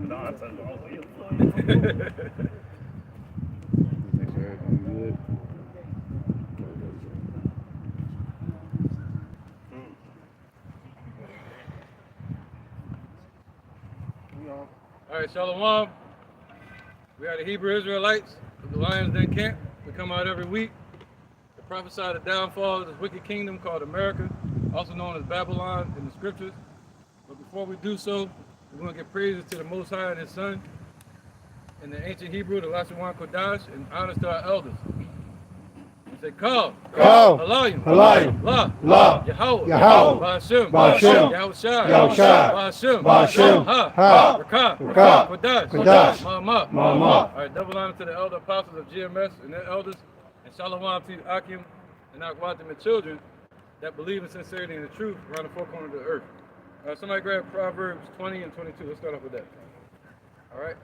Make sure everything's good. All right, Shalom. We are the Hebrew Israelites of the Lions Den Camp. We come out every week to prophesy the downfall of this wicked kingdom called America, also known as Babylon in the scriptures. But before we do so, we're going to give praises to the Most High and His Son. In the ancient Hebrew, the Lashawan Kodash, and honors to our elders. We say, Kal, Halayim, La, Yahweh, Ba'ashem, Yahushua, Ba'ashem, Ha, Rakah, Kodash, Ma'amah. All right, double honor to the elder apostles of GMS and their elders, and Shalom to Akim and Akwatim and children that believe in sincerity and the truth around the four corners of the earth. Somebody grab Proverbs 20 and 22. Let's start off with that. All right.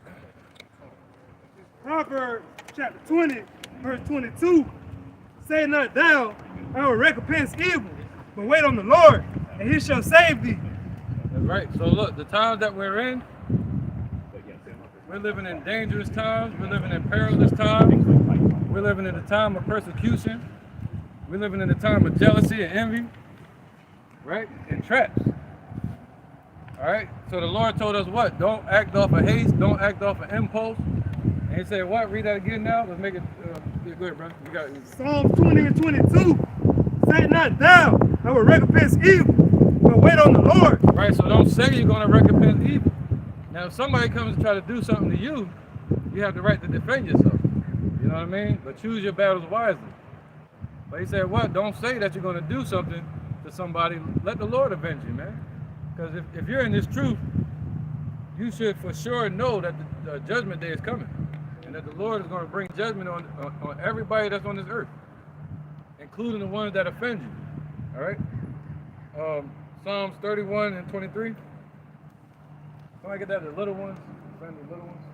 Proverbs chapter 20, verse 22. Say not thou, I will recompense evil, but wait on the Lord, and He shall save thee. That's right. So look, the times that we're in, we're living in dangerous times. We're living in perilous times. We're living in a time of persecution. We're living in a time of jealousy and envy, right? And traps. All right. So the Lord told us what? Don't act off of haste. Don't act off of impulse. And He said what? Read that again now. Let's make it. Yeah, go ahead, bro. You got it. Psalms 20 and 22. Say not thou, I will recompense evil, but wait on the Lord. Right. So don't say you're going to recompense evil. Now, if somebody comes to try to do something to you, you have the right to defend yourself. You know what I mean? But choose your battles wisely. But He said what? Don't say that you're going to do something to somebody. Let the Lord avenge you, man. Because if you're in this truth, you should for sure know that the judgment day is coming. And that the Lord is going to bring judgment on everybody that's on this earth, including the ones that offend you. All right? Psalms 31 and 23. Somebody get that? The little ones. Offend the little ones.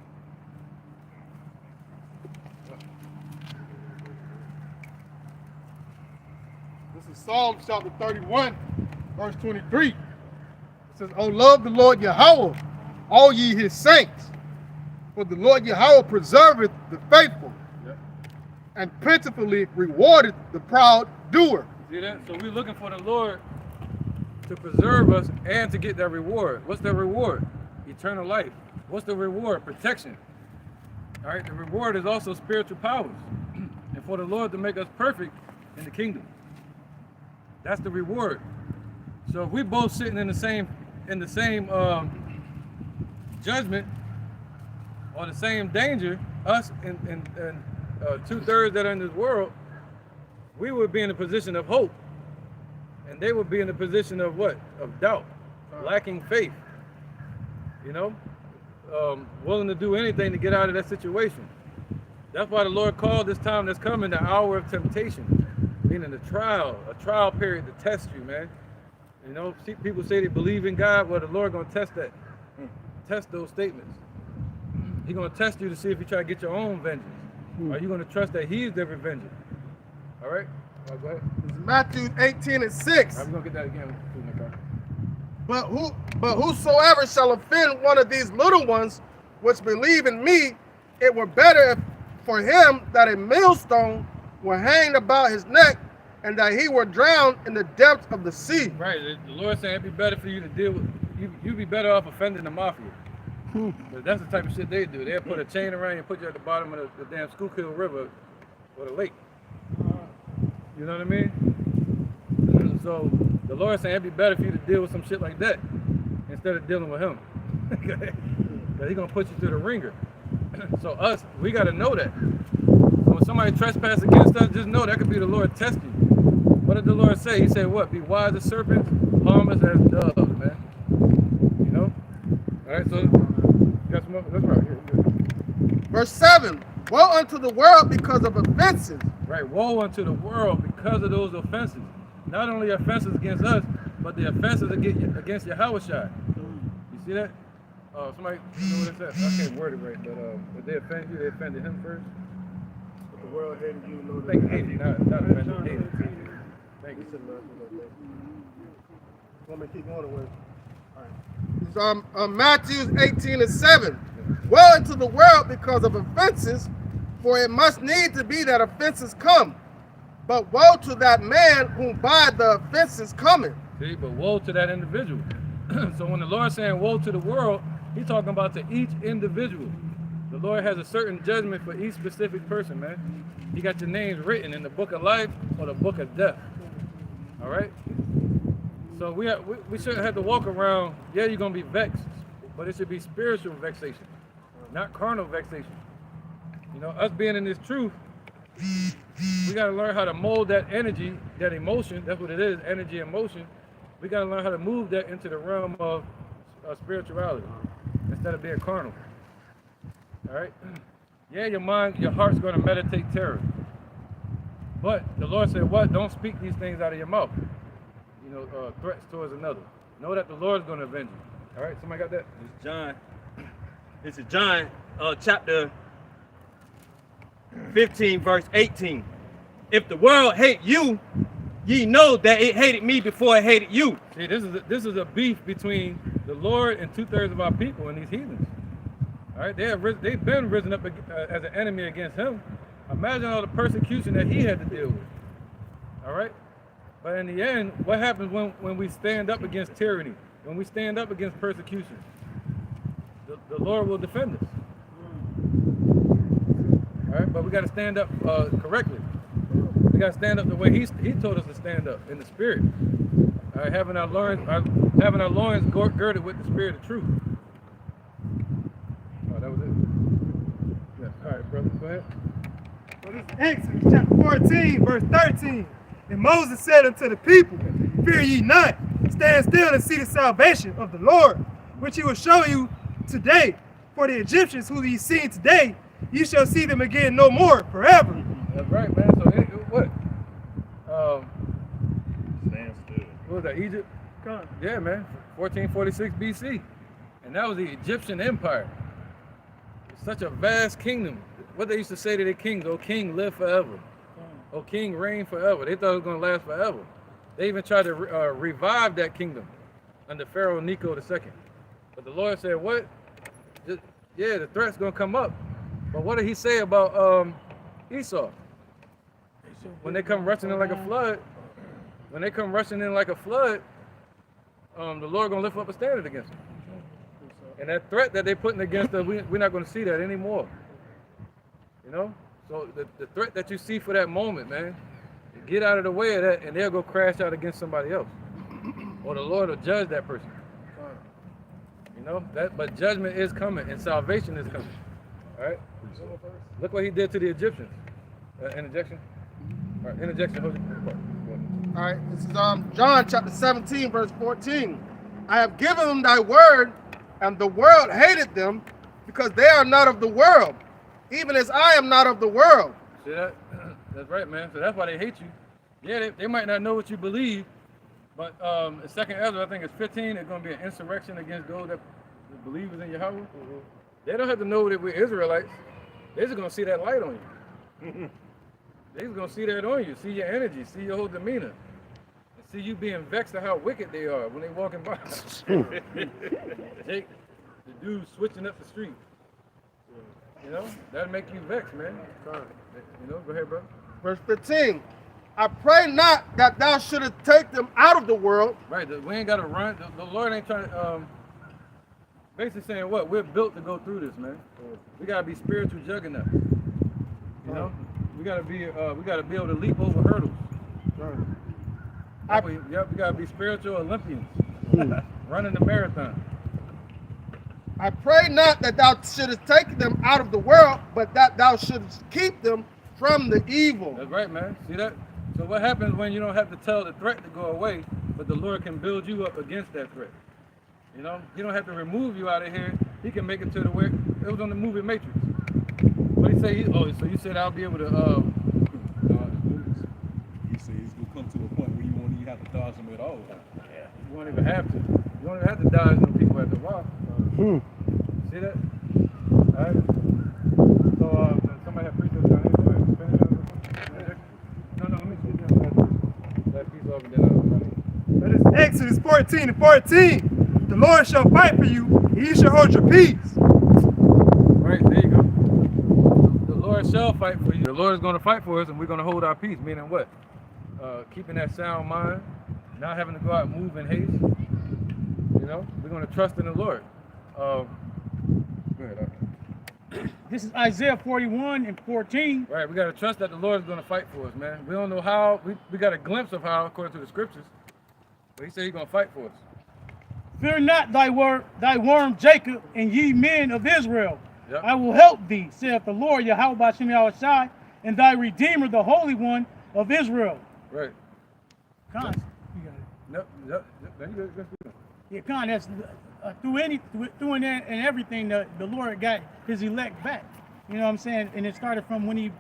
This is Psalms chapter 31, verse 23. It says, "O love the Lord Yahweh, all ye His saints, for the Lord Yahweh preserveth the faithful, and plentifully rewardeth the proud doer." See that? So we're looking for the Lord to preserve us and to get that reward. What's the reward? Eternal life. What's the reward? Protection. All right, the reward is also spiritual powers. And for the Lord to make us perfect in the kingdom. That's the reward. So if we're both sitting in the same judgment or the same danger, us and 2/3 that are in this world, we would be in a position of hope. And they would be in a position of what? Of doubt, lacking faith. You know? Willing to do anything to get out of that situation. That's why the Lord called this time that's coming the hour of temptation, meaning a trial period to test you, man. You know, people say they believe in God. Well, the Lord gonna test that, test those statements. He's gonna test you to see if you try to get your own vengeance. Are you gonna trust that He's the revenger? All right, go ahead. It's Matthew 18 and 6. We're gonna get that again. But whosoever shall offend one of these little ones which believe in me, it were better for him that a millstone were hanged about his neck, and that he were drowned in the depths of the sea. Right. The Lord said it'd be better for you to deal with. You'd be better off offending the mafia. But that's the type of shit they do. They'll put a chain around you and put you at the bottom of the damn Schuylkill River or the lake. You know what I mean? So the Lord said it'd be better for you to deal with some shit like that instead of dealing with Him. Because He's gonna put you through the ringer. So we gotta know that. So when somebody trespass against us, just know that could be the Lord testing you. What did the Lord say? He said what? Be wise as serpents, harmless as doves, man. You know? All right, so you got some more? That's right. Here. Verse 7. Woe unto the world because of offenses. Right, woe unto the world because of those offenses. Not only offenses against us, but the offenses against Yahushua. You see that? Somebody know what it says? I can't word it right, but if they offended you, they offended Him first. But the world hated you, know Thank you, hated, not offended, hated. Thank you. Want me to keep going or what? All right. Matthew 18:7. Woe unto the world because of offenses, for it must need to be that offenses come. But woe to that man whom by the offenses cometh. See, but woe to that individual. So when the Lord's saying woe to the world, he's talking about to each individual. The Lord has a certain judgment for each specific person, man. He got your names written in the book of life or the book of death. All right? So we shouldn't have to walk around, yeah, you're going to be vexed, but it should be spiritual vexation, not carnal vexation. You know, us being in this truth, we got to learn how to mold that energy, that emotion, that's what it is, energy and motion. We got to learn how to move that into the realm of spirituality instead of being carnal. All right? Yeah, your mind, your heart's going to meditate terror. But the Lord said, what? Don't speak these things out of your mouth. You know, threats towards another. Know that the Lord's going to avenge you. All right? Somebody got that? It's John. This is John chapter 15, verse 18. If the world hate you, ye know that it hated me before it hated you. See, this is a beef between the Lord and 2/3 of our people and these heathens. All right, they've been risen up as an enemy against him. Imagine all the persecution that he had to deal with. All right, but in the end, what happens when we stand up against tyranny? When we stand up against persecution, the Lord will defend us. All right, but we got to stand up correctly. We got to stand up the way he told us to stand up in the spirit. All right, having our loins girded with the spirit of truth. Oh, that was it. Yeah. All right, brother, go ahead. So this is Exodus chapter 14, verse 13. And Moses said unto the people, fear ye not, stand still and see the salvation of the Lord, which he will show you today. For the Egyptians who ye seen today, you shall see them again no more forever. That's right, man. So what? Stand still. What was that? Egypt? Yeah, man. 1446 BC, and that was the Egyptian Empire. It's such a vast kingdom. What they used to say to their kings: "O king, live forever. O king, reign forever." They thought it was going to last forever. They even tried to revive that kingdom under Pharaoh Necho II. But the Lord said, "What? Yeah, the threat's going to come up." But what did he say about Esau? When they come rushing in like a flood, the Lord gonna lift up a standard against them. And that threat that they're putting against us, we're not gonna see that anymore. You know? So the threat that you see for that moment, man, get out of the way of that and they'll go crash out against somebody else. Or the Lord will judge that person. You know? But judgment is coming and salvation is coming. All right? Look what he did to the Egyptians. Interjection? All right, interjection. Hold it. All right, this is John chapter 17, verse 14. I have given them thy word, and the world hated them, because they are not of the world, even as I am not of the world. See that? That's right, man. So that's why they hate you. Yeah, they might not know what you believe, but in 2nd Ezra, I think it's 15, it's going to be an insurrection against those that believers in Yahweh. They don't have to know that we're Israelites. They're just going to see that light on you. They're just going to see that on you, see your energy, see your whole demeanor, and see you being vexed at how wicked they are when they walking by. Jake, the dude switching up the street. You know, that'll make you vexed, man. You know, go ahead, bro. Verse 15. I pray not that thou shouldest take them out of the world. Right, we ain't got to run. The Lord ain't trying to, basically saying what? We're built to go through this, man. We got to be spiritual juggernauts. You know? We gotta be able to leap over hurdles. We gotta be spiritual Olympians, running the marathon. I pray not that thou shouldest take them out of the world, but that thou shouldest keep them from the evil. That's right, man. See that? So what happens when you don't have to tell the threat to go away, but the Lord can build you up against that threat? You know, He don't have to remove you out of here. He can make it to the way it was on the movie Matrix. What he say? So you said I'll be able to. He said he's gonna come to a point where you won't even have to dodge them at all. Yeah. You won't even have to. You don't even have to dodge them people at the while. See that? All right. So somebody have preachers down here. Go ahead. Finish. No, let me see that piece off and then I'll. That is Exodus 14 and 14. the Lord shall fight for you, and ye shall hold your peace. Right, there you go. The Lord shall fight for you. The Lord is going to fight for us, and we're going to hold our peace. Meaning what? Keeping that sound mind, not having to go out and move in haste. You know, we're going to trust in the Lord. Go ahead. This is Isaiah 41 and 14. Right, we got to trust that the Lord is going to fight for us, man. We don't know how. We got a glimpse of how, according to the scriptures. But he said he's going to fight for us. Fear not thy worm Jacob, and ye men of Israel. Yep. I will help thee, saith the Lord, Yahweh Bashem Yahushai, and thy Redeemer, the Holy One of Israel. Right. Con, you got it. Yep. Then you go. Yeah, Con, that's through and everything, the Lord got his elect back. You know what I'm saying? And it started from when he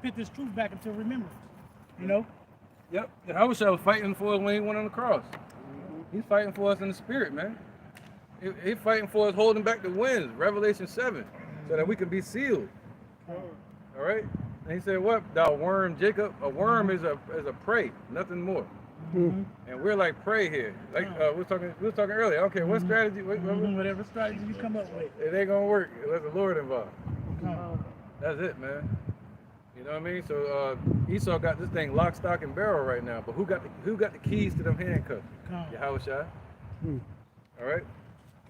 put this truth back into remembrance. You know? Yep. Yahushua was fighting for us when he went on the cross. He's fighting for us in the spirit, man. He's fighting for us, holding back the winds, Revelation 7, so that we can be sealed. All right? And he said, what? Thou worm, Jacob? A worm is a prey, nothing more. And we're like prey here. Like we were talking earlier. I don't care what strategy, Whatever strategy you come up with. it ain't gonna work unless the Lord involved. That's it, man. You know what I mean? So Esau got this thing lock, stock, and barrel right now. But who got the keys to them handcuffs? Yahushua. All right.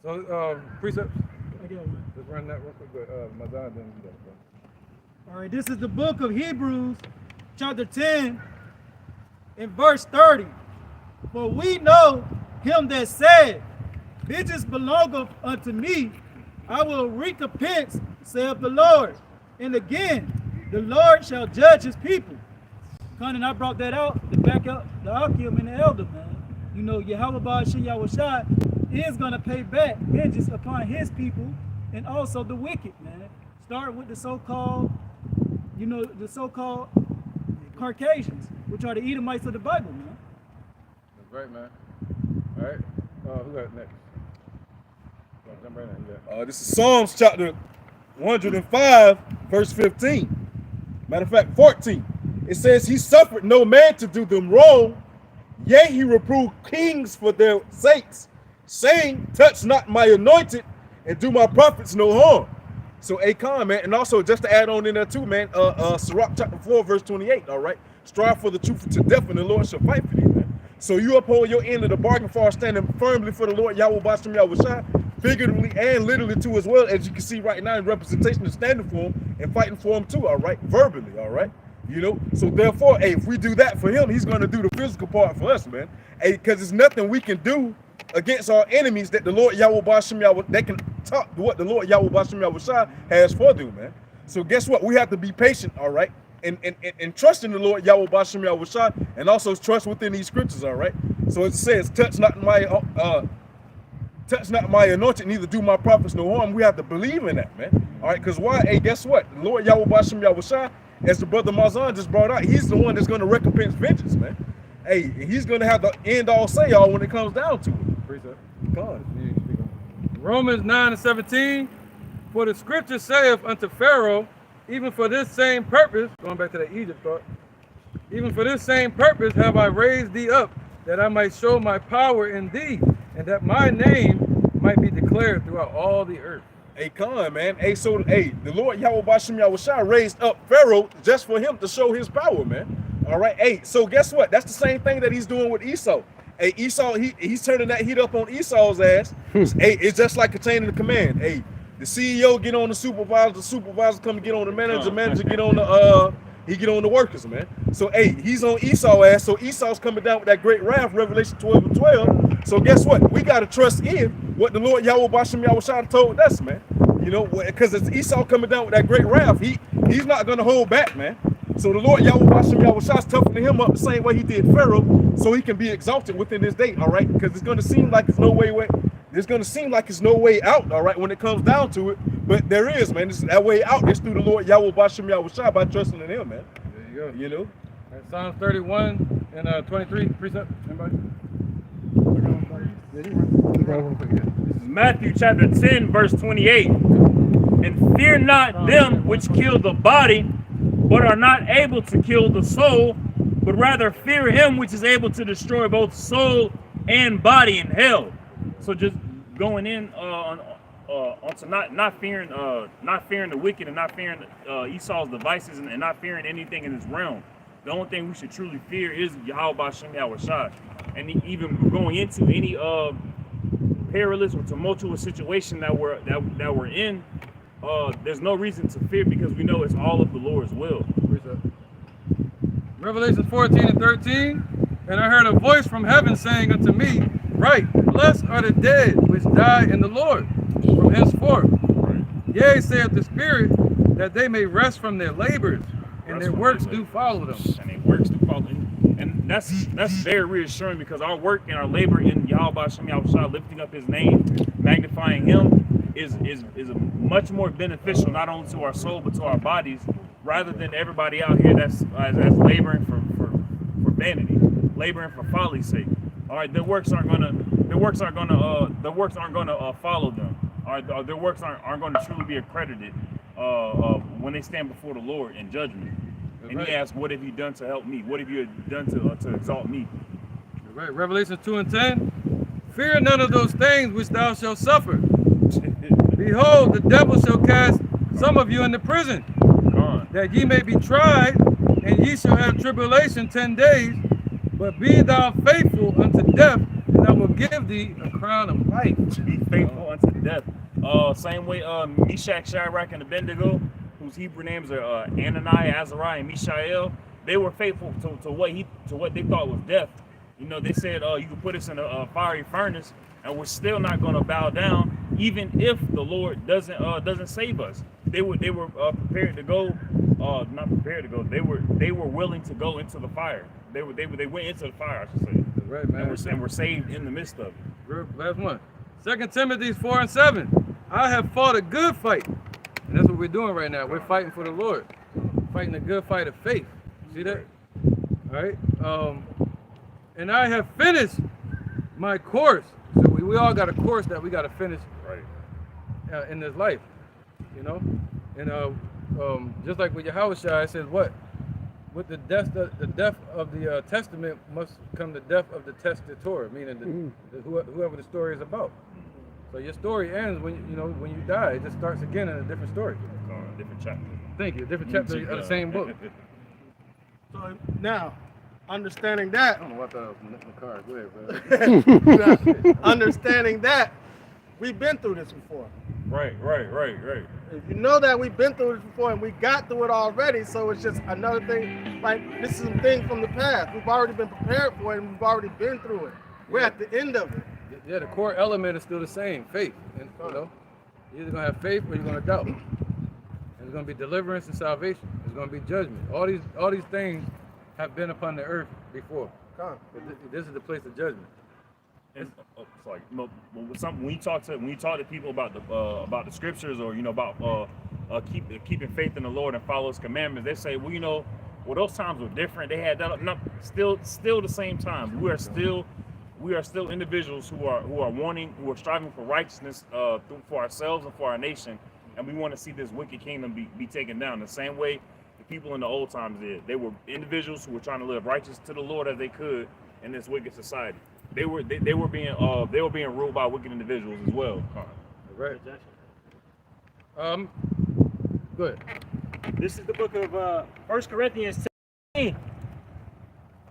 So precepts. Let's run that real quick. Mazan didn't do that. All right, this is the book of Hebrews, chapter 10, and verse 30. For we know him that said, vengeance belongeth unto me, I will recompense, saith the Lord. And again, the Lord shall judge his people. And I brought that out to back up the Akim and the elder, man. You know, Yahweh Ba'ashim Yahushua is going to pay back vengeance upon his people and also the wicked, man. Start with the so-called, Caucasians, which are the Edomites of the Bible, man. That's right, man. All right. Who got it next? Jump right in. This is Psalms chapter 105, verse 15. Matter of fact, 14. It says, he suffered no man to do them wrong, yea, he reproved kings for their sakes, saying, touch not my anointed, and do my prophets no harm. So Acon, man, and also just to add on in there too, man, Sirach chapter 4, verse 28, all right? Strive for the truth to death, and the Lord shall fight for you, man. So you uphold your end of the bargain for standing firmly for the Lord, Yahweh Bashem Yahushua, figuratively and literally too, as well, as you can see right now in representation of standing for him and fighting for him too, all right? Verbally, all right? You know, so therefore, hey, if we do that for him, he's going to do the physical part for us, man. Hey, because there's nothing we can do against our enemies that the Lord Yahweh Bashem Yahweh, they can talk what the Lord Yahweh Bashem Yahushua has for them, man. So guess what? We have to be patient, all right? And trust in the Lord Yahweh Bashem Yahushua, and also trust within these scriptures, all right? So it says, touch not my anointed, neither do my prophets no harm. We have to believe in that, man. All right, because why? Hey, guess what? The Lord Yahweh Bashem Yahushua, as the brother Mazan just brought out, he's the one that's going to recompense vengeance, man. Hey, he's going to have the end all say all when it comes down to it. Precept. God. Romans 9 and 17. For the scripture saith unto Pharaoh, even for this same purpose, going back to the Egypt thought, even for this same purpose have I raised thee up, that I might show my power in thee, and that my name might be declared throughout all the earth. Hey, Con, man. Hey, so, hey, the Lord Yahweh Bashem Yahushua raised up Pharaoh just for him to show his power, man. All right. Hey, so guess what? That's the same thing that he's doing with Esau. Hey, Esau, he's turning that heat up on Esau's ass. Hey, it's just like a chain of command. Hey, the CEO get on the supervisor come and get on the manager get on the he get on the workers, man. So hey, he's on Esau's ass. So Esau's coming down with that great wrath, Revelation 12 and 12. So guess what? We gotta trust in what the Lord Yahweh Bashem Yahushua told us, man. You know, because it's Esau coming down with that great wrath. He's not gonna hold back, man. So the Lord Yahweh Bashem Yahushua is toughening him up the same way he did Pharaoh, so he can be exalted within this day, all right? Because it's gonna seem like there's no way out, all right, when it comes down to it. But there is, man. That way out is through the Lord Yahweh Bashem Yahushua by trusting in him, man. There you go. You know? Right, Psalms 31 and 23, precept. Anybody? This is Matthew chapter 10, verse 28. And fear not them which kill the body, but are not able to kill the soul, but rather fear him which is able to destroy both soul and body in hell. So just going in onto not fearing the wicked and not fearing Esau's devices and not fearing anything in this realm. The only thing we should truly fear is Yahweh B'Shem Yahushua. And even going into any perilous or tumultuous situation that we're in, there's no reason to fear because we know it's all of the Lord's will. Revelation 14 and 13. And I heard a voice from heaven saying unto me, Right, blessed are the dead which die in the Lord from henceforth. Yea, saith the Spirit, that they may rest from their labors, and their works do follow them. And their works do follow them. And that's very reassuring because our work and our labor in Yahweh B'Shem Yahushua, lifting up his name, magnifying him, is much more beneficial not only to our soul but to our bodies, rather than everybody out here that's laboring for vanity, laboring for folly's sake. All right, their works aren't gonna follow them. All right, their works aren't going to truly be accredited when they stand before the Lord in judgment. And he asks, "What have you done to help me? What have you done to exalt me?" Right, Revelation 2 and 10. Fear none of those things which thou shalt suffer. Behold, the devil shall cast some of you into prison, that ye may be tried, and ye shall have tribulation 10 days. But be thou faithful unto death, and I will give thee a crown of life. Be faithful unto death. Same way Meshach, Shadrach, and Abednego, whose Hebrew names are Ananias, Azariah, and Mishael, they were faithful to what they thought was death. You know, they said, you can put us in a fiery furnace, and we're still not going to bow down, even if the Lord doesn't save us. They were prepared to go, not prepared to go. They were willing to go into the fire. They went into the fire, I should say. Right, man. And we're saved in the midst of it. Last one. 2 Timothy 4 and 7. I have fought a good fight. And that's what we're doing right now. We're fighting for the Lord. Fighting a good fight of faith. See that? All right. And I have finished my course. So we all got a course that we got to finish in this life. You know? And just like with Yahushua, it says what? With the death of the testament must come the death of the testator, meaning whoever the story is about. So your story ends when you die. It just starts again in a different story. A different chapter. Thank you. Different chapter of the same book. So now, understanding that, I don't know what that was in the car. Go ahead, bro. understanding that, we've been through this before. Right. If you know that we've been through this before and we got through it already, so it's just another thing. Like, this is some thing from the past. We've already been prepared for it and we've already been through it. We're at the end of it. Yeah, the core element is still the same, faith. And you're either gonna have faith or you're gonna doubt. And there's gonna be deliverance and salvation. There's gonna be judgment. All these things have been upon the earth before. This is the place of judgment. And when you talk to people about the scriptures or about keeping faith in the Lord and follow His commandments, they say, well, those times were different. They had that still the same times. We are still individuals who are striving for righteousness for ourselves and for our nation, and we want to see this wicked kingdom be taken down the same way the people in the old times did. They were individuals who were trying to live righteous to the Lord as they could in this wicked society. They were being ruled by wicked individuals as well. Right. Go ahead. This is the book of 1 Corinthians 10.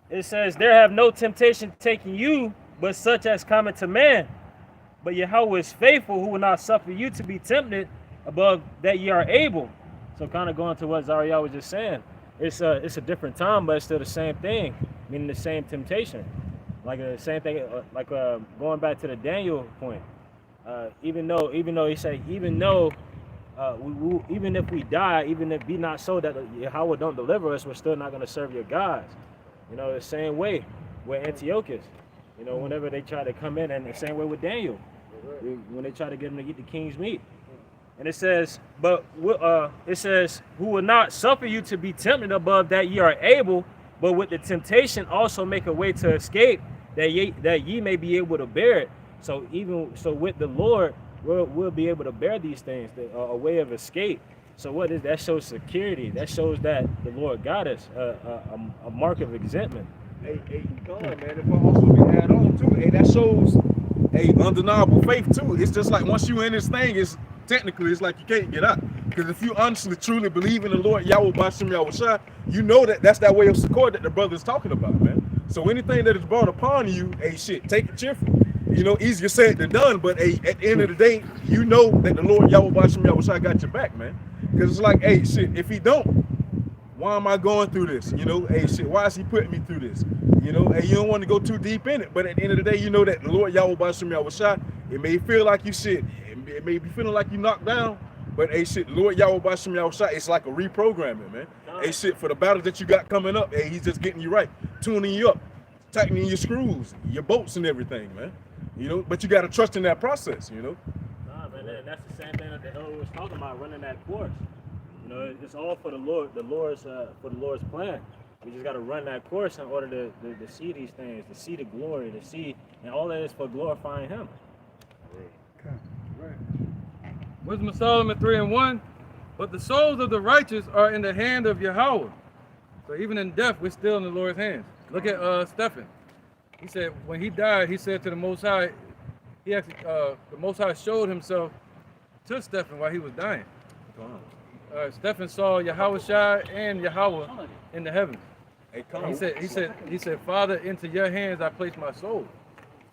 It says, "There have no temptation taking you, but such as cometh to man. But Yahweh is faithful, who will not suffer you to be tempted above that ye are able." So kind of going to what Zariah was just saying. It's a different time, but it's still the same thing, meaning the same temptation. Like the same thing, going back to the Daniel point. Even though he said, even if we die, even if be not so that Yahweh don't deliver us, we're still not going to serve your gods. The same way with Antiochus. Whenever they try to come in, and the same way with Daniel, when they try to get him to eat the king's meat. And it says, who will not suffer you to be tempted above that ye are able, but with the temptation also make a way to escape, that ye may be able to bear it. So with the Lord, we'll be able to bear these things, a way of escape. So what is that? Shows security. That shows that the Lord got us, a mark of exemption. Hey, God, man. If I also be add on too, that shows a undeniable faith too. It's just like once you in this thing, it's technically it's like you can't get out. Because if you honestly truly believe in the Lord Yahweh Bashem Yahushua, you know that that's that way of support that the brother's talking about, man. So anything that is brought upon you, hey, shit, take it cheerful. You know, easier said than done, but hey, at the end of the day, you know that the Lord Yahweh Bashem Yahushua got your back, man. Because it's like, hey, shit, if he don't, why am I going through this? You know, hey, shit, why is he putting me through this? You know, and you don't want to go too deep in it, but at the end of the day, you know that the Lord Yahweh Bashem Yahushua, it may feel like you shit, it may be feeling like you knocked down, but hey, shit, the Lord Yahweh Bashem Yahushua, it's like a reprogramming, man. Hey, shit, for the battles that you got coming up, hey, he's just getting you right, tuning you up, tightening your screws, your bolts and everything, man. You know, but you got to trust in that process, you know. Nah, man, that's the same thing that the elder was talking about, running that course. You know, it's all for the Lord, for the Lord's plan. We just got to run that course in order to see these things, to see the glory, to see, and all that is for glorifying Him. Right. Wisdom of Solomon 3:1. But the souls of the righteous are in the hand of Yahweh. So even in death, we're still in the Lord's hands. Look at Stephen. He said when he died, he said to the Most High, he actually the Most High showed himself to Stephen while he was dying. Stephen saw Yahweh Shai and Yahweh in the heavens. He said, Father, into your hands I place my soul.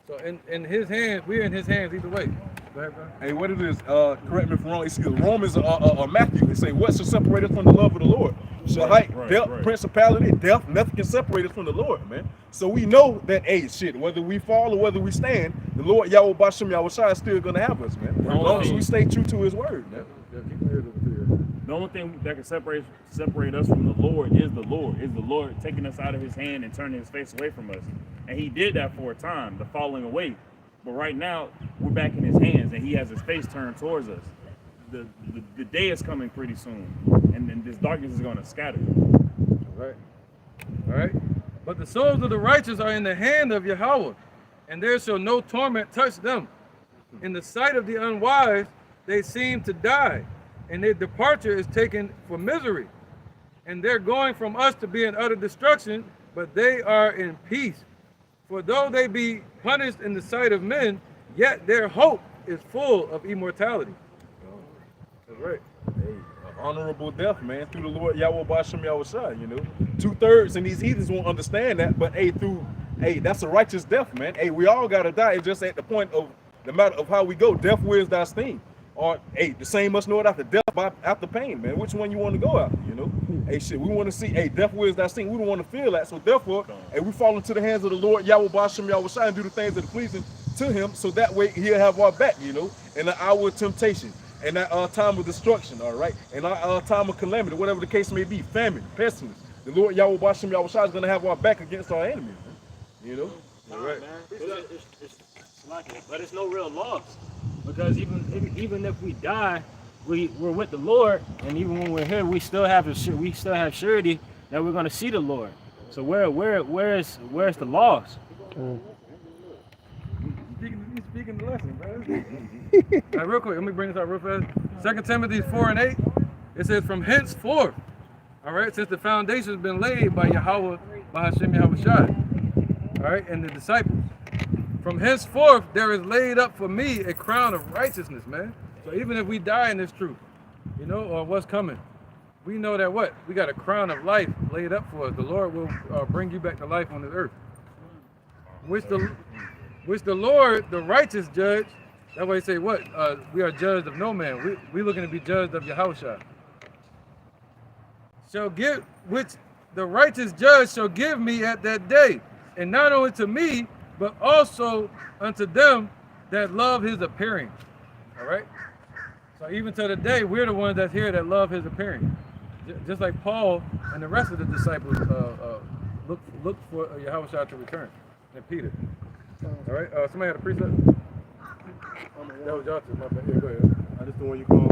So in his hands, we're in his hands either way. Go ahead, bro. Hey, what it is, correct me if I'm wrong, it's Romans or Matthew. It say, what shall separate us from the love of the Lord? So height, depth, principality, death, nothing can separate us from the Lord, man. So we know that, hey, shit, whether we fall or whether we stand, the Lord Yahweh Bashem Yahushua is still gonna have us, man. As long as we stay true to his word, man. The only thing that can separate us from the Lord is the Lord taking us out of his hand and turning his face away from us. And he did that for a time, the falling away. But right now, we're back in his hands and he has his face turned towards us. The day is coming pretty soon, and then this darkness is going to scatter. All right. But the souls of the righteous are in the hand of Yahweh, and there shall no torment touch them. In the sight of the unwise, they seem to die, and their departure is taken for misery. And they're going from us to be in utter destruction, but they are in peace. For though they be punished in the sight of men, yet their hope is full of immortality. That's right. Hey, honorable death, man, through the Lord Yahweh Bashem Yahushua, you know. 2/3, and these heathens won't understand that, but hey, that's a righteous death, man. Hey, we all gotta die. It's just at the point of the matter of how we go. Death where's thy sting? Or hey, the same must know it after death after pain, man. Which one you want to go after, you know? Hey, shit, we want to see, hey, death where's that sting? We don't want to feel that. So therefore, hey, we fall into the hands of the Lord Yahweh Bashem Yahushua and do the things that are pleasing to him, so that way he'll have our back, you know, in the hour of temptation, in that time of destruction, all right, in our time of calamity, whatever the case may be, famine, pestilence. The Lord Yahweh Bashem Yahushua is going to have our back against our enemies, man. You know? All right. Man. It's like it, but it's no real loss, because even if we die, we're with the Lord, and even when we're here, we still have surety that we're going to see the Lord. So where's the loss? Speaking the lesson, man. All right, real quick, let me bring this out real fast. 2 Timothy 4:8, it says, from henceforth, all right, since the foundation has been laid by Yahweh, by Hashem Yahushua, all right, and the disciples, from henceforth there is laid up for me a crown of righteousness, man. So even if we die in this truth, you know, or what's coming, we know that what? We got a crown of life laid up for us. The Lord will bring you back to life on this earth. Which the Lord, the righteous judge, that way say what? We are judged of no man. We looking to be judged of Yahushua. Shall give, which the righteous judge shall give me at that day, and not only to me, but also unto them that love his appearing. All right? So even to the day, we're the ones that's here that love his appearing. Just like Paul and the rest of the disciples look for Yahushua to return, and Peter. All right, somebody had a precept? That was y'all too, my bad. Yeah, go ahead. I just the one you call.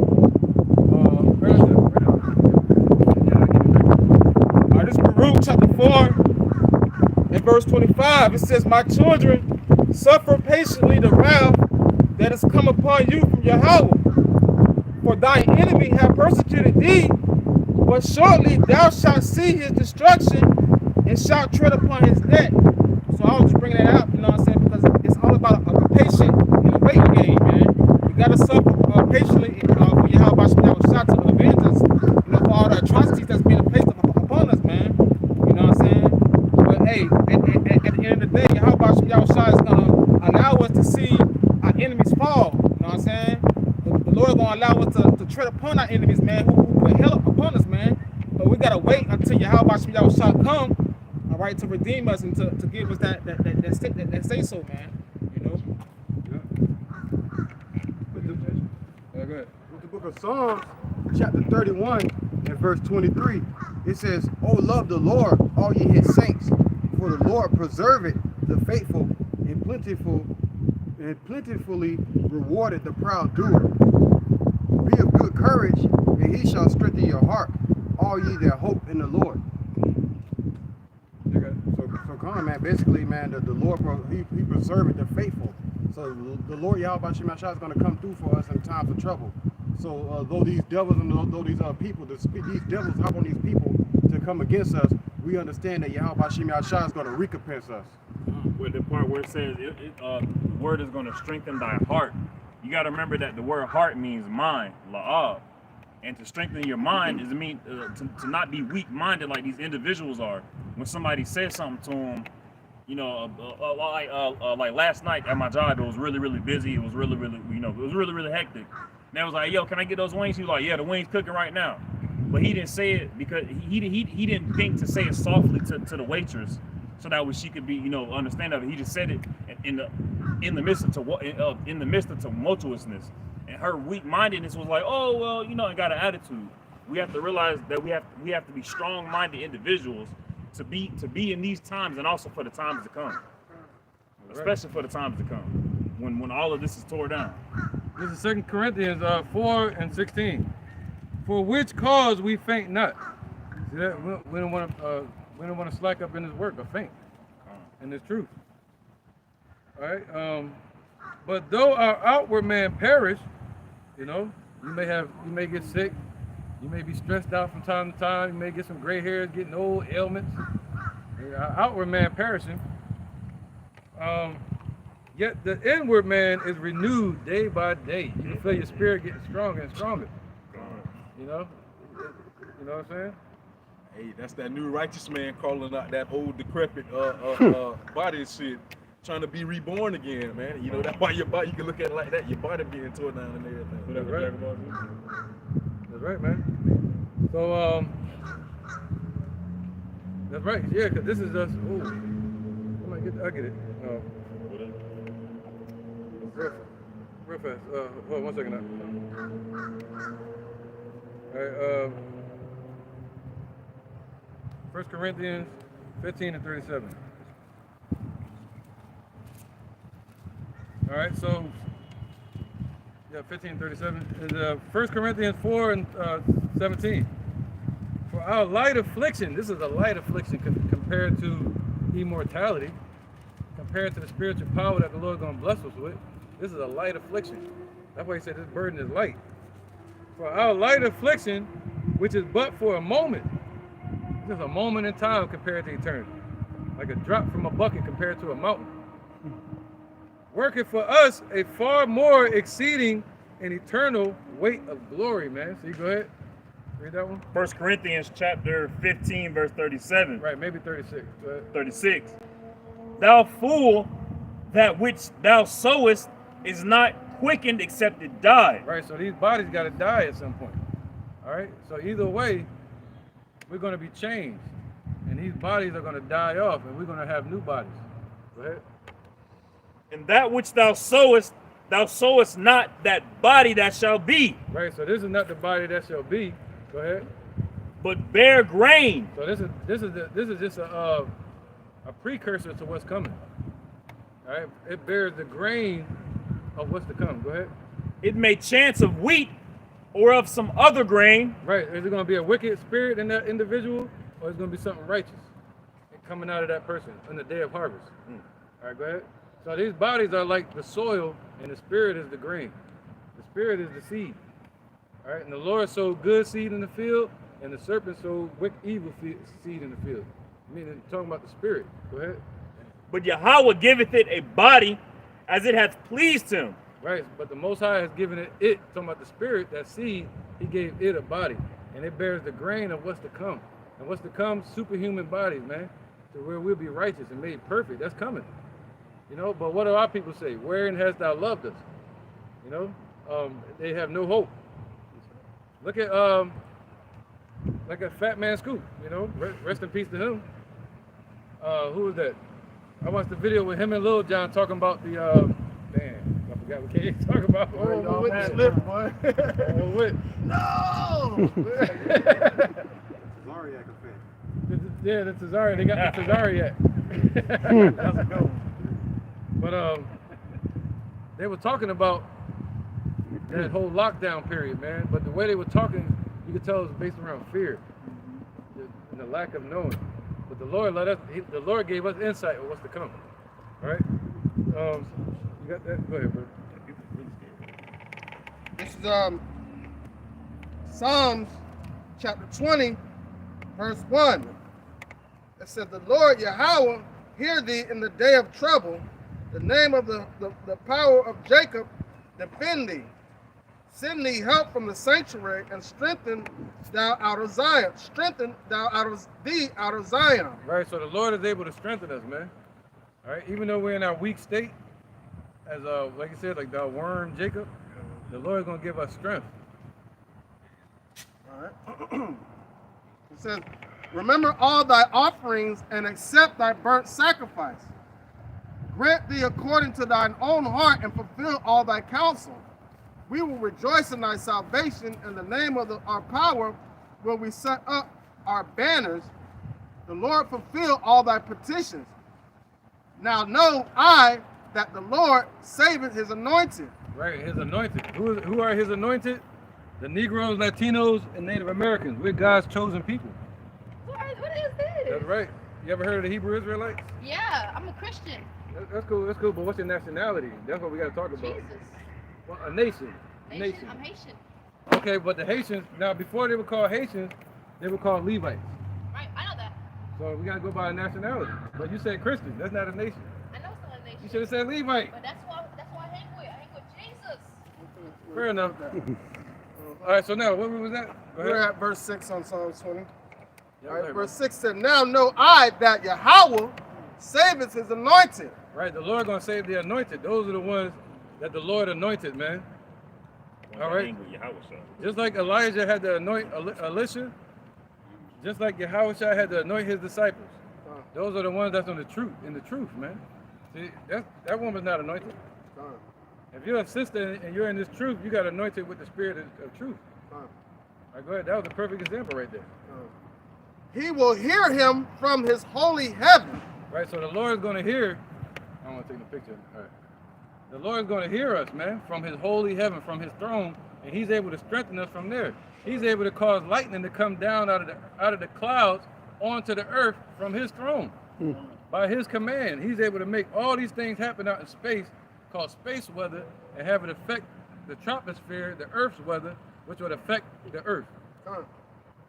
All right, this is Baruch chapter 4 and verse 25. It says, my children, suffer patiently the wrath that has come upon you from Yahweh. For thine enemy have persecuted thee, but shortly thou shalt see his destruction and shalt tread upon his neck. So I was just bringing that out, you know what I'm saying, because it's all about a patient we gotta suffer patiently for Yahweh Shah to avenge us, for all the atrocities that's being placed upon us, man. You know what I'm saying? But hey, at the end of the day, Yahweh Shah is gonna allow us to see our enemies fall. You know what I'm saying? The Lord is gonna allow us to tread upon our enemies, man, who put hell upon us, man. But we gotta wait until Yahweh Shah come, all right, to redeem us and to give us that say so, man. Yeah, go ahead. With the book of Psalms, chapter 31 and verse 23, it says, "Oh, love the Lord, all ye his saints, for the Lord preserveth the faithful and plentifully rewarded the proud doer. Be of good courage, and he shall strengthen your heart, all ye that hope in the Lord." So come on, man. Basically, man, the Lord, he preserved the faithful. So the Lord Yahweh Shemashah is going to come through for us in times of trouble. So though these devils and though these people, these devils hop on these people to come against us, we understand that Yahweh Shemashah is going to recompense us. With the part where it says the word is going to strengthen thy heart, you got to remember that the word heart means mind, la'ab. And to strengthen your mind is to not be weak-minded like these individuals are. When somebody says something to them, like last night at my job, it was really, really busy. It was really, really, it was really, really hectic. And I was like, "Yo, can I get those wings?" He was like, "Yeah, the wings cooking right now." But he didn't say it because he didn't think to say it softly to the waitress, so that way she could be, understand of it. He just said it in the midst of tumultuousness. And her weak-mindedness was like, "Oh, well, and got an attitude." We have to realize that we have to be strong-minded individuals to be in these times, and also for the times to come, especially for the times to come, when all of this is tore down. This is 2 Corinthians 4 and 16. For which cause we faint not. See that? We don't want to slack up in this work or faint in this truth. All right. But though our outward man perish, you may get sick, you may be stressed out from time to time, you may get some gray hairs, getting old, ailments. Our outward man perishing. Yet the inward man is renewed day by day. You can feel your spirit getting stronger and stronger. You know what I'm saying? Hey, that's that new righteous man calling out that old decrepit body and shit, trying to be reborn again, man. That's why your body, you can look at it like that, your body being torn down and everything. That's right. That's right, man. So that's right. Yeah, because this is just. I get it. Real fast. Hold on 1 second now. All right. 1 Corinthians 15 and 37. All right, so 15 and 37 is 1 Corinthians 4 and 17. For our light affliction, this is a light affliction compared to immortality, compared to the spiritual power that the Lord is going to bless us with. This is a light affliction. That's why he said this burden is light. For our light affliction, which is but for a moment, just a moment in time compared to eternity, like a drop from a bucket compared to a mountain, working for us a far more exceeding and eternal weight of glory, man. So you go ahead, read that one. 1 Corinthians chapter 15, verse 37. Right, maybe 36. Go ahead. 36. Thou fool, that which thou sowest is not quickened except it die. Right, so these bodies got to die at some point. All right, so either way, we're going to be changed, and these bodies are going to die off, and we're going to have new bodies. Go ahead. And that which thou sowest not that body that shall be. Right, so this is not the body that shall be. Go ahead. But bear grain. So this is just a precursor to what's coming. All right, it bears the grain of what's to come. Go ahead. It may chance of wheat or of some other grain. Right, is it going to be a wicked spirit in that individual, or is it going to be something righteous coming out of that person in the day of harvest? All right, go ahead. So these bodies are like the soil, and the spirit is the grain. The spirit is the seed. All right, and the Lord sowed good seed in the field, and the serpent sowed evil seed in the field. Meaning, talking about the spirit. Go ahead. But Yahweh giveth it a body as it hath pleased him. Right, but the Most High has given it, talking about the spirit, that seed, he gave it a body. And it bears the grain of what's to come. And what's to come, superhuman bodies, man, to where we'll be righteous and made perfect. That's coming. You know, but what do our people say? Wherein hast thou loved us? You know, they have no hope. Look at like a Fat Man Scoop, you know, rest in peace to him. Who was that? I watched the video with him and Lil Jon talking about the, damn, I forgot what K talking about. Oh, with the slip, boy. Oh, with. No! Zariac effect. Yeah, the Tazariak. They got the Tazariak. That's a good one. But they were talking about that whole lockdown period, man. But the way they were talking, you could tell it was based around fear and the lack of knowing. But the Lord the Lord gave us insight of what's to come. All right? You got that? Go ahead, bro. This is Psalms chapter 20, verse 1. It said, the Lord Yahweh hear thee in the day of trouble. The name of the power of Jacob defend thee. Send thee help from the sanctuary and strengthen thou out of Zion. Strengthen thou thee out of Zion. Right, so the Lord is able to strengthen us, man. All right, even though we're in our weak state, as like you said, like the worm Jacob, the Lord is gonna give us strength. All right. It says, remember all thy offerings and accept thy burnt sacrifice. Grant thee according to thine own heart and fulfill all thy counsel. We will rejoice in thy salvation. In the name of our power will we set up our banners. The Lord fulfill all thy petitions. Now know I that the Lord saveth his anointed. Right, his anointed. Who are his anointed? The Negroes, Latinos, and Native Americans. We're God's chosen people. What is this? That's right. You ever heard of the Hebrew Israelites? Yeah, I'm a Christian. That's cool. That's cool. But what's your nationality? That's what we got to talk about. Jesus. Well, a nation. Haitian. I'm Haitian. Okay, but the Haitians, now before they were called Haitians, they were called Levites. Right, I know that. So we got to go by a nationality. But you said Christian. That's not a nation. I know it's not a nation. You should have said Levite. But that's why I hang with. I hang with Jesus. Fair enough. All right, so now, what was that? Go ahead. We're at verse 6 on Psalms 20. Yeah, All right, right, verse 6 said, now know I that Yahweh saveth his anointed. Right, the Lord going to save the anointed. Those are the ones that the Lord anointed, man. All right. Just like Elijah had to anoint Elisha, just like Yahweh had to anoint his disciples. Those are the ones that's on the truth, in the truth, man. See, that woman's not anointed. If you're a sister and you're in this truth, you got anointed with the spirit of truth. All right, go ahead. That was a perfect example right there. He will hear him from his holy heaven. Right, so the Lord is going to hear. I don't want to take the picture. All right. The Lord is going to hear us, man, from his holy heaven, from his throne, and he's able to strengthen us from there. He's able to cause lightning to come down out of the clouds onto the earth from his throne. By his command, he's able to make all these things happen out in space, called space weather, and have it affect the troposphere, the Earth's weather, which would affect the Earth.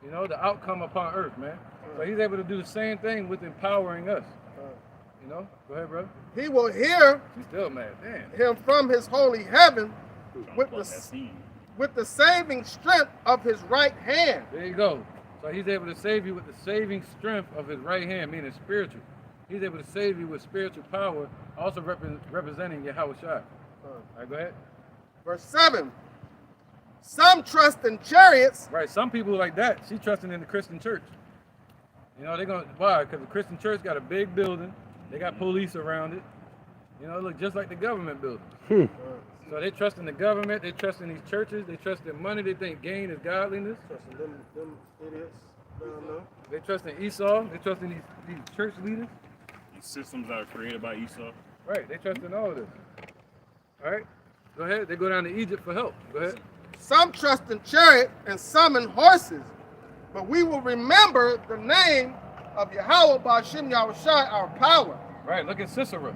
You know, the outcome upon Earth, man. So he's able to do the same thing with empowering us. You know? Go ahead, brother. He will hear She's still mad. Damn. him from his holy heaven with the saving strength of his right hand. There you go. So he's able to save you with the saving strength of his right hand, meaning spiritual. He's able to save you with spiritual power, also representing Yahweh Shai. All right, go ahead. Verse 7. Some trust in chariots. Right, some people like that. She trusting in the Christian church. You know, they're going to, why? Because the Christian church got a big building. They got police around it. You know, it look just like the government building. So they trust in the government. They trust in these churches. They trust in money. They think gain is godliness. Trusting them idiots. They trust in Esau. They trust in these church leaders. These systems that are created by Esau. Right, they trust in all of this. All right, go ahead. They go down to Egypt for help. Go ahead. Some trust in chariot and some in horses. But we will remember the name of Yahweh Ba'Shem Yahushai, our power. Right, look at Sisera.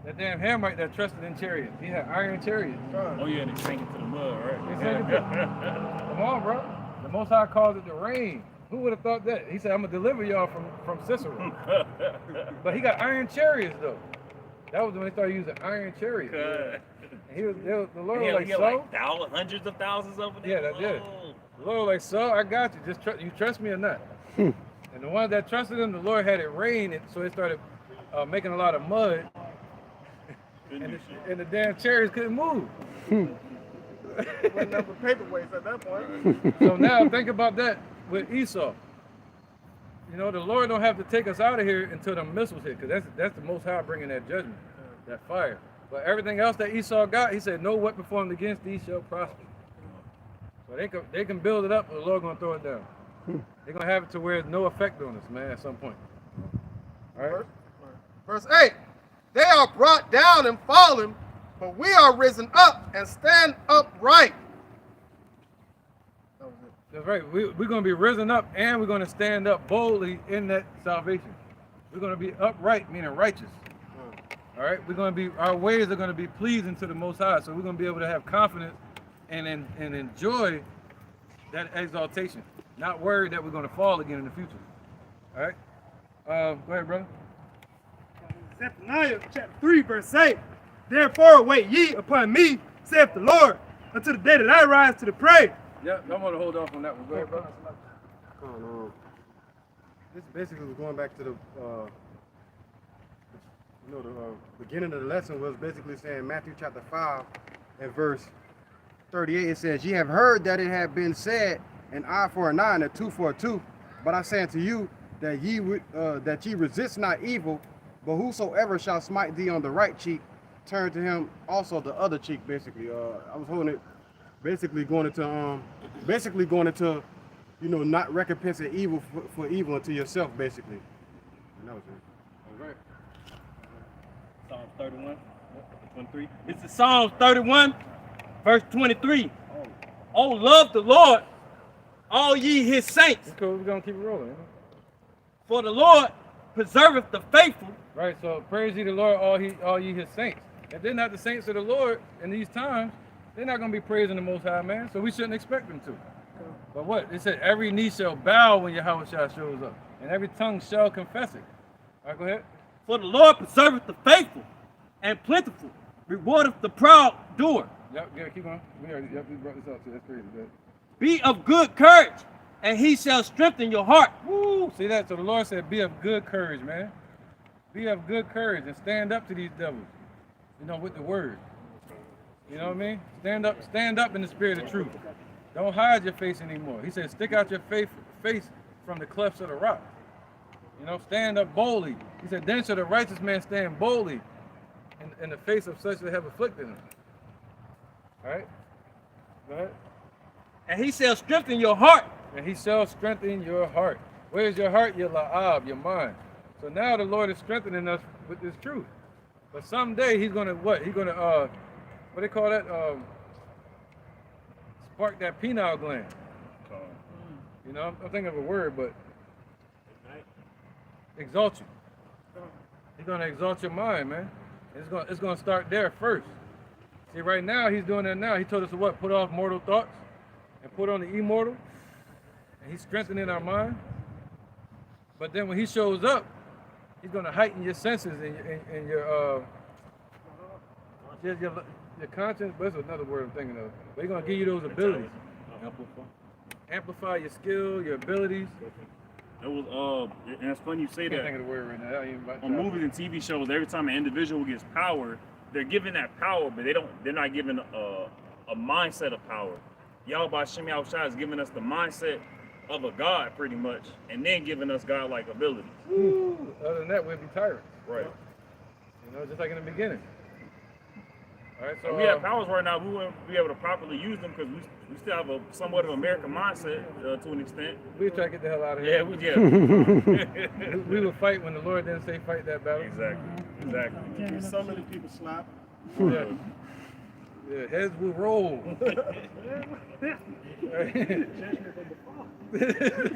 That damn Hamite that trusted in chariots. He had iron chariots. Oh yeah, and they sank into the mud, right? They sank into Come on, bro. The Most High calls it the rain. Who would have thought that? He said, I'm going to deliver y'all from Sisera. But he got iron chariots, though. That was when they started using iron chariots. God. And the Lord Yeah, was like, we had so? like hundreds of thousands over there. Yeah, that did. Oh. The Lord was like, so I got you. Just you trust me or not? And the ones that trusted him, the Lord had it rain, and so it started making a lot of mud, and the damn chariots couldn't move. Wasn't nothing but paperweights at that point. So now think about that with Esau. You know, the Lord don't have to take us out of here until the missiles hit, because that's the Most High bringing that judgment, that fire. But everything else that Esau got, he said, no weapon formed against these shall prosper. So they can build it up, but the Lord gonna throw it down. They're gonna have it to where it's no effect on us, man, at some point. All right. Verse 8. They are brought down and fallen, but we are risen up and stand upright. That was it. That's right. We're going to be risen up, and we're going to stand up boldly in that salvation. We're going to be upright, meaning righteous. All right. Our ways are going to be pleasing to the Most High. So we're going to be able to have confidence and enjoy that exaltation. Not worried that we're going to fall again in the future. All right. Go ahead, brother. Zephaniah chapter 3, verse 8. Therefore wait ye upon me, saith the Lord, until the day that I rise to the prey. Yeah, I'm going to hold off on that one. Go ahead, brother. This basically was going back to the, beginning of the lesson was basically saying Matthew chapter 5 and verse 38. It says, ye have heard that it had been said, an eye for an eye and a tooth for a tooth. But I say unto you that ye resist not evil, but whosoever shall smite thee on the right cheek, turn to him also the other cheek. Basically, I was holding it, basically going into, not recompensing evil for evil unto yourself, basically. And that was it. All right. Psalms 31, 23. This is Psalms 31, verse 23. Oh, love the Lord, all ye his saints. That's cool. We're going to keep it rolling. Man. For the Lord preserveth the faithful. Right, so praise ye the Lord, all ye his saints. If they're not the saints of the Lord in these times, they're not going to be praising the Most High, man. So we shouldn't expect them to. But what? It said every knee shall bow when Yahweh shows up, and every tongue shall confess it. All right, go ahead. For the Lord preserveth the faithful, and plentiful rewardeth the proud doer. Yep, yeah, keep on. We brought this up too. That's crazy. Good. Be of good courage, and he shall strengthen your heart. Woo! See that? So the Lord said, be of good courage, man. Be of good courage and stand up to these devils, with the word. You know what I mean? Stand up in the spirit of truth. Don't hide your face anymore. He said, stick out your face from the clefts of the rock. Stand up boldly. He said, then shall the righteous man stand boldly in the face of such that have afflicted him. All right? Go ahead. And he shall strengthen your heart. And he shall strengthen your heart. Where's your heart? Your la'ab, your mind. So now the Lord is strengthening us with this truth. But someday he's going to what? He's going to, what they call that? Spark that pineal gland. I'm thinking of a word, but exalt you. He's going to exalt your mind, man. It's going to start there first. See, right now, he's doing that now. He told us to what? Put off mortal thoughts and put on the immortal. And he's strengthening our mind. But then when he shows up, he's going to heighten your senses and your conscience. But that's another word I'm thinking of. But he's going to give you those abilities. Amplify your skill, your abilities. It was, and it's funny you say I can't that. think of the word right now. On movies and TV shows, every time an individual gets power, they're given that power, but they're not given a mindset of power. Yahweh Shem Yahushua is giving us the mindset of a God, pretty much, and then giving us God-like abilities. Woo. Other than that, we'd be tyrants. Right. Just like in the beginning. All right, so we have powers right now. We wouldn't be able to properly use them because we still have somewhat of an American mindset to an extent. we try to get the hell out of here. Yeah. We would fight when the Lord didn't say fight that battle. Exactly. So many people slap. Yeah. Yeah, heads will roll.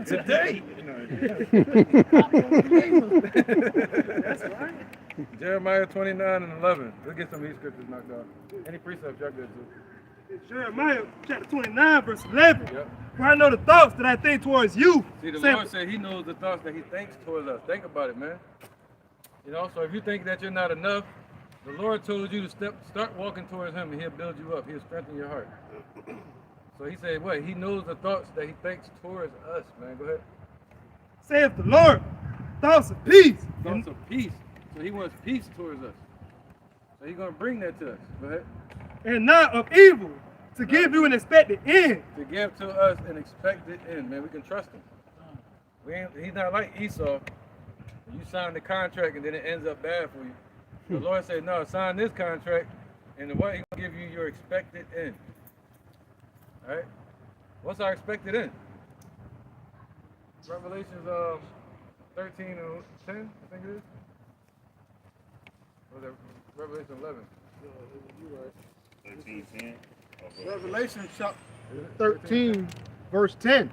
Today. That's right. Jeremiah 29 and 11. We'll get some of these scriptures knocked out. Any precepts y'all good too. Jeremiah chapter 29, verse 11. Yep. For I know the thoughts that I think towards you. See, the Say- Lord said he knows the thoughts that he thinks towards us. Think about it, man. So if you think that you're not enough, The Lord told you to start walking towards him and he'll build you up. He'll strengthen your heart. So he said, what? He knows the thoughts that he thinks towards us, man. Go ahead. Saith the Lord, thoughts of peace. Thoughts of peace. So he wants peace towards us. So he's going to bring that to us. Go ahead. And not of evil, to give you an expected end. To give to us an expected end, man. We can trust him. He's not like Esau. You sign the contract and then it ends up bad for you. The Lord said, no, sign this contract and the one he's going to give you your expected end. All right? What's our expected end? Revelations 13 and 10, I think it is. Or was it Revelation 11? 13:10. Revelation chapter 13, verse 10.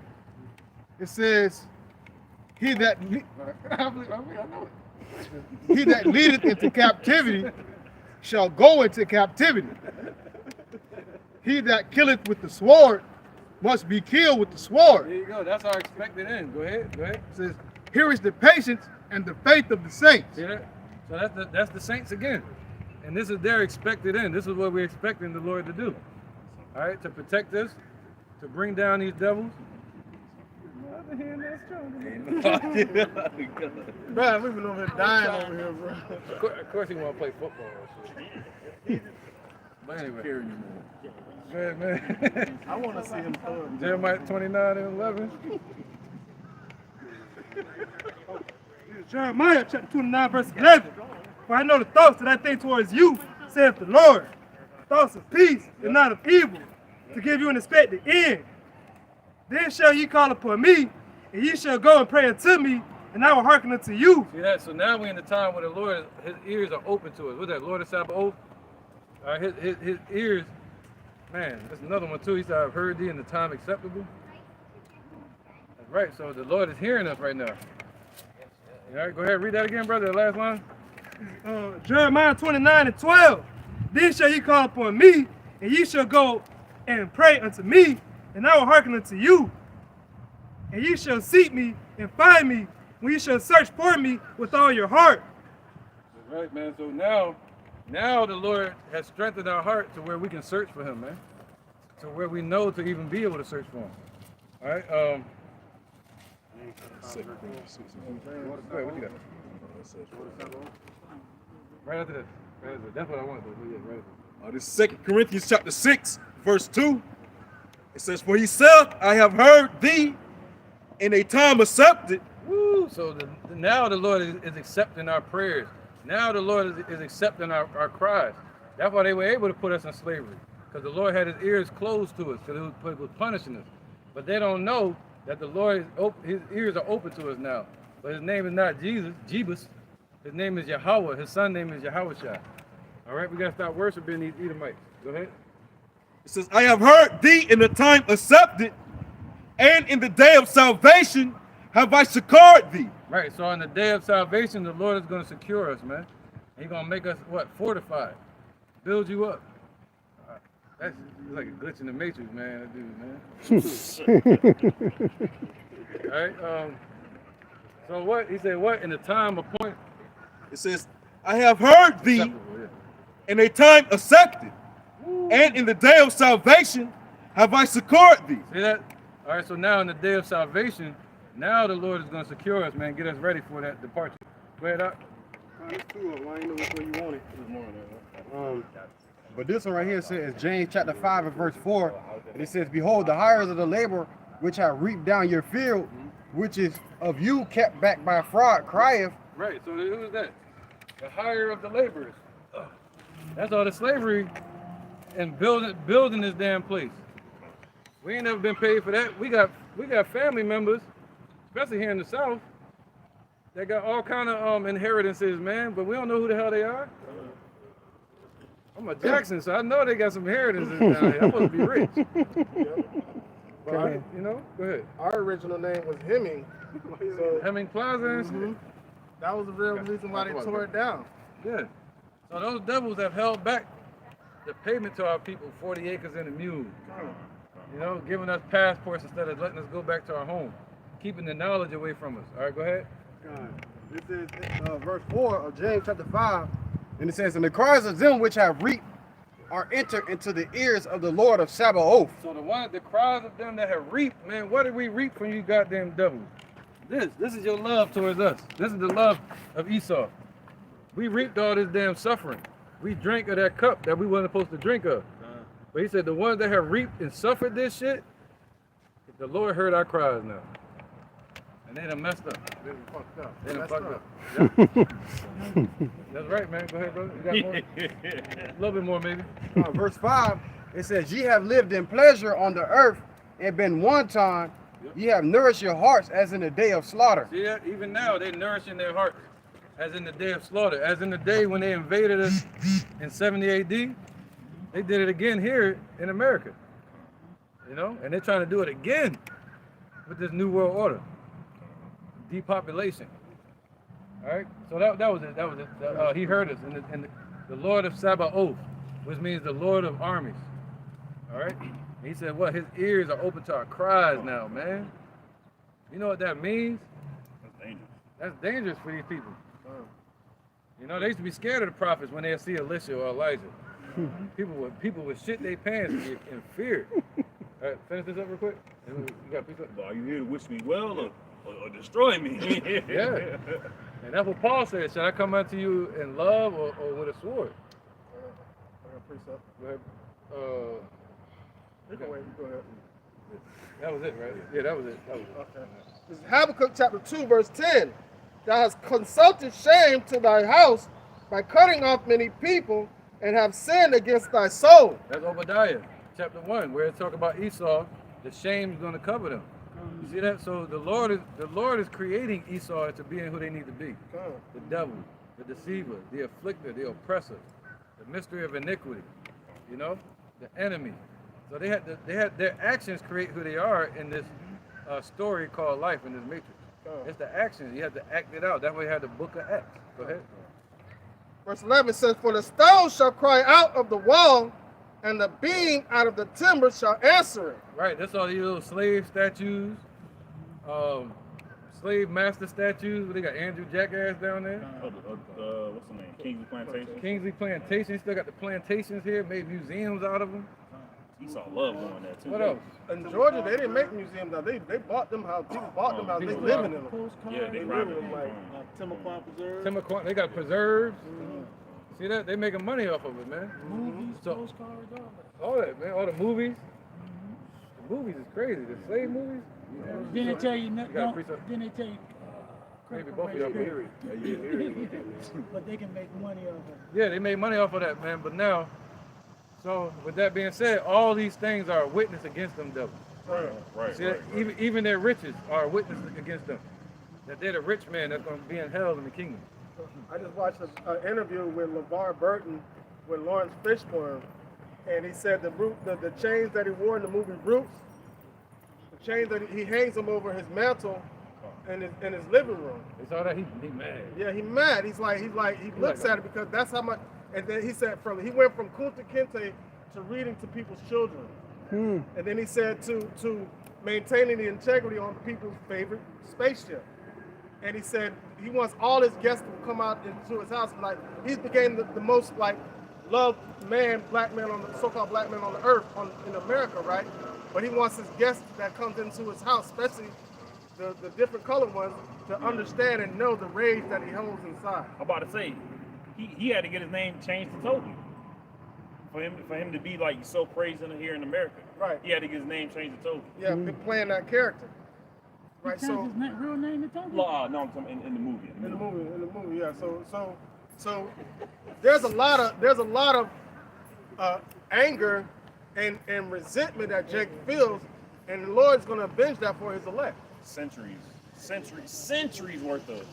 It says, He that leadeth into captivity shall go into captivity. He that killeth with the sword must be killed with the sword. There you go. That's our expected end. Go ahead. Go ahead. It says, here is the patience and the faith of the saints. See that? So that's the saints again. And this is their expected end. This is what we're expecting the Lord to do. All right, to protect us, to bring down these devils. Bro, we've been over here dying over here, bro. Of course he want to play football. But anyway. Good, man. I want to see him throw. Jeremiah 29 and 11. Jeremiah chapter 29, verse 11. For I know the thoughts that I think towards you, saith the Lord. Thoughts of peace and not of evil, to give you an expected end. Then shall ye call upon me, and ye shall go and pray unto me, and I will hearken unto you. See that? So now we're in the time where the Lord, his ears are open to us. What's that? Lord of Sabaoth? All right, his ears, man, that's another one too. He said, I've heard thee in the time acceptable. That's right. So the Lord is hearing us right now. All right, go ahead, read that again, brother, the last line. Jeremiah 29 and 12. Then shall ye call upon me, and ye shall go and pray unto me, and I will hearken unto you. And ye shall seek me and find me, when ye shall search for me with all your heart. That's right, man. So now the Lord has strengthened our heart to where we can search for him, man. To where we know to even be able to search for him. All right. Go ahead, what you got? Right after this. Right after this. That's what I want to do. Yeah, right after this. This 2 Corinthians chapter 6, verse 2. It says, for he said, I have heard thee in a time accepted. Woo! So now the Lord is accepting our prayers. Now the Lord is accepting our cries. That's why they were able to put us in slavery. Because the Lord had his ears closed to us, because it was punishing us. But they don't know that the Lord, his ears are open to us now. But his name is not Jebus. His name is Yahweh. His son name is Yahushua. All right, we got to stop worshiping these Edomites. Go ahead. It says, I have heard thee in the time accepted, and in the day of salvation have I succored thee. Right, so in the day of salvation, the Lord is going to secure us, man. He's going to make us, what, fortified, build you up. That's like a glitch in the matrix, man, that dude, man. All right, so what? He said what? In the time appointed? It says, I have heard thee in a time accepted, and in the day of salvation have I succored thee. See that? All right, so now in the day of salvation, now the Lord is going to secure us, man, get us ready for that departure. Go ahead, Doc. There's two of them. I ain't know which one you wanted. But this one right here says James chapter 5 and verse 4. And it says, behold, the hires of the labor which have reaped down your field, which is of you kept back by fraud, crieth. Right, so who is that? The hire of the laborers. That's all the slavery and building this damn place. We ain't never been paid for that. We got family members, especially here in the South, that got all kind of inheritances, man, but we don't know who the hell they are. I'm a Jackson, so I know they got some inheritances down here. I'm supposed to be rich. But you know, go ahead. Our original name was Hemming. So Hemming Plaza and shit. that was the real reason why they tore it down. Yeah. So those devils have held back the payment to our people, 40 acres and a mule. You know, giving us passports instead of letting us go back to our home. Keeping the knowledge away from us. All right, go ahead. God. This is verse 4 of James chapter 5. And it says, and the cries of them which have reaped are entered into the ears of the Lord of Sabaoth. So the cries of them that have reaped, man, what did we reap from you goddamn devils? This is your love towards us. This is the love of Esau. We reaped all this damn suffering. We drank of that cup that we weren't supposed to drink of. But he said the ones that have reaped and suffered this shit, the Lord heard our cries now. And they done messed up. They done fucked up. They done Messed fucked up. up. Yeah. That's right, man. Go ahead, brother. You got more? A little bit more, maybe. Verse 5, it says, ye have lived in pleasure on the earth and been one time, ye have nourished your hearts as in the day of slaughter. See that? Even now, they're nourishing their hearts as in the day of slaughter. As in the day when they invaded us in 70 AD, they did it again here in America. You know? And they're trying to do it again with this New World Order. Depopulation. All right? So that was it. That was it. He heard us. And the Lord of Sabaoth, which means the Lord of armies. All right? And he said, what? His ears are open to our cries now, man. You know what that means? That's dangerous. That's dangerous for these people. You know, they used to be scared of the prophets when they see Elisha or Elijah. People would shit their pants in fear. All right, finish this up real quick. You got a piece up? Are you here to wish me well or destroy me? Yeah. And that's what Paul said. Should I come unto you in love or with a sword? I got a precept. Go ahead. You go ahead. That was it, right? Yeah, that was it. That was it. Okay. This is Habakkuk chapter 2, verse 10. Thou hast consulted shame to thy house by cutting off many people and have sinned against thy soul. That's Obadiah, chapter 1, where it talk about Esau. The shame is going to cover them. You see that? So the Lord is creating Esau into being who they need to be. The devil, the deceiver, the afflicter, the oppressor, the mystery of iniquity. You know, the enemy. So they had their actions create who they are in this story called life in this matrix. It's the actions. You have to act it out. That's why you have the book of Acts. Go ahead. Verse 11 says, for the stone shall cry out of the wall, and the beam out of the timber shall answer it. Right. That's all these little slave statues, slave master statues. They got Andrew Jackass down there. What's the name? Kingsley Plantation. Kingsley Plantation. Still got the plantations here. Made museums out of them. Esau love going there too. What else? In Georgia, they didn't make museums. Now they bought them houses. People bought them houses. They people living in them. Yeah, they They robbed living in them like Timberquan Preserve. Timberquan. They got preserves. See that? They making money off of it, man. Movies, So- postcards, all that. All that, man. All the movies. The movies is crazy. The slave movies. Then they tell you, got a don't, precept? then they tell you, Maybe both of y'all can hear it. but they can make money off of it. Yeah, they made money off of that, man. But now, so with that being said, all these things are a witness against them devils. Right. See that? Even their riches are a witness against them. That they're the rich man that's going to be in hell in the kingdom. I just watched an interview with LeVar Burton with Lawrence Fishburne, and he said the chains that he wore in the movie Roots, the chains that he hangs them over his mantle in his living room. They saw that he mad. Yeah, he mad. He looks at it because that's how much. And then he said he went from Kunta Kinte to reading to people's children, and then he said to maintaining the integrity on people's favorite spaceship. And he said he wants all his guests to come out into his house. Like he's became the most like loved black man on the so-called black man on the earth in America, right? But he wants his guests that comes into his house, especially the different colored ones, to understand and know the rage that he holds inside. I'm about to say, he had to get his name changed to Toby. For him to be like so praised here in America. Right. He had to get his name changed to Toby. Yeah, been playing that character. Right. He changed his real name to Toby? No, I'm talking in the movie. In the movie, yeah. So there's a lot of anger and resentment that Jake feels, and the Lord's gonna avenge that for his elect. Centuries worth of.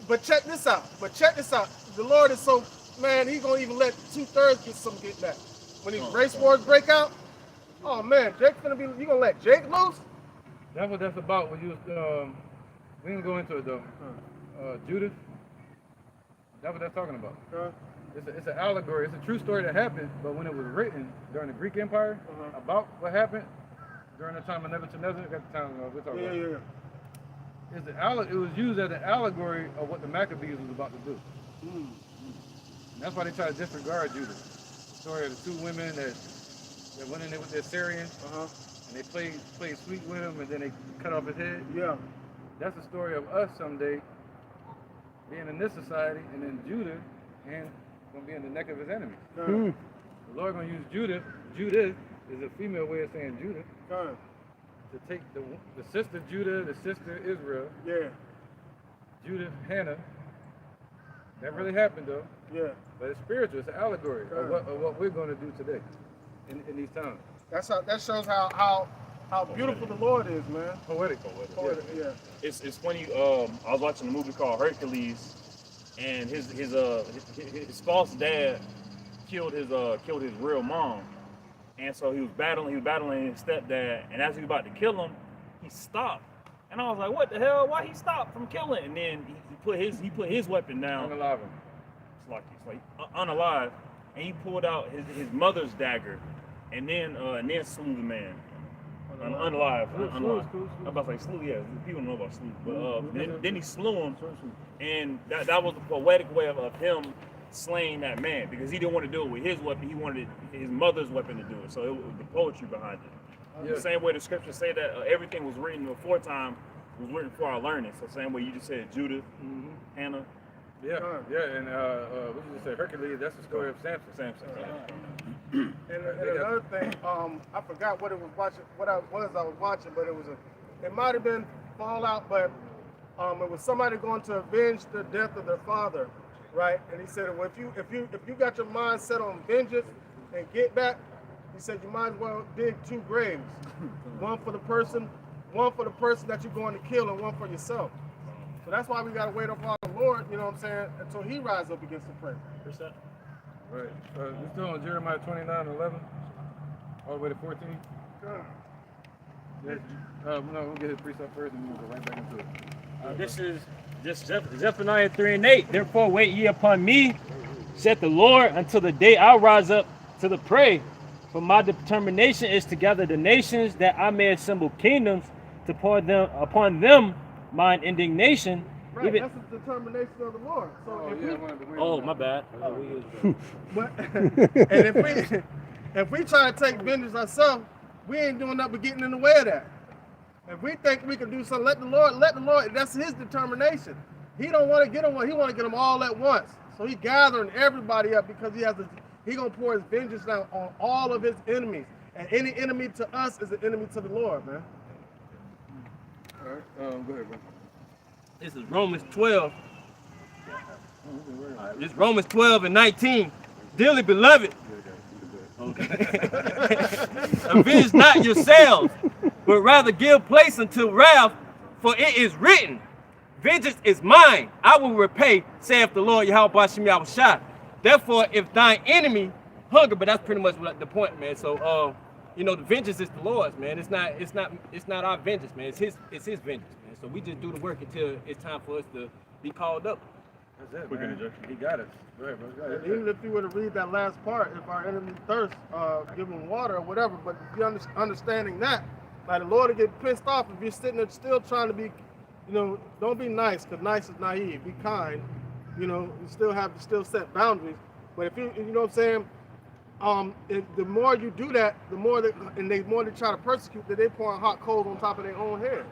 But check this out. The Lord is so, man, he's gonna even let 2/3 get back. When these race wars break out, oh man, Jake's gonna be. You gonna let Jake loose? That's what that's about. When you we didn't go into it though. Judas. That's what that's talking about. It's an allegory. It's a true story that happened, but when it was written during the Greek Empire about what happened during the time of Nebuchadnezzar, at the time we're talking about. Yeah. It was used as an allegory of what the Maccabees was about to do. That's why they try to disregard Judah. The story of the two women that went in there with their Syrians, and they played sweet with him, and then they cut off his head. Yeah. That's the story of us someday being in this society, and then Judah and gonna be in the neck of his enemies. The Lord gonna use Judah. Judah is a female way of saying Judah. To take the sister Judah, the sister Israel. Yeah. Judah, Hannah. That really happened though. Yeah. But it's spiritual. It's an allegory of what we're gonna do today in these times. That shows how beautiful the Lord is, man. Poetic. Yeah. It's funny. I was watching a movie called Hercules, and his false dad killed his real mom, and so he was battling his stepdad, and as he was about to kill him, he stopped, and I was like, what the hell? Why he stopped from killing? And then he put his weapon down. Unalive him. It's like unalive, and he pulled out his mother's dagger, and then slew the man. Unalive. I'm about to say slew, yeah. People know about slew. But then he slew him, and that was the poetic way of him slaying that man, because he didn't want to do it with his weapon. He wanted his mother's weapon to do it. So it was the poetry behind it. The same way the scriptures say that everything was written before time was written for our learning. So same way you just said Judah, Hannah. Yeah, and what did you say? Hercules. That's the story of Samson. And another thing, I forgot what I was watching, but it might have been Fallout, but it was somebody going to avenge the death of their father, right? And he said, well, if you got your mind set on vengeance and get back, he said you might as well dig two graves, one for the person that you're going to kill, and one for yourself. So that's why we got to wait upon the Lord, you know what I'm saying, until he rises up against the prey. Right. We're still on Jeremiah 29:11, all the way to 14. Yeah. No, we'll get his precept first and we'll go right back into it. This is Zephaniah 3:8. Therefore wait ye upon me, said the Lord, until the day I rise up to the prey. For my determination is to gather the nations, that I may assemble kingdoms, to pour them upon them mine indignation. Right, that's the determination of the Lord. So my bad. But and if we try to take vengeance ourselves, we ain't doing nothing but getting in the way of that. If we think we can do something, let the Lord. That's his determination. He don't want to get them. He want to get them all at once. So he gathering everybody up because he gonna pour his vengeance down on all of his enemies. And any enemy to us is an enemy to the Lord, man. All right. Go ahead, bro. This is Romans 12. This is Romans 12:19. Dearly beloved, avenge not yourselves, but rather give place unto wrath, for it is written, vengeance is mine, I will repay, saith the Lord Yahweh Bashim Yahushua. Therefore, if thine enemy hunger, but that's pretty much the point, man. So, the vengeance is the Lord's, man. It's not our vengeance, man. It's his vengeance, man. So we just do the work until it's time for us to be called up. That's it, man. He got us. Go ahead, bro. Go ahead. Even if you were to read that last part, if our enemy thirst, give them water or whatever. But if you're understanding that, like the Lord will get pissed off if you're sitting there still trying to be, don't be nice, because nice is naive. Be kind. You still have to set boundaries. But if you know what I'm saying, the more you do that, the more they try to persecute, that they pour hot coals on top of their own head.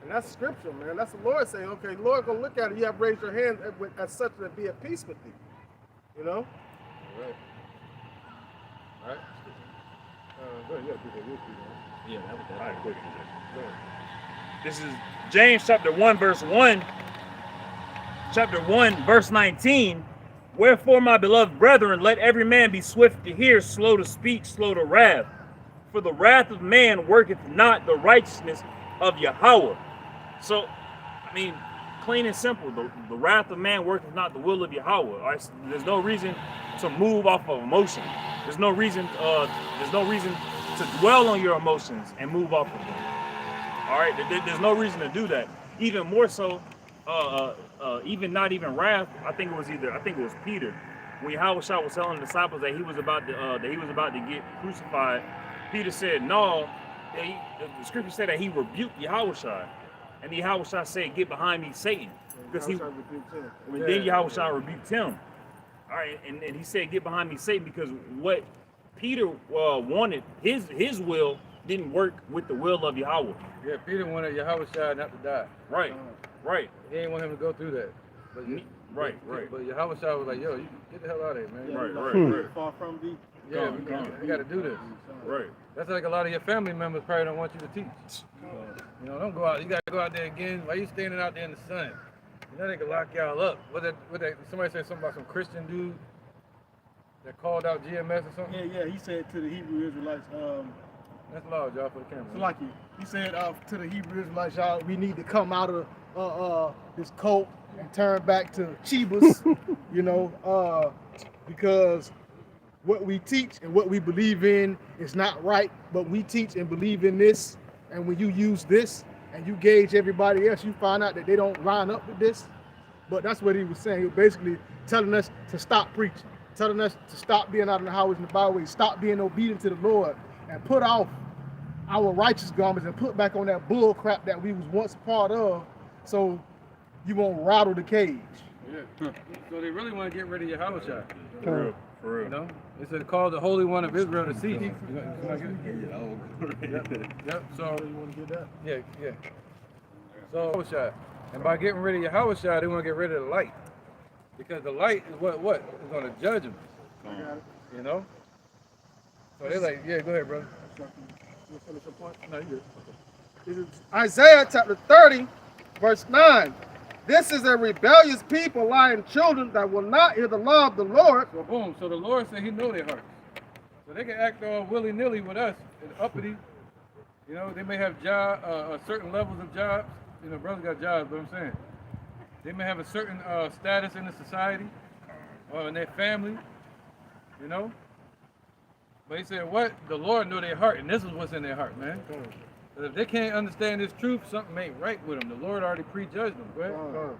And that's scripture, man. That's the Lord saying, okay, the Lord gonna look at it. You have raised your hand as such that be at peace with thee. Right. All right. Go ahead. Yeah, that was all right, quick. This is James chapter 1, verse 1. Chapter 1, verse 19. Wherefore, my beloved brethren, let every man be swift to hear, slow to speak, slow to wrath. For the wrath of man worketh not the righteousness of Yahweh. So, plain and simple, the wrath of man worketh not the will of Yahweh. All right? There's no reason to move off of emotion. There's no reason to dwell on your emotions and move off of them. All right, there's no reason to do that. Even more so, not even wrath. I think it was Peter, when Yahweh was telling the disciples that he was about to get crucified. Peter said, "No." The scripture said that he rebuked Yahweh, and Yahweh said, "Get behind me, Satan," because then Yahweh rebuked him. All right, and he said, "Get behind me, Satan," because what Peter wanted, his will didn't work with the will of Yahweh. Yeah, Peter wanted Yahweh Shai not to die. Right, right. He didn't want him to go through that. But Right. But Yahweh Shai was like, yo, you get the hell out of here, man. Right. Far from thee. Yeah, we got to do this. Right. That's like a lot of your family members probably don't want you to teach. You know, don't go out. You got to go out there again. Why you standing out there in the sun? You know they can lock y'all up. Somebody said something about some Christian dude that called out GMS or something? Yeah, he said to the Hebrew Israelites, That's loud, y'all, for the camera. Salaki, he said to the Hebrew Israelites, y'all, we need to come out of this cult and turn back to Chibas, because what we teach and what we believe in is not right, but we teach and believe in this, and when you use this and you gauge everybody else, you find out that they don't line up with this. But that's what he was saying. He was basically telling us to stop preaching, telling us to stop being out in the highways and the byways, stop being obedient to the Lord, and put off our righteous garments and put back on that bull crap that we was once part of, so you won't rattle the cage. Yeah. So they really want to get rid of Yahweh Shai. For real. You know? It's called the Holy One of Israel to see. Yep. So You want to get that? yeah. So Yahweh Shai. And by getting rid of Yahweh Shai, they want to get rid of the light. Because the light is what is going to judge them. You know? So they're like, yeah, go ahead, brother. You finish your point? No, you good. This is Isaiah chapter 30, verse 9. This is a rebellious people, lying children that will not hear the law of the Lord. So boom. So the Lord said he know their hearts. So they can act all willy-nilly with us and uppity. You know, they may have certain levels of jobs. You know, brothers got jobs, but I'm saying. They may have a certain status in the society or in their family, you know. But he said, what? The Lord know their heart, and this is what's in their heart, man. But if they can't understand this truth, something ain't right with them. The Lord already prejudged them. Go ahead.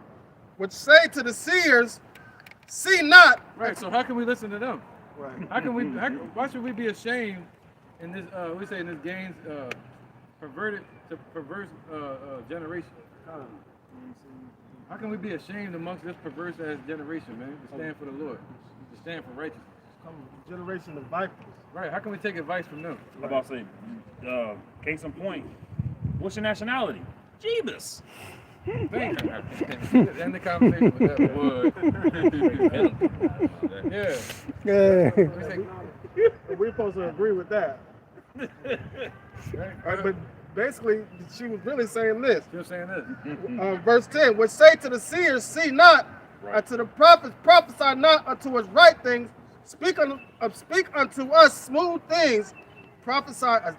Which say to the seers, see not. Right, so how can we listen to them? Right. Why should we be ashamed in this, we say in this game's perverse generation? How can we be ashamed amongst this perverse ass generation, man, to stand for the Lord, to stand for righteousness? Generation of vipers. Right, how can we take advice from them? I'm about to say, case in point, what's your nationality? Jeebus. Thank you. End the conversation with that word. Yeah. We're supposed to agree with that. But basically, she was really saying this. You're saying this. Verse 10, which say to the seers, see not, and to the prophets, prophesy not unto us right things, speak unto us smooth things, prophesy a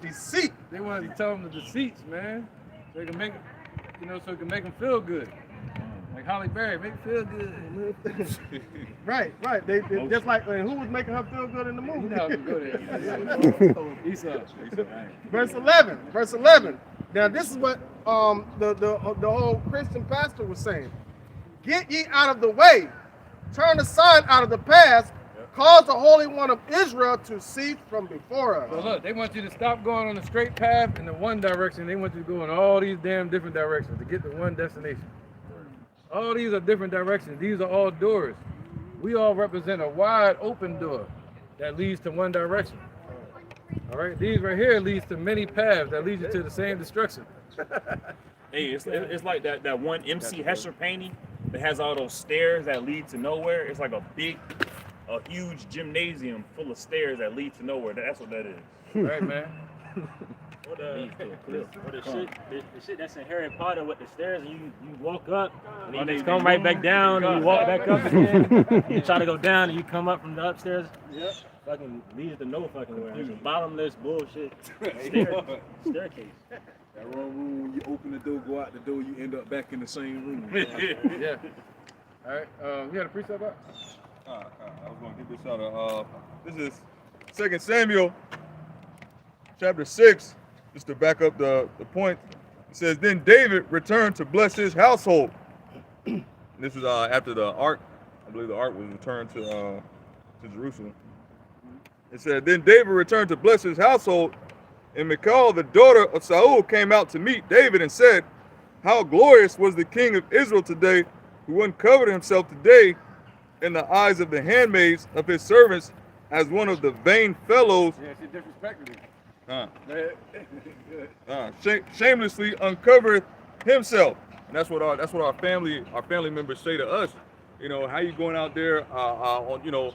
deceit. They want to tell them the deceits, man. So they can make, so it can make them feel good. Like Holly Berry, make it feel good. Right. They just like, who was making her feel good in the movie? You know how to go there. Esau. Verse 11. Now this is what the old Christian pastor was saying. Get ye out of the way. Turn aside out of the past. Cause the Holy One of Israel to cease from before us. So look, they want you to stop going on the straight path in the one direction. They want you to go in all these damn different directions to get to one destination. All these are different directions. These are all doors. We all represent a wide open door that leads to one direction. All right, these right here leads to many paths that lead you to the same destruction. Hey, it's like that one MC Hesher painting that has all those stairs that lead to nowhere. It's like a huge gymnasium full of stairs that lead to nowhere. That's what that is. Right, man. Or the shit that's in Harry Potter with the stairs, and you walk up, and you just come right back down, and you walk back up again. You try to go down, and you come up from the upstairs. Yep. Fucking leads to no fucking where. It's a bottomless bullshit staircase. That wrong room, when you open the door, go out the door, you end up back in the same room. Yeah. All right. You had a precept out? I was going to get this out of, this is 2 Samuel, chapter 6, just to back up the point. It says, then David returned to bless his household. This is after the ark. I believe the ark was returned to Jerusalem. It said, then David returned to bless his household, and Michal, the daughter of Saul, came out to meet David and said, how glorious was the king of Israel today, who uncovered himself today in the eyes of the handmaids of his servants as one of the vain fellows, Yeah, she disrespected him. shamelessly uncovereth himself. And that's what our family members say to us. You know, how you going out there, on, you know,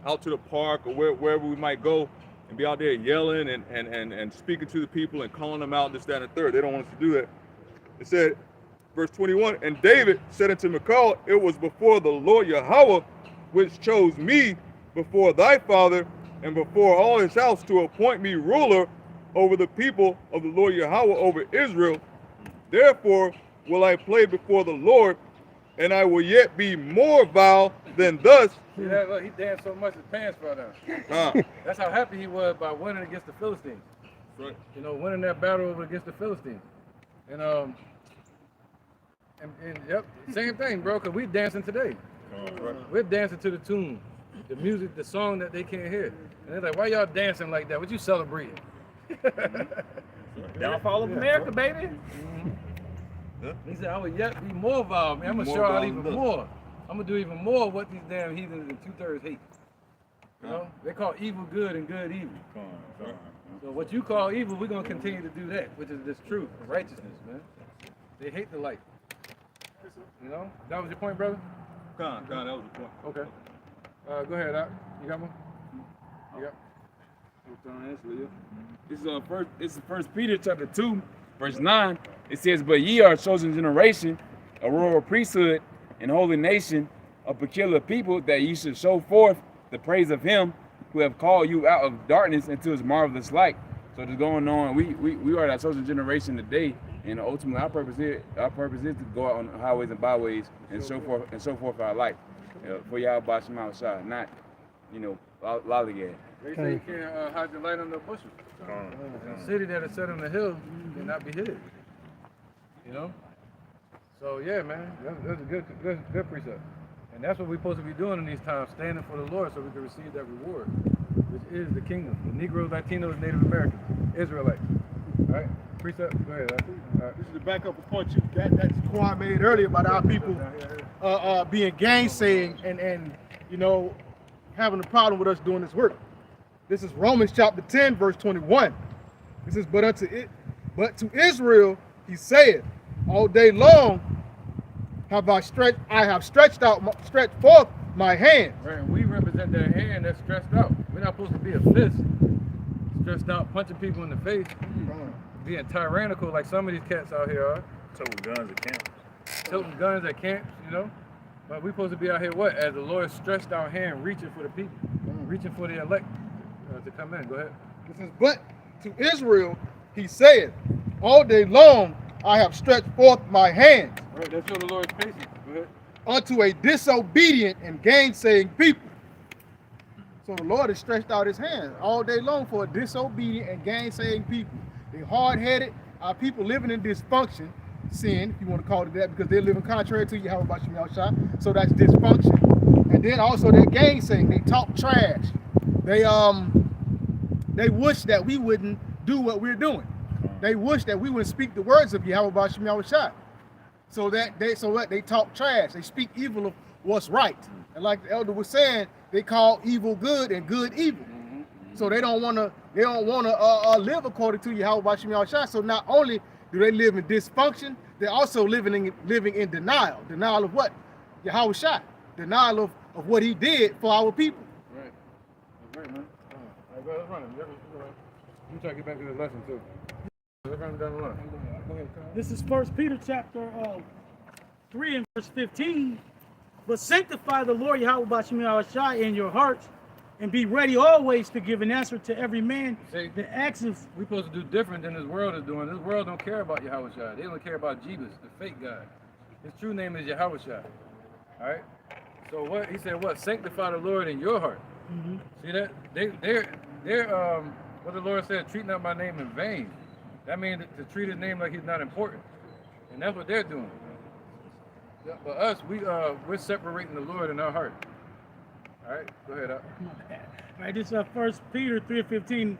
out to the park or wherever we might go, and be out there yelling and speaking to the people and calling them out, this, that, and the third. They don't want us to do that. It said, verse 21, and David said unto Michal, it was before the Lord Yahweh which chose me before thy father and before all his house to appoint me ruler over the people of the Lord Yahweh over Israel. Therefore will I play before the Lord, and I will yet be more vile than thus. See that? Look, he danced so much his pants fell down. That's how happy he was by winning against the Philistines. Right. You know, winning that battle over against the Philistines. And yep, same thing, bro, because we dancing today. We're dancing to the tune, the music, the song that they can't hear. And they're like, why y'all dancing like that? What you celebrating? Downfall of America, baby. He said, I would yet be more vile, man. I'm going to show out even more. I'm going to do even more of what these damn heathens and two-thirds hate. You know? They call evil good and good evil. So what you call evil, we're going to continue to do that, which is this truth, righteousness, man. They hate the light. You know? That was your point, brother? That was the point. Okay. Go ahead, Doc. You got one? You got? This is First Peter chapter 2, verse 9. It says, but ye are a chosen generation, a royal priesthood, and holy nation, a peculiar people, that ye should show forth the praise of him who have called you out of darkness into his marvelous light. So just going on, we are that chosen generation today, and ultimately our purpose is to go out on highways and byways and show forth our light for Yahweh Shema Shah, not, you know, lollygag. They say you can't hide your light under a bushel. A city that is set on the hill cannot be hid. You know? So yeah, man, that's a good precept. And that's what we're supposed to be doing in these times, standing for the Lord so we can receive that reward, which is the kingdom. The Negroes, Latinos, Native Americans, Israelites. All right? Precept, go ahead. All right. This is to back up a point that Quan made earlier about our people being gainsaying and you know, having a problem with us doing this work. This is Romans chapter 10, verse 21. This is, but to Israel he said, all day long have I stretched forth my hand. Right, and we represent that hand that's stretched out. We're not supposed to be a fist, stretched out, punching people in the face, being tyrannical like some of these cats out here are. Toting guns at camp. Toting guns at camps, you know. But we're supposed to be out here what? As the Lord stretched our hand, reaching for the people, reaching for the elect to come in. Go ahead. This is, but to Israel he said, all day long I have stretched forth my hand. Right, that's what the Lord's patience. Go ahead. Unto a disobedient and gainsaying people. So the Lord has stretched out his hand all day long for a disobedient and gainsaying people. They're hard-headed. Our people living in dysfunction, sin, if you want to call it that, because they're living contrary to Yahweh Shema Shah. So that's dysfunction. And then also they're gainsaying. They talk trash. They wish that we wouldn't do what we're doing. They wish that we wouldn't speak the words of Yahweh Shema Shah. So they talk trash. They speak evil of what's right. And like the elder was saying, they call evil good and good evil. So they don't want to live according to Yahweh Shema Shah. So not only do they live in dysfunction, they're also living in denial. Denial of what? Yahweh Shah. Denial of what he did for our people. Right. That's right, man. All right, let's run it. You try to get back to this lesson too. Let's run it down the line. Go ahead, Kyle. This is First Peter chapter 3 and verse 15. But sanctify the Lord Yahweh Bashim Shai in your hearts, and be ready always to give an answer to every man that asks us. We're supposed to do different than this world is doing. This world don't care about Yahweh Shai. They don't care about Jebus, the fake guy. His true name is Yahweh Shai. All right. So what he said? What? Sanctify the Lord in your heart. See that? They're what the Lord said. Treat not my name in vain. That means to treat his name like he's not important, and that's what they're doing. But us, we're separating the Lord in our heart. All right, go ahead. All right, this is First Peter 3:15.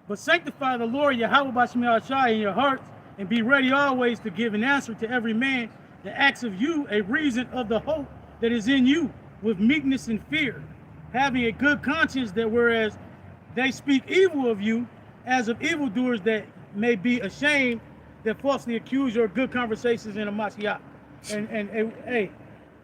But sanctify the Lord Yahweh Bashim Shai in your hearts, and be ready always to give an answer to every man that asks of you a reason of the hope that is in you, with meekness and fear, having a good conscience, that whereas they speak evil of you, as of evildoers, that may be ashamed, that falsely accuse your good conversations in a Mashiach. And hey,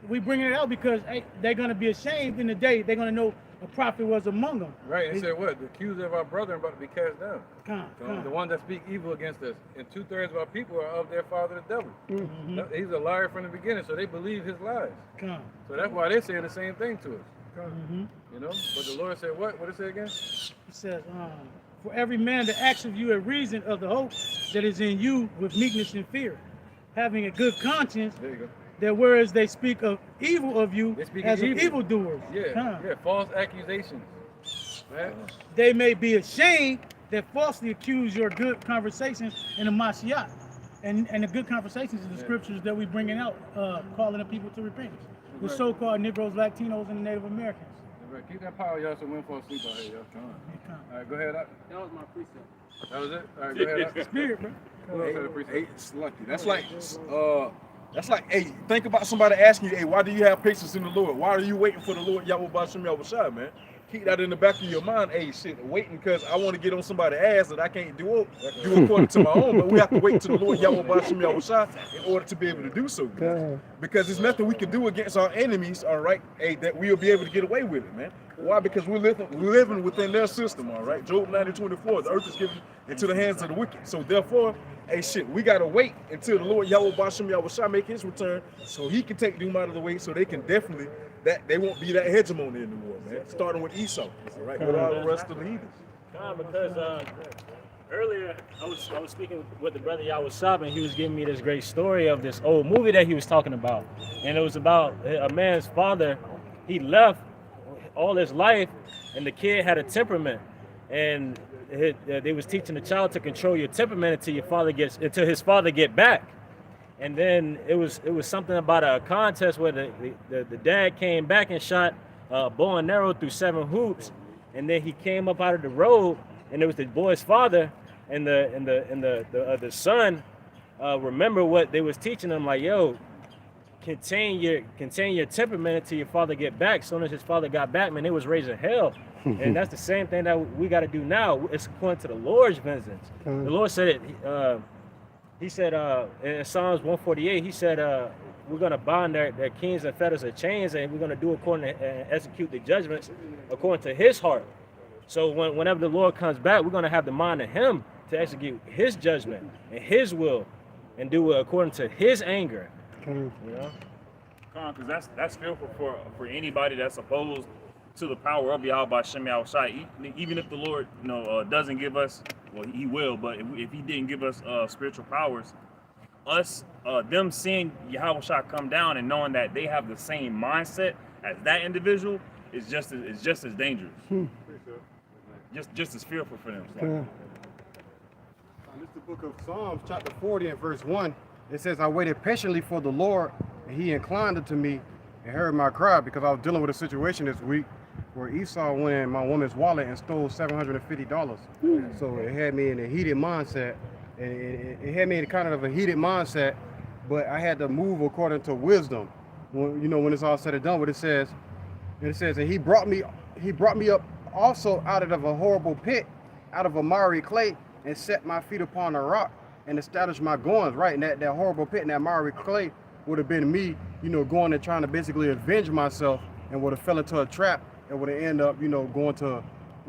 we bring it out because hey, they're going to be ashamed in the day. They're going to know a prophet was among them. Right, it said what? The accuser of our brethren about to be cast down. Come. The ones that speak evil against us. And 2/3 of our people are of their father the devil. Mm-hmm. He's a liar from the beginning, so they believe his lies. Come. So that's why they're saying the same thing to us. Mm-hmm. You know? But the Lord said what? What did it say again? It says, for every man that acts of you a reason of the hope that is in you with meekness and fear, having a good conscience, There you go. that whereas they speak of evil of you They speak as of evil. evildoers, Yeah, false accusations. Right? they may be ashamed that falsely accuse your good conversations in the Mashiach. And the good conversations are the scriptures that we bringing out, calling the people to repentance. The so-called Negroes, Latinos, and the Native Americans. Right, keep that power, y'all, so we don't fall asleep out here, y'all. Come on. All right, go ahead. That was my precept. That was it? All right, go ahead. Spirit, bro. Who else had a precept? Hey, it's lucky. That's like, hey, think about somebody asking you, hey, why do you have patience in the Lord? Why are you waiting for the Lord Yahweh B'Shem Yahushua, man? Keep that in the back of your mind. Hey, shit, waiting because I want to get on somebody's ass that I can't do according to my own. But we have to wait to the Lord Yahweh B'Shem Yahushah in order to be able to do so. Because there's nothing we can do against our enemies, all right, hey, that we'll be able to get away with it, man. Why? Because we're living within their system, all right? Job 90:24, the earth is given into the hands of the wicked. So therefore, hey, shit, we got to wait until the Lord Yahweh B'Shem Yahushah make his return so he can take them out of the way so they can definitely, that they won't be that hegemony anymore, man. Starting with Esau, all right, with all the rest of the heathens. Because earlier I was speaking with the brother Yahweh and he was giving me this great story of this old movie that he was talking about. And it was about a man's father. He left all his life and the kid had a temperament. And they was teaching the child to control your temperament until his father get back. And then it was something about a contest where the dad came back and shot a bow and arrow through 7 hoops, and then he came up out of the road, and it was the boy's father and the son remember what they was teaching him, like, yo, contain your temperament until your father get back. As soon as his father got back, man, they was raising hell. And that's the same thing that we got to do now. It's according to the Lord's vengeance. The Lord said it. He said in Psalms 148, he said, we're going to bind their kings and fetters of chains, and we're going to do according to and execute the judgments according to his heart. So whenever the Lord comes back, we're going to have the mind of him to execute his judgment and his will and do it according to his anger. You know? Because that's fearful for anybody that's opposed to the power of Yahweh B'Shem Yahushua. Even if the Lord, doesn't give us, well, he will, but if he didn't give us spiritual powers, them seeing Yahushua come down and knowing that they have the same mindset as that individual is just as dangerous. Just as fearful for them. This is the book of Psalms, chapter 40 and verse 1. It says, I waited patiently for the Lord, and he inclined unto me and heard my cry, because I was dealing with a situation this week where Esau went in my woman's wallet and stole $750. So it had me in a heated mindset. And it had me in kind of a heated mindset, but I had to move according to wisdom. When it's all said and done, what it says, and he brought me up also out of a horrible pit, out of a miry clay, and set my feet upon a rock and established my goings. Right, and that horrible pit and that miry clay would have been me, going and trying to basically avenge myself, and would have fell into a trap and would have ended up, going to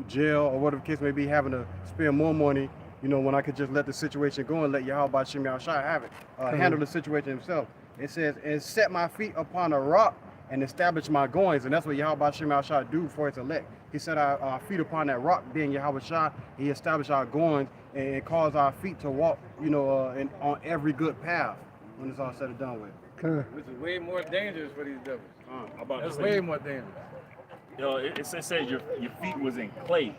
jail or whatever the case may be, having to spend more money, when I could just let the situation go and let Yahweh B'Shem Yahushua have it, handle the situation himself. It says, and set my feet upon a rock and establish my goings, and that's what Yahweh B'Shem Yahushua do for his elect. He set our feet upon that rock, being Yahweh Shah. He established our goings and caused our feet to walk, on every good path when it's all said and done with. Which is way more dangerous for these devils. That's to way more dangerous. It says your feet was in clay.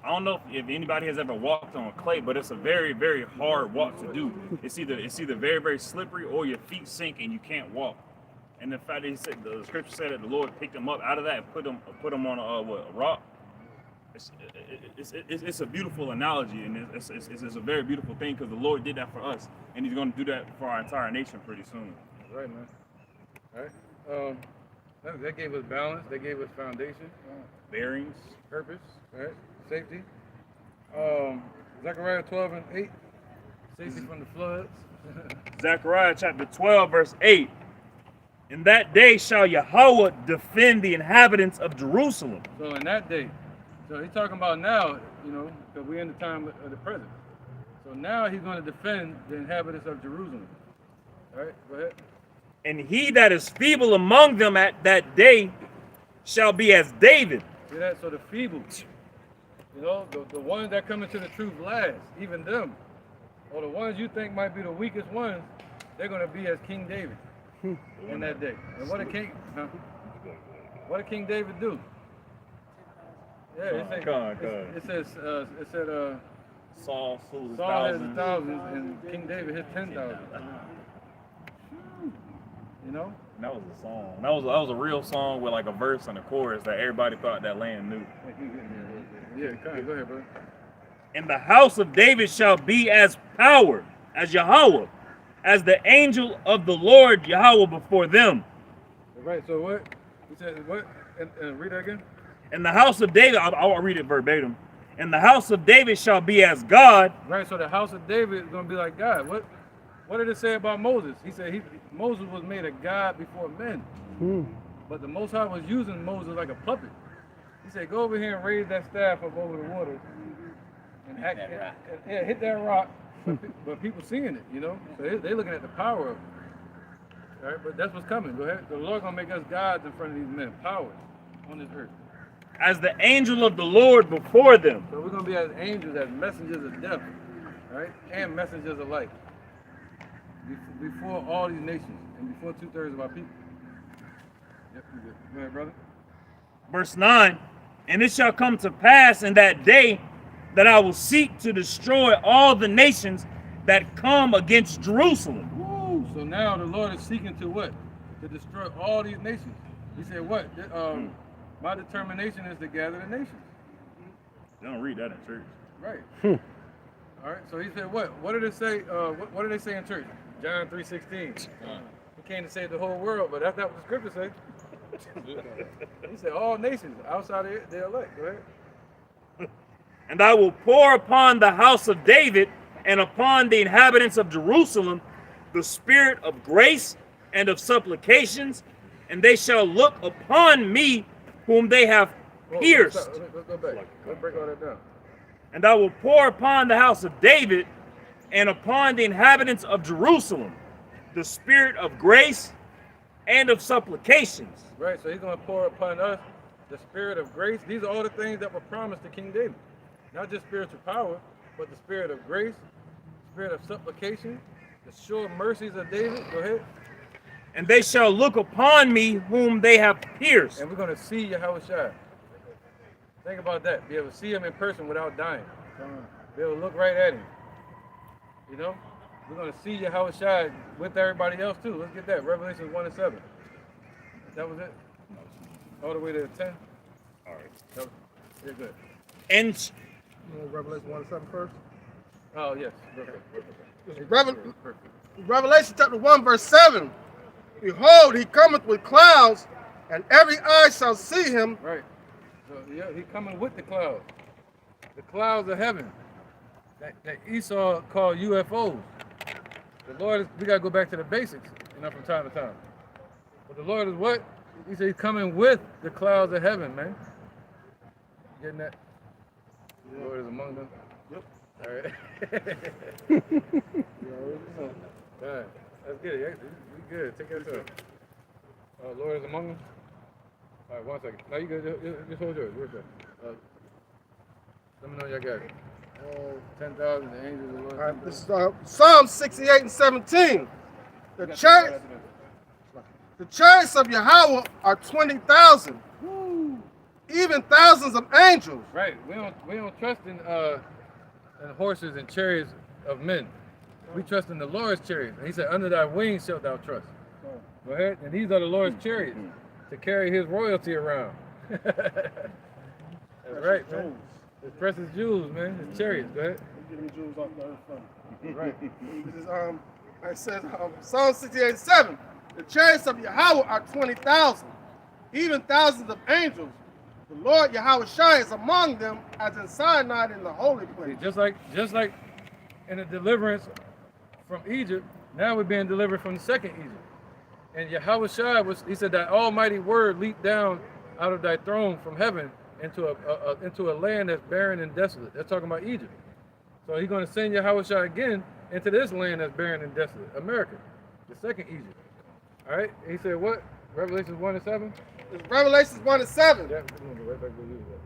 I don't know if anybody has ever walked on clay, but it's a very, very hard walk to do. It's either very, very slippery or your feet sink and you can't walk. And the fact that the scripture said that the Lord picked them up out of that and put them on a rock. It's a beautiful analogy, and it's a very beautiful thing, because the Lord did that for us, and he's going to do that for our entire nation pretty soon. Right, man. All right. That gave us balance. They gave us foundation, Bearings. purpose, right? Safety. Zechariah 12 and 8. Safety from the floods. Zechariah chapter 12, verse 8. In that day shall Yahweh defend the inhabitants of Jerusalem. So in that day, so he's talking about now, you know, because we're in the time of the present. So now he's going to defend the inhabitants of Jerusalem. All right, go ahead. And he that is feeble among them at that day shall be as David. See that? So the feeble, you know, the ones that come into the truth last, even them, or the ones you think might be the weakest ones, they're going to be as King David in that day. And what did King David do? Yeah, it said Saul slew his Saul has thousands. thousands and King David his 10,000. You know? And that was a song. That was a real song with like a verse and a chorus that everybody thought that land knew. Yeah, go ahead, bro. And the house of David shall be as power, as Yahweh, as the angel of the Lord Yahweh before them. Right, so what? He said what? And read that again. And the house of David, I'll read it verbatim. And the house of David shall be as God. Right, so the house of David is going to be like God. What did it say about Moses? He said Moses was made a God before men. But the Most High was using Moses like a puppet. He said, go over here and raise that staff up over the water. And hit that rock. But people seeing it, you know? So they're looking at the power of it. All right, but that's what's coming. Go ahead. The Lord going to make us gods in front of these men. Powers on this earth. As the angel of the Lord before them. So we're going to be as angels, as messengers of death. Right? And messengers of light. Before all these nations and before 2/3 of our people. Yep, you good. Go ahead, brother. Verse 9. And it shall come to pass in that day that I will seek to destroy all the nations that come against Jerusalem. Woo! So now the Lord is seeking to what? To destroy all these nations. He said what? My determination is to gather the nations. They don't read that in church. Right. All right. So he said what? What did it say? What did they say in church? John 3:16. He came to save the whole world, but that's not what the scripture says. He said all nations outside of their elect. Go ahead. And I will pour upon the house of David and upon the inhabitants of Jerusalem the spirit of grace and of supplications, and they shall look upon me whom they have pierced. Let's go back. Let's break all that down. And I will pour upon the house of David and upon the inhabitants of Jerusalem the spirit of grace and of supplications. Right, so he's going to pour upon us the spirit of grace. These are all the things that were promised to King David. Not just spiritual power, but the spirit of grace, spirit of supplication, the sure mercies of David. Go ahead. And they shall look upon me whom they have pierced. And we're going to see Yahweh Shai. Think about that. Be able to see him in person without dying. Be able to look right at him. You know? We're going to see Yahweh Shai with everybody else too. Let's get that. Revelation 1 and 7. That was it? All the way to 10? All right. You're good. And Revelation 1 and 7 first. Oh, yes. Revelation chapter 1, verse 7. Behold, he cometh with clouds, and every eye shall see him. Right. So, yeah, he's coming with the clouds. The clouds of heaven. That Esau called UFOs. The Lord is, we got to go back to the basics, you know, from time to time. But the Lord is what? He said he's coming with the clouds of heaven, man. Getting that? The Lord is among them. Yep. All right. All right. That's good. We good. Take your time. Lord is among them. All right, 1 second. Now you good. Just hold yours. Where's that? Let me know y'all got it. 10,000 the angels of the Lord. All right, this is Psalm 68 and 17. The chariots of Yahweh are 20,000. Even thousands of angels. Right. We don't trust in horses and chariots of men. We trust in the Lord's chariots. And he said, under thy wings shalt thou trust. Go ahead. And these are the Lord's chariots to carry his royalty around. That's right, man. His precious jewels, man. His chariots. Go ahead. Give me jewels off the earth from. Right. This is it says Psalm 68 and 7. The chariots of Yahweh are 20,000. even thousands of angels. The Lord Yahushua is among them as in Sinai in the holy place. Just like in the deliverance from Egypt, now we're being delivered from the second Egypt. And Yahushua he said that almighty word leaped down out of thy throne from heaven into a land that's barren and desolate. That's talking about Egypt. So he's going to send Yahushua again into this land that's barren and desolate, America, the second Egypt. All right. He said what? Revelation 1:7. It's Revelations 1:7. Yeah, we're going to go right back where you was at.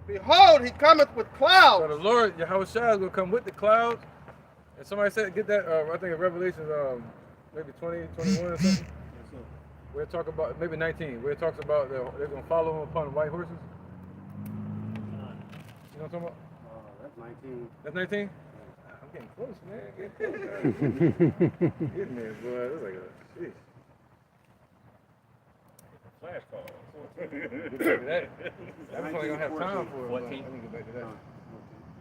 Behold, he cometh with clouds. So the Lord Yahushua is going to come with the clouds. And somebody said, get that. I think in Revelation maybe 20, 21 or something. We're talking about maybe 19, where it talks about they're going to follow him upon white horses. You know what I'm talking about? That's 19. That's 19? I'm getting close, man. Getting close. Getting there, boy. That's like a sheesh. Flash call. Get back to that. I'm probably going to have time for it. 14. Let me get back to that.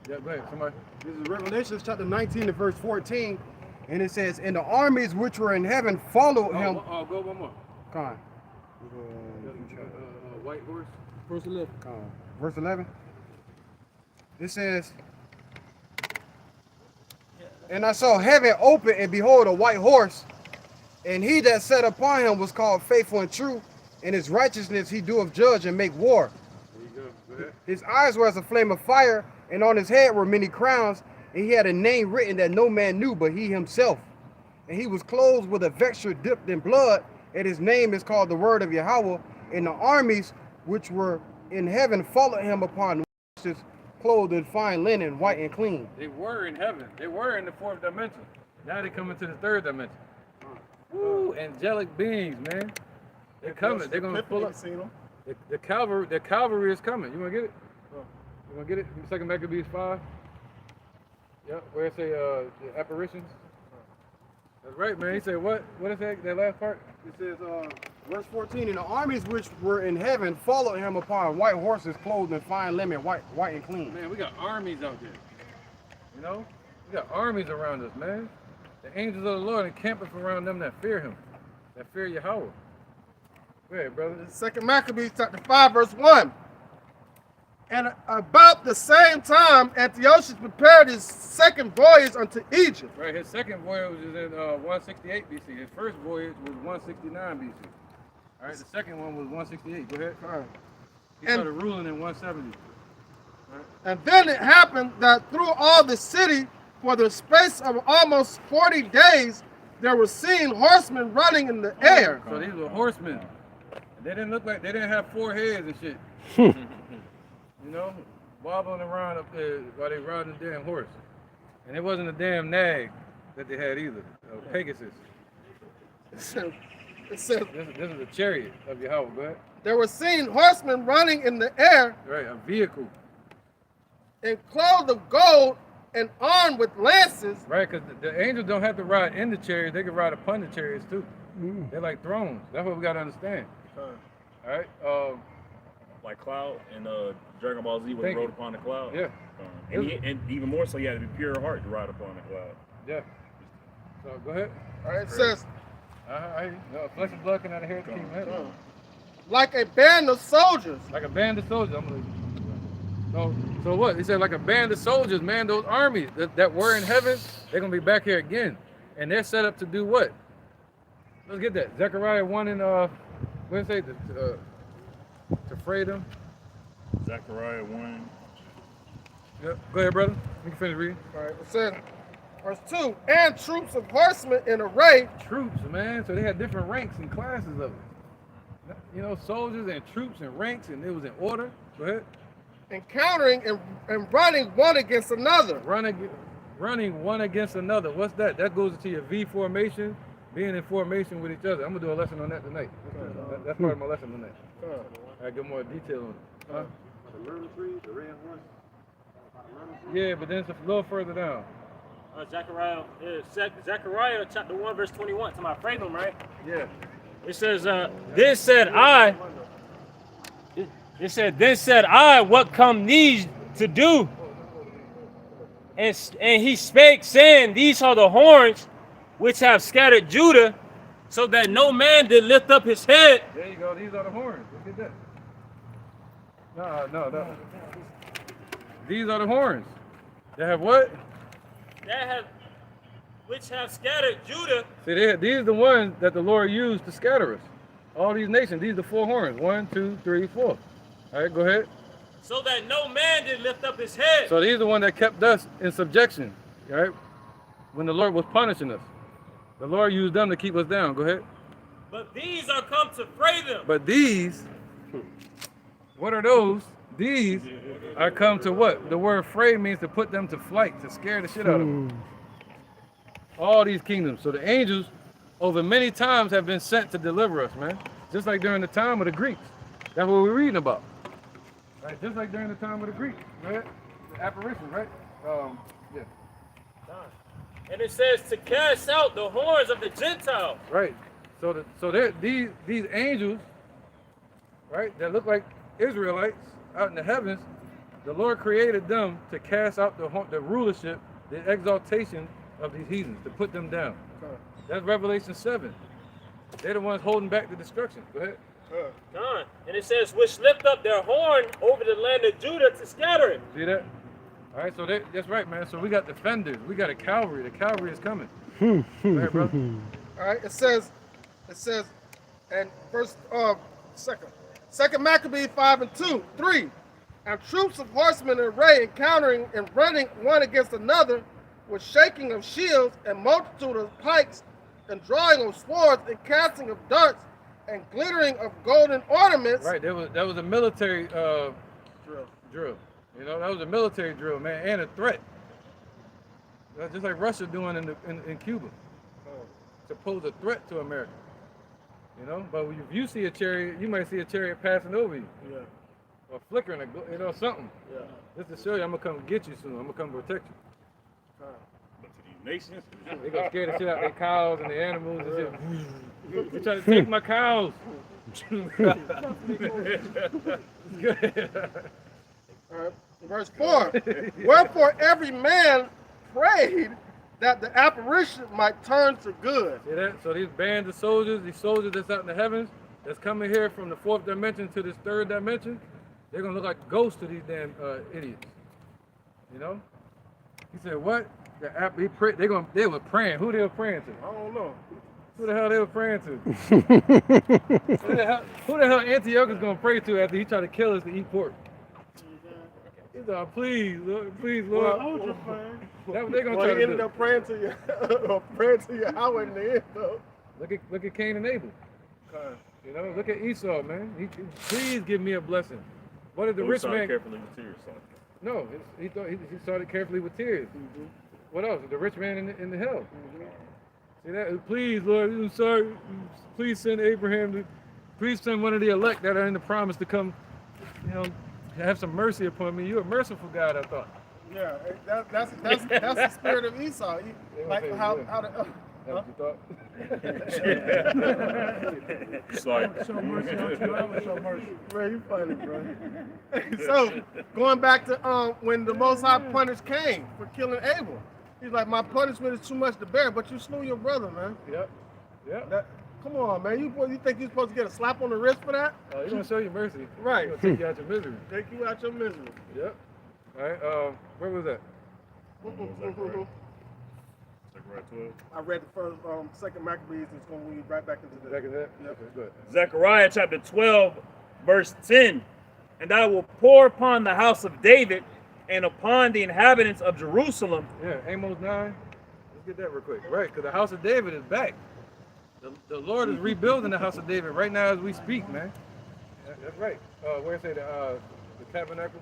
Yeah, go ahead, somebody. This is Revelation chapter 19 and verse 14. And it says, and the armies which were in heaven followed him. Go one more. Come on. White horse. Verse 11. Verse 11. It says, and I saw heaven open, and behold, a white horse, and he that sat upon him was called Faithful and True, and his righteousness he doeth judge and make war. There you go. Go ahead. His eyes were as a flame of fire, and on his head were many crowns, and he had a name written that no man knew but he himself. And he was clothed with a vesture dipped in blood, and his name is called the Word of Yahweh. And the armies which were in heaven followed him upon horses, clothed in fine linen, white and clean. They were in heaven. They were in the fourth dimension. Now they come into the third dimension. Woo, angelic beings, man. They're coming. They're gonna pull up. The cavalry is coming. You wanna get it? You wanna get it? Second Maccabees 5. Yep. Where it say the apparitions. That's right, man. He said what? What is that last part? It says, verse 14, and the armies which were in heaven followed him upon white horses, clothed in fine linen, white and clean. Man, we got armies out there. You know? We got armies around us, man. The angels of the Lord encampeth around them that fear him, that fear Yahweh. Go ahead, brother. Second Maccabees chapter 5, verse 1. And about the same time, Antiochus prepared his second voyage unto Egypt. Right, his second voyage was in 168 BC. His first voyage was 169 BC. All right, the second one was 168. Go ahead. All right. He started ruling in 170. Right. And then it happened that through all the city, for the space of almost 40 days, there were seen horsemen running in the air. So these were horsemen. They didn't look like, they didn't have 4 heads and shit. You know, wobbling around up there while they riding a damn horse. And it wasn't a damn nag that they had either, Pegasus. It says, this is a chariot of Yahweh. Go ahead. There were seen horsemen running in the air. Right, a vehicle. And clothed of gold and armed with lances. Right, because the angels don't have to ride in the chariots, they can ride upon the chariots too. They're like thrones. That's what we got to understand. All right. Like Cloud and Dragon Ball Z when he rode upon the cloud. Yeah. And even more so, you had to be pure heart to ride upon the cloud. Yeah. So go ahead. All right, it says, flesh and blood cannot inherit the kingdom of heaven. like a band of soldiers. Like a band of soldiers. So what? He said like a band of soldiers, man, those armies that were in heaven, they're going to be back here again. And they're set up to do what? Let's get that. Zechariah 1 and, what did it say? To fray them. Zechariah 1. Yep. Go ahead, brother. You can finish reading. All right, it says, verse 2, and troops of horsemen in array. Troops, man. So they had different ranks and classes of it. You know, soldiers and troops and ranks, and it was in order. Go ahead. Encountering and running one against another. Running one against another. What's that? That goes into your V formation, being in formation with each other. I'm going to do a lesson on that tonight. That's part of my lesson tonight. I get more detail on it. Huh? The murder tree, the red horse. Yeah, but then it's a little further down. Zechariah chapter 1 verse 21 to my freedom, right? Yeah. It says, then said I, what come these to do? And he spake, saying, these are the horns which have scattered Judah, so that no man did lift up his head. There you go. These are the horns. get that. No. These are the horns. They have what? Which have scattered Judah. See, these are the ones that the Lord used to scatter us. All these nations, these are the 4 horns. 1, 2, 3, 4. All right, go ahead. So that no man did lift up his head. So these are the ones that kept us in subjection, all right? When the Lord was punishing us. The Lord used them to keep us down. Go ahead. But these are come to fray them. But these, what are those? These are come to what? The word fray means to put them to flight, to scare the shit out of them. All these kingdoms. So the angels over many times have been sent to deliver us, man. Just like during the time of the Greeks. That's what we're reading about. Right? Just like during the time of the Greeks, right? The apparitions, right? Yeah. And it says to cast out the horns of the Gentiles. Right. So these angels, right, that look like Israelites out in the heavens, the Lord created them to cast out the rulership, the exaltation of these heathens, to put them down. That's Revelation 7. They're the ones holding back the destruction. Go ahead. And it says, which lift up their horn over the land of Judah to scatter it. See that? All right, so that's right, man. So we got defenders. We got a cavalry. The cavalry is coming. Go ahead, brother. All right, it says, and verse second Maccabees 5 and 3, and troops of horsemen in array encountering and running one against another with shaking of shields and multitude of pikes and drawing of swords and casting of darts and glittering of golden ornaments. Right, that was a military drill. You know, that was a military drill, man, and a threat. That's just like Russia doing in Cuba. To pose a threat to America. You know, but if you see a chariot, you might see a chariot passing over you. Yeah. Or flickering, something. Yeah. Just to show you, I'm gonna come get you soon. I'm gonna come protect you. But to these nations, they gonna scare the shit out of their cows and the animals and shit. They try to take my cows. All right. Verse 4. Wherefore every man prayed that the apparition might turn to good. See that? So these bands of soldiers, these soldiers that's out in the heavens, that's coming here from the 4th dimension to this 3rd dimension, they're gonna look like ghosts to these damn idiots. You know? He said, what? They were praying. Who they were praying to? I don't know. Who the hell they were praying to? who the hell Antiochus gonna pray to after he tried to kill us to eat pork? He said, please, Lord. That's what they're gonna try to do. He ended up praying to Yahweh in the end, though. Look at Cain and Abel. You know, look at Esau, man. Please give me a blessing. What did the rich man? Carefully with tears. No, he started carefully with tears. Mm-hmm. What else? The rich man in the hell. Mm-hmm. See that? Please, Lord, I'm sorry. Please send Abraham. Please send one of the elect that are in the promise to come. You know, have some mercy upon me. You're a merciful God, I thought. Yeah, that's the spirit of Esau. Like how the. That's what you thought? Sorry. Show mercy on you, I'm gonna show mercy. Man, you funny, bro. So, going back to when the Most High punished Cain for killing Abel. He's like, my punishment is too much to bear, but you slew your brother, man. Yep. Come on, man. You think you're supposed to get a slap on the wrist for that? He's going to show you mercy. Right. He's going to take you out your misery. Take you out your misery. Yep. All right. Where was that? I read the first, second Maccabees. It's going to lead right back into the. Back in that? Yep. Okay, good. Zechariah chapter 12, verse 10. And I will pour upon the house of David and upon the inhabitants of Jerusalem. Yeah, Amos 9. Let's get that real quick. Right, because the house of David is back. The Lord is rebuilding the house of David right now as we speak, man. That's right. Where say the tabernacle?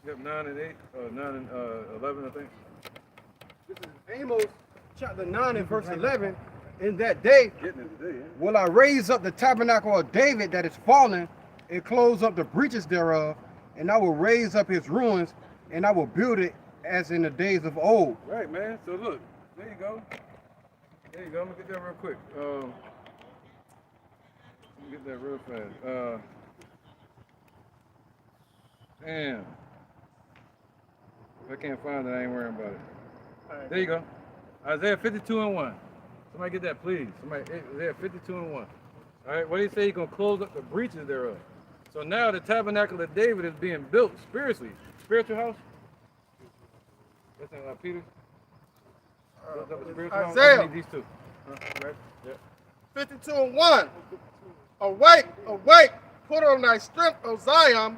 Yep, 9 and 8, 9 and 11, I think. This is Amos chapter 9 and verse 11. In that day, will I raise up the tabernacle of David that is fallen and close up the breaches thereof, and I will raise up his ruins, and I will build it as in the days of old. Right, man. So look, there you go. There you go. I'm gonna get that real quick. Let me get that real fast. Damn. If I can't find it, I ain't worrying about it. Right. There you go. Isaiah 52 and 1. Somebody get that, please. Isaiah 52 and 1. All right, what do you say? He's going to close up the breaches thereof. So now the tabernacle of David is being built spiritually. Spiritual house? Listen, Peter. Built up a spiritual house. Isaiah. I need these two. Right? Yeah. 52:1. Awake, awake, put on thy strength, O Zion,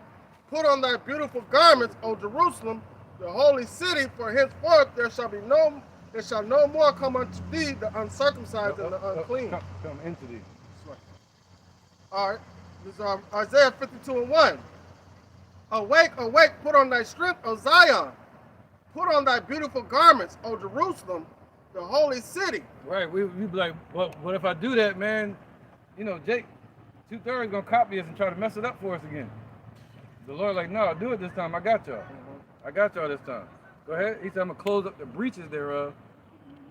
put on thy beautiful garments, O Jerusalem, the holy city, for henceforth there shall no more come unto thee the uncircumcised and the unclean. Come into thee. All right, this is Isaiah 52:1. Awake, awake, put on thy strength, O Zion, put on thy beautiful garments, O Jerusalem, the holy city. Right, we be like, well, what if I do that, man? You know, Jake, 2/3 gonna copy us and try to mess it up for us again. The Lord like, no, do it this time. I got y'all. I got y'all this time. Go ahead. He said, I'm gonna close up the breaches thereof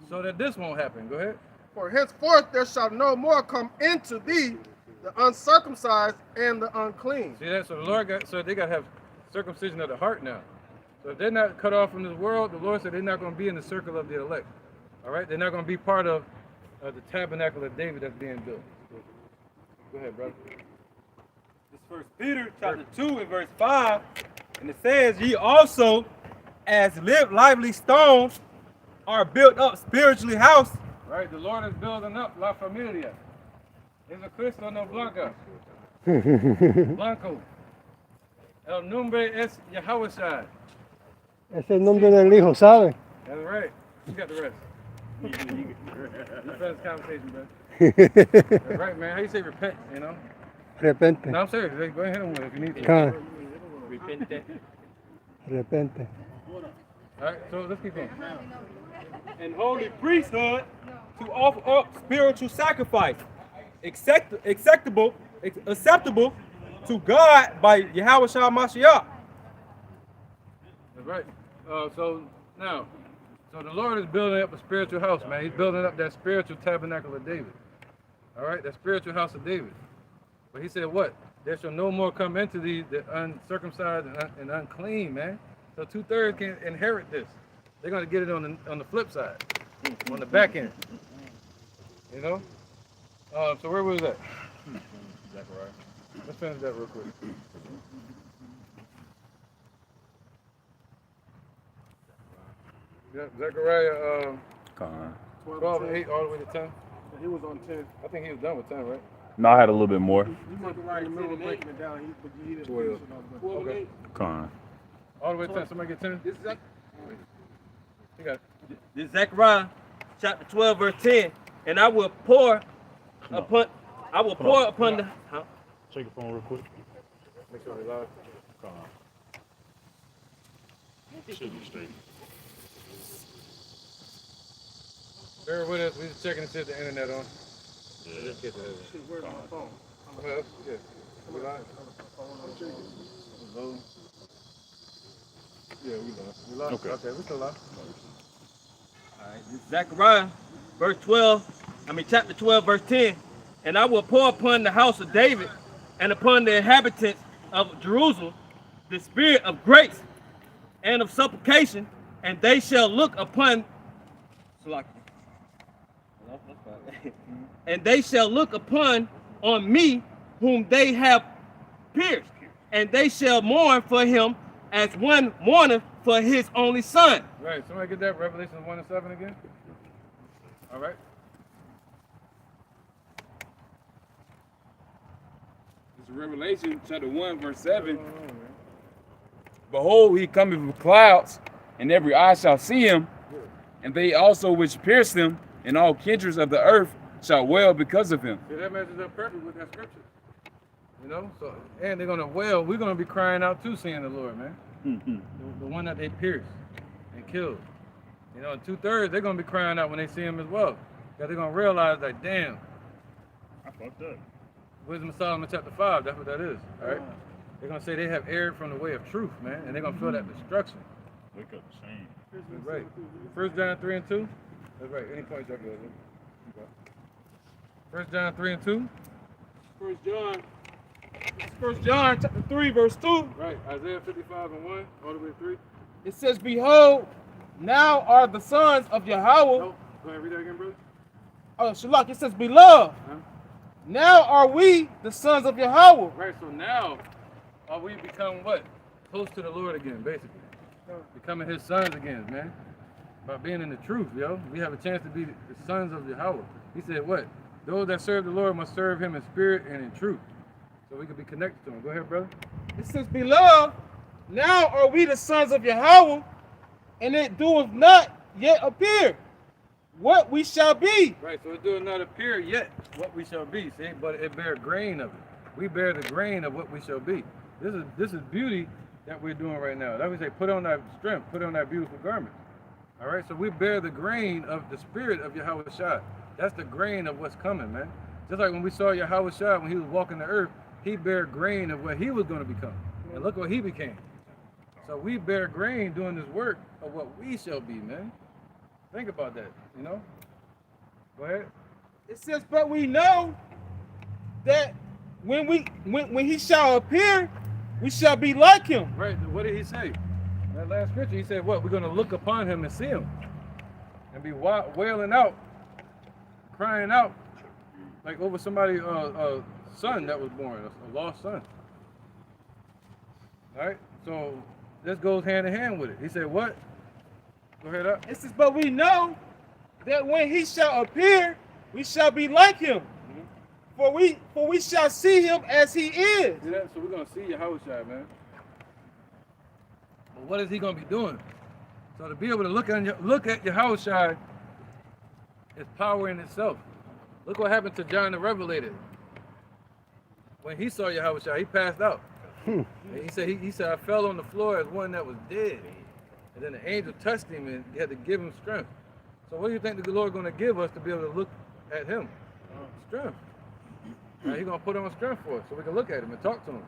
so that this won't happen. Go ahead. For henceforth there shall no more come into thee the uncircumcised and the unclean. See that? So the Lord they gotta have circumcision of the heart now. So if they're not cut off from this world, the Lord said they're not gonna be in the circle of the elect. All right, they're not gonna be part of the tabernacle of David that's being built. Go ahead, brother. This First Peter chapter 2 and verse 5, and it says, "Ye also, as lively stones, are built up spiritually house." Right, the Lord is building up La Familia. Es a Cristo no Blanca. Blanco. El nombre es Yahushua. Es el nombre del Hijo, ¿sabe? That's right. You got the rest. You finish this conversation, bro. That's right, man. How you say repent, you know? Repente. No, I'm serious. Go ahead and if you need to. Come. Repente. Repente. All right, so let's keep going. And holy priesthood to offer up spiritual sacrifice, acceptable to God by Yahushua Mashiach. That's right. So now, so the Lord is building up a spiritual house, man. He's building up that spiritual tabernacle of David. All right, that spiritual house of David. But he said what? There shall no more come into thee the uncircumcised and unclean, man. So 2/3 can inherit this. They're going to get it on the flip side, on the back end. You know? So where was that? Zechariah. Let's finish that real quick. Yeah, Zechariah 12:8 all the way to 10. He was on 10. I think he was done with 10, right? No, I had a little bit more. He was right in the middle of breaking it down. He didn't 12. Okay. Con. All the way to 10. Somebody get 10? This is You got it. This is Zechariah chapter 12, verse 10. And I will pour upon the. Huh? Check your phone real quick. Make sure they're live. Should be straight. Bear with us. We just checking to see if the internet on. Yeah. Just get that. Where's my phone? Well, yeah. We live? Low. Yeah, we live. We live? Okay. We still live. All right, this is Zechariah, chapter 12, verse 10. And I will pour upon the house of David and upon the inhabitants of Jerusalem the spirit of grace and of supplication, and they shall look upon and they shall look upon on me whom they have pierced, and they shall mourn for him as one mourneth for his only son. Right. Somebody get that Revelation 1:7 again? All right. It's Revelation chapter 1, verse 7. Behold, he cometh with clouds, and every eye shall see him, and they also which pierced him, and all kindreds of the earth shall wail because of him. See, that matches up perfect with that scripture. You know? So, and they're going to wail. We're going to be crying out too, seeing the Lord, man. The one that they pierced and killed. You know, and 2/3, they're going to be crying out when they see him as well. Because they're going to realize that, damn. I fucked up. Wisdom of Solomon chapter 5, that's what that is. All right? They're going to say they have erred from the way of truth, man. And they're going to feel that destruction. Wake up, shame. That's right. 1 John 3 and 2. That's right. Any points y'all go. 1 John 3 and 2. 1 John chapter 3, verse 2. Right. Isaiah 55 and 1, all the way to 3. It says, "Behold, now are the sons of Yahweh." Oh, go ahead, read that again, brother. Oh, Shalak, it says, "Beloved." Huh? Now are we the sons of Yahweh. Right, so now we become what? Close to the Lord again, basically. Becoming his sons again, man. By being in the truth, yo. We have a chance to be the sons of Yahweh. He said what? Those that serve the Lord must serve him in spirit and in truth. So we can be connected to him. Go ahead, brother. It says, beloved, now are we the sons of Yahweh, and it doeth not yet appear what we shall be. Right, so it does not appear yet what we shall be, see, but it bear grain of it. We bear the grain of what we shall be. This is beauty that we're doing right now. That we say, put on that strength, put on that beautiful garment. All right, so we bear the grain of the spirit of Yahweh Shai. That's the grain of what's coming, man. Just like when we saw Yahweh Shai when he was walking the earth, he bear grain of what he was going to become. And look what he became. So we bear grain doing this work of what we shall be, man. Think about that, you know? Go ahead. It says, but we know that when he shall appear, we shall be like him. Right, what did he say? That last scripture, he said what? We're going to look upon him and see him. And be wailing out, crying out, like over somebody's son that was born, a lost son. All right, so this goes hand in hand with it. He said what? Go ahead up. It says, but we know that when he shall appear, we shall be like him. Mm-hmm. For we shall see him as he is. See that? So we're going to see Yahweh Shai, man. But what is he going to be doing? So to be able to look at Yahweh Shai is power in itself. Look what happened to John the Revelator. When he saw Yahweh Shai, he passed out. And he said, I fell on the floor as one that was dead. And then the angel touched him and he had to give him strength. So what do you think the Lord is going to give us to be able to look at him? Strength. Right, he's going to put on strength for us so we can look at him and talk to him.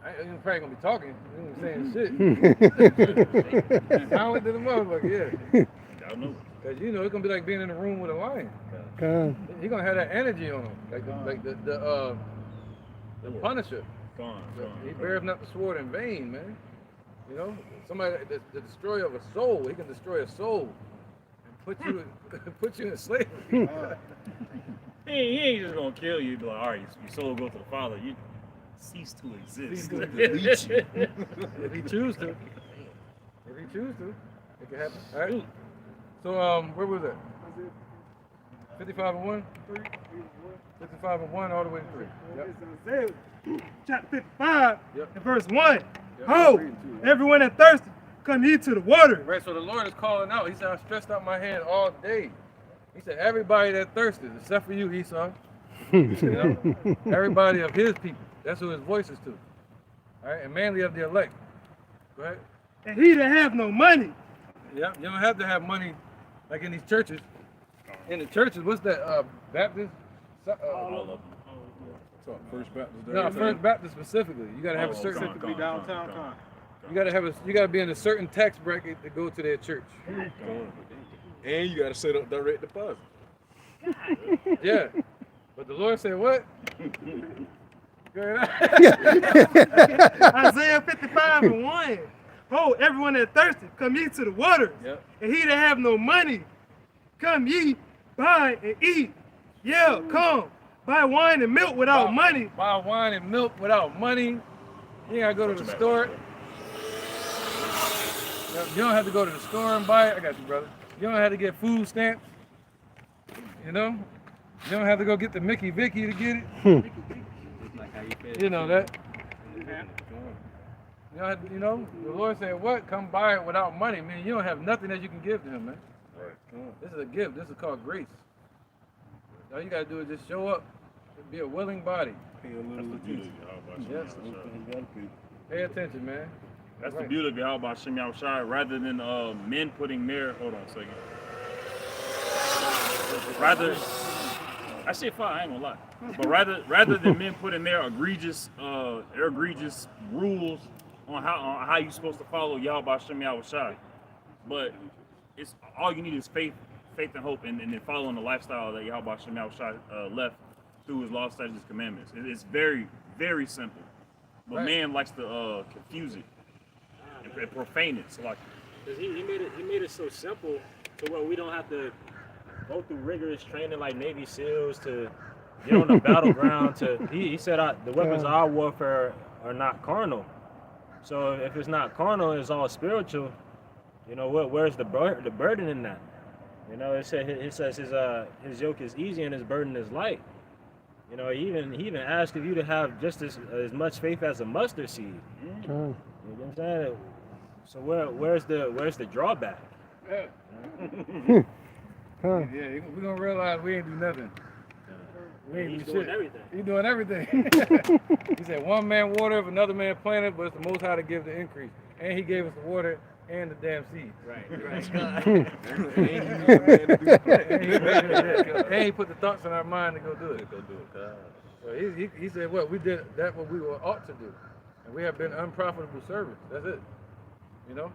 I ain't probably going to be talking. He ain't saying shit. Silent to the motherfucker, yeah. Because you know, it's going to be like being in a room with a lion. He's going to have that energy on him. Like the Punisher. He bears not the sword in vain, man. You know, somebody, the destroyer of a soul, he can destroy a soul and put you in slavery. He ain't just gonna kill you. Be like, all right, your soul go to the Father. You cease to exist. If he chooses to, it can happen. All right. So where was that? 55 and 1. 55 and 1 all the way to 3. Yep. It's Isaiah chapter 55 and verse 1. Yep. Ho, everyone that thirsty, come ye to the water. Right, so the Lord is calling out. He said, I stretched out my hand all day. He said, everybody that thirsty, except for you, Esau. You know? Everybody of his people. That's who his voice is to. All right, and mainly of the elect. Go ahead. And he that have no money. Yeah, you don't have to have money like in these churches. In the churches, what's that? Baptist? All of them. First Baptist. No, First Baptist specifically. You gotta have a certain. Specifically downtown. You gotta be in a certain tax bracket to go to their church. And you got to set up direct deposit. Yeah, but the Lord said what? Isaiah 55 and 1. Ho, everyone that thirsty, come ye to the waters. Yep. And he that have no money, come ye, buy and eat. Yeah, come. Buy wine and milk without money. Buy wine and milk without money. You gotta go to the store. You don't have to go to the store and buy it. I got you, brother. You don't have to get food stamps. You know? You don't have to go get the Mickey Vicky to get it. You know that. You know, the Lord said, what? Come buy it without money. Man, you don't have nothing that you can give to him, man. This is a gift. This is called grace. All you got to do is just show up and be a willing body. Pay a little attention. Yes. Pay attention, man. That's the beauty of Yahweh Shem Yahushai, rather than men putting their, hold on a second. Rather, I say fine, I ain't gonna lie. But rather than men putting their egregious rules on how you're supposed to follow Yahweh Shem Yahushai. But it's all you need is faith and hope, and then following the lifestyle that Yahweh Shem Yahushai left through his law, statutes, commandments. It's very, very simple. But man likes to confuse it and profane it. So like, he made it so simple to where we don't have to go through rigorous training like Navy SEALs to get on the battleground to. He said the weapons of our warfare are not carnal. So if it's not carnal, it's all spiritual. You know where's the burden in that? You know, it says his yoke is easy and his burden is light. You know, he even asked of you to have just as much faith as a mustard seed. You know what I'm saying? So where's the drawback? Yeah. Yeah, we're gonna realize we ain't do nothing. We ain't He's do doing shit. everything. He's doing everything. He said one man water, if another man planted, but it's the Most High to give the increase. And he gave us the water and the damn seeds. Right. And he put the thoughts in our mind to go do it. So he said what? We did that what we were ought to do. And we have been unprofitable servants. That's it. You know?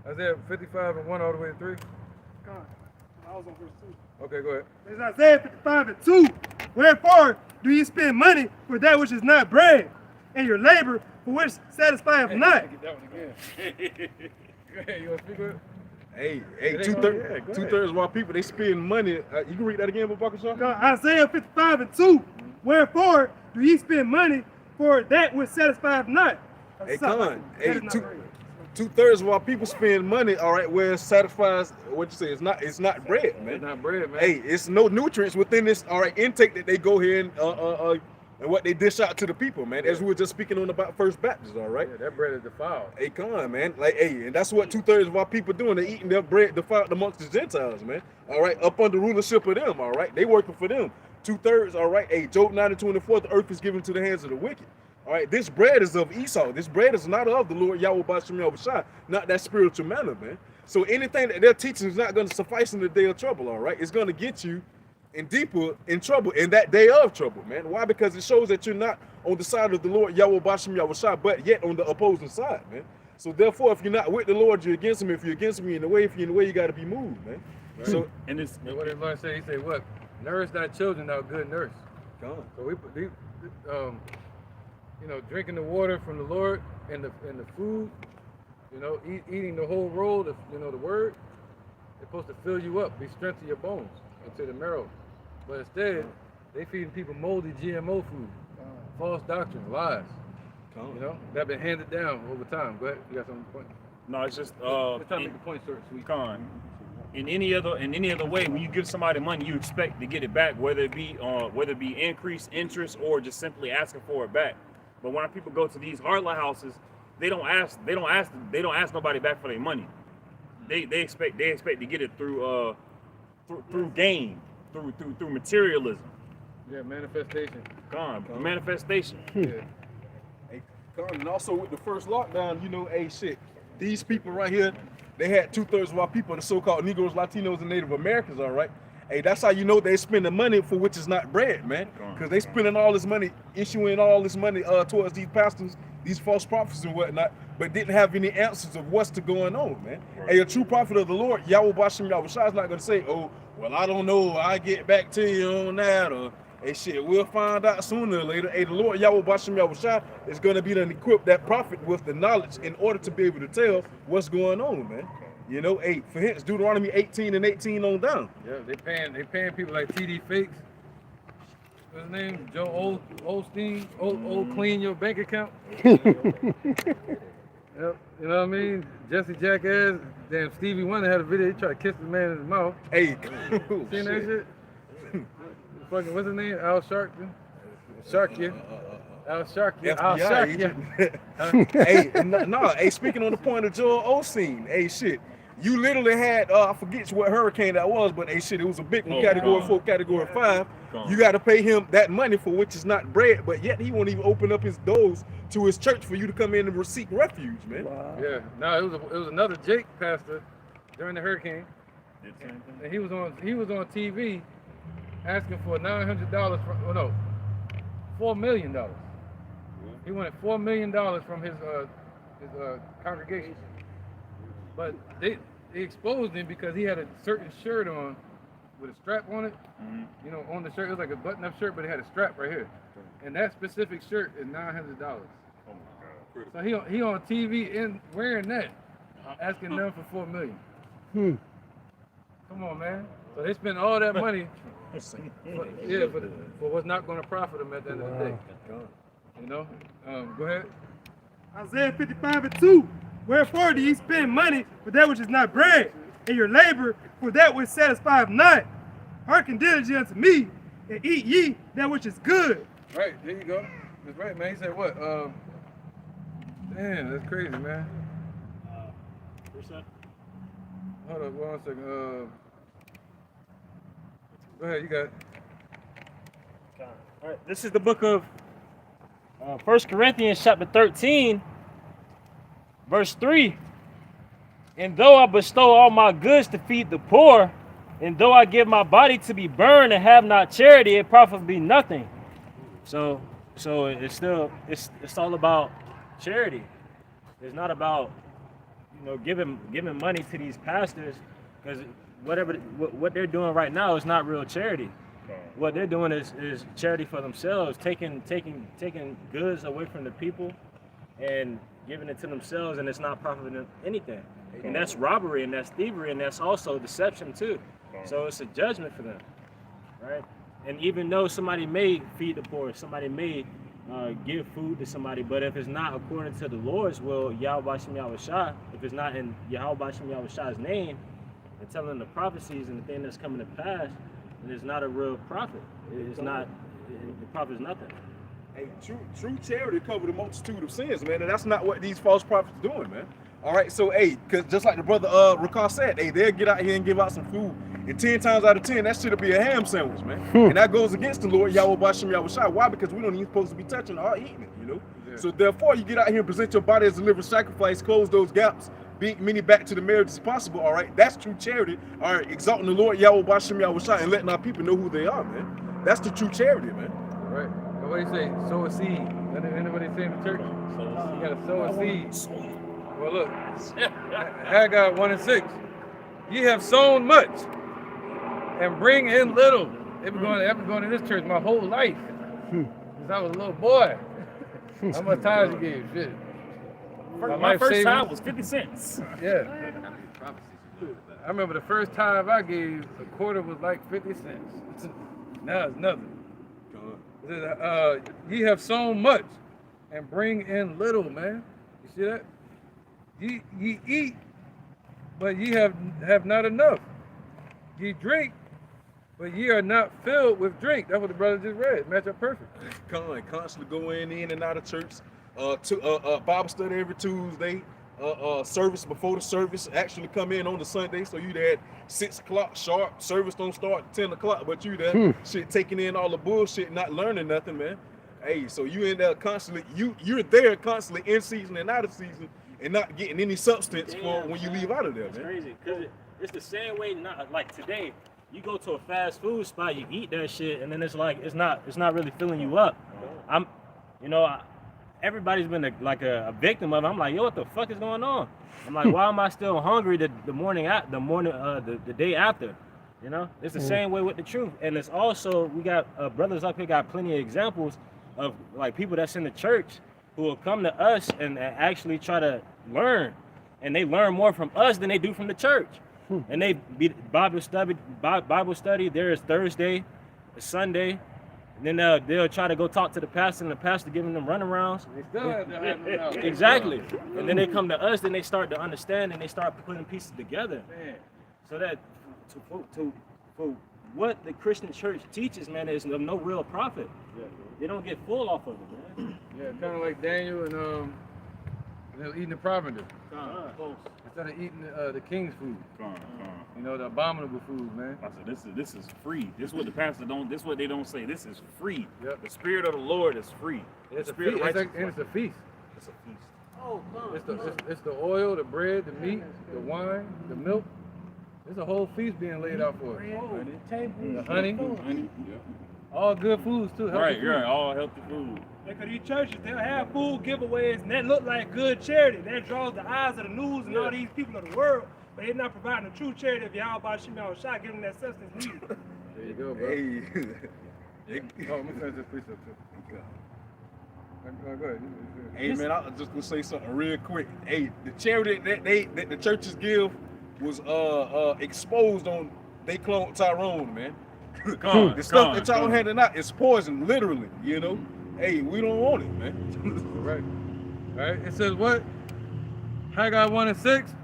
Isaiah 55 and 1 all the way to 3. God, I was on verse 2. Okay, go ahead. It's Isaiah 55 and 2. Wherefore do ye spend money for that which is not bread, and your labor for which satisfieth not? Get that one again. Go ahead, you want to speak with it? Hey, Yeah, two-thirds of our people, they spend money. You can read that again, Babaka Shaw? God, Isaiah 55 and 2. Wherefore do ye spend money for that which satisfieth not? Hey, Con, hey, two-thirds of our people spend money, all right, where it satisfies, what you say, it's not bread, man. It's not bread, man. Hey, it's no nutrients within this, all right, intake that they go here and what they dish out to the people, man. As we were just speaking on about First Baptist, all right? Yeah, that bread is defiled. Hey, Con, man. Like, hey, and that's what two-thirds of our people doing. They're eating their bread defiled amongst the Gentiles, man. All right, up under rulership of them, all right? They working for them. Two-thirds, all right? Hey, Job 9:24, the earth is given to the hands of the wicked. All right, this bread is of Esau. This bread is not of the Lord Yahweh Bashim Yahushua, not that spiritual manner, man. So anything that they're teaching is not going to suffice in the day of trouble, all right? It's going to get you deeper in trouble in that day of trouble, man. Why? Because it shows that you're not on the side of the Lord Yahweh Bashim Yahushua, but yet on the opposing side, man. So therefore, if you're not with the Lord, you're against him. If you're against him, you're in the way. If you're in the way, you got to be moved, man. Right. So, and what did Lord say? He said, what? Nourish thy children, thou good nurse. Come on. So you know, drinking the water from the Lord and the food, you know, eating the whole roll, the word, it's supposed to fill you up, be strength to your bones and to the marrow. But instead, they feeding people moldy GMO food, false doctrine, lies. You know, that been handed down over time. Go ahead, you got something to point? No, it's just Let's try to make the point short, sweet. Con. In any other way, when you give somebody money, you expect to get it back, whether it be increased interest or just simply asking for it back. But when people go to these hardline houses, they don't ask nobody back for their money. They expect to get it through gain, through materialism. Yeah, manifestation. Manifestation. Yeah. Hey, and also with the first lockdown, you know, hey, shit, these people right here, they had two-thirds of our people, the so-called Negroes, Latinos, and Native Americans, all right? Hey, that's how you know they spending money for which is not bread, man. Because they spending all this money, issuing all this money towards these pastors, these false prophets and whatnot, but didn't have any answers of what's going on, man. Right. Hey, a true prophet of the Lord, Yahweh Bashim Yahushua, is not going to say, oh, well, I don't know, I'll get back to you on that, or, hey, shit, we'll find out sooner or later. Hey, the Lord Yahweh Bashim Yahushua is going to be done equip that prophet with the knowledge in order to be able to tell what's going on, man. You know, hey, for hence, Deuteronomy 18 and 18 on down. Yeah, they paying people like TD Fakes. What's his name? Joe Osteen. Old clean your bank account. Yep, you know what I mean? Jesse Jackass. Damn, Stevie Wonder had a video. He tried to kiss the man in his mouth. Hey, seen that shit? Fucking what's his name? Al Sharpton. Sharkia. Al Sharkia. Al Sharkia. Hey, no, hey, speaking on the point of Joel Osteen, hey, shit. You literally had, I forget what hurricane that was, but hey, shit, it was a big one, category 4, category 5. You got to pay him that money for which is not bread, but yet he won't even open up his doors to his church for you to come in and seek refuge, man. Wow. Yeah, no, it was another Jake pastor during the hurricane, and he was on TV asking for $900 $4 million. He wanted $4 million from his congregation, but they exposed him because he had a certain shirt on with a strap on it. You know, on the shirt, it was like a button-up shirt, but it had a strap right here. And that specific shirt is $900. Oh my God! So he on TV and wearing that, asking them for $4 million. Come on, man. So they spend all that money for what's not going to profit them at the end of the day. You know? Go ahead. Isaiah 55:2. Wherefore do ye spend money for that which is not bread, and your labor for that which satisfieth not? Hearken diligently unto me, and eat ye that which is good. Right, there you go. That's right, man. He said what? Damn, that's crazy, man. Hold up, 1 second. Go ahead, you got it. All right, this is the book of 1 Corinthians chapter 13, verse 3. And though I bestow all my goods to feed the poor, and though I give my body to be burned and have not charity, it profiteth me nothing. So it's still it's all about charity. It's not about giving money to these pastors, because what they're doing right now is not real charity. What they're doing is charity for themselves, taking goods away from the people and giving it to themselves, and it's not profiting them anything. And that's robbery, and that's thievery, and that's also deception too. So it's a judgment for them, right? And even though somebody may feed the poor, somebody may give food to somebody, but if it's not according to the Lord's will, Yahweh Shem Yahushua, if it's not in Yahweh Shem Yahushua's name, and telling the prophecies and the thing that's coming to pass, it is not a real prophet. It's not. The prophet is nothing. Hey, true charity cover the multitude of sins, man, and that's not what these false prophets are doing, man. All right, so hey, because just like the brother Rakar said, hey, they'll get out here and give out some food, and 10 times out of 10, that shit'll be a ham sandwich, man. And that goes against the Lord Yahweh Bashem Yahushua. Why? Because we don't even supposed to be touching or eating it, Yeah. So therefore, you get out here and present your body as a living sacrifice, close those gaps, beat many back to the marriage as possible. All right, that's true charity. All right, exalting the Lord Yahweh Bashem Yahushua and letting our people know who they are, man. That's the true charity, man. Right. And what do you say? Sow a seed. Anybody say in the church? You gotta sow a seed. Well, look, Haggai 1:6. Ye have sown much and bring in little. I've been going to this church my whole life since I was a little boy. How much tithes you gave? Shit. My first time was 50 cents. Yeah. I remember the first time I gave, a quarter was like 50 cents. Now it's nothing. Ye have sown much and bring in little, man. You see that? Ye eat, but ye have not enough. Ye drink, but ye are not filled with drink. That's what the brother just read. Match up perfect. Constantly going in and out of church. Bible study every Tuesday. Service before the service. Actually come in on the Sunday. So you there at 6 o'clock sharp. Service don't start at 10 o'clock, but you there shit taking in all the bullshit, not learning nothing, man. Hey, so you in there constantly. You're there constantly in season and out of season, and not getting any substance for when you leave out of there, man. It's crazy, because it's the same way. Not like today, you go to a fast food spot, you eat that shit, and then it's like it's not really filling you up. Everybody's been a victim of it. I'm like, yo, what the fuck is going on? I'm like, why am I still hungry the day after? It's the same way with the truth. And it's also, we got brothers up here got plenty of examples of like people that's in the church who will come to us and actually try to learn, and they learn more from us than they do from the church. And they be Bible study. There is Thursday, Sunday. And then they'll try to go talk to the pastor, and the pastor giving them runarounds. They still have to have them out. Exactly. And then they come to us, then they start to understand, and they start putting pieces together. Man. So that for what the Christian church teaches, man, is no real profit. Yeah. They don't get full off of it, man. Yeah, kind of like Daniel and they were eating the provender instead of eating the king's food. The abominable food, man. I said, this is free. This is what the pastor don't. This is what they don't say. This is free. Yep. The spirit of the Lord is free. It's the a spirit feast. of righteousness. It's a feast. It's a feast. It's the oil, the bread, the meat, the wine, the milk. There's a whole feast being laid out for us. The honey. All good foods too. Right. All healthy food. Because these churches, they'll have food giveaways, and that look like good charity. That draws the eyes of the news and all these people of the world, but they're not providing the true charity of Yahweh Shem Yahushua, giving them that substance needed. There you go, bro. Hey. Let me finish this precept too. Go ahead. Hey, man, I was just gonna say something real quick. Hey, the charity that the churches give, was exposed on they clone Tyrone, man. Gone, The stuff gone, that y'all gone. handing out is poison, literally. You know, hey, we don't want it, man. Right. All right. It says what? Haggai 1:6.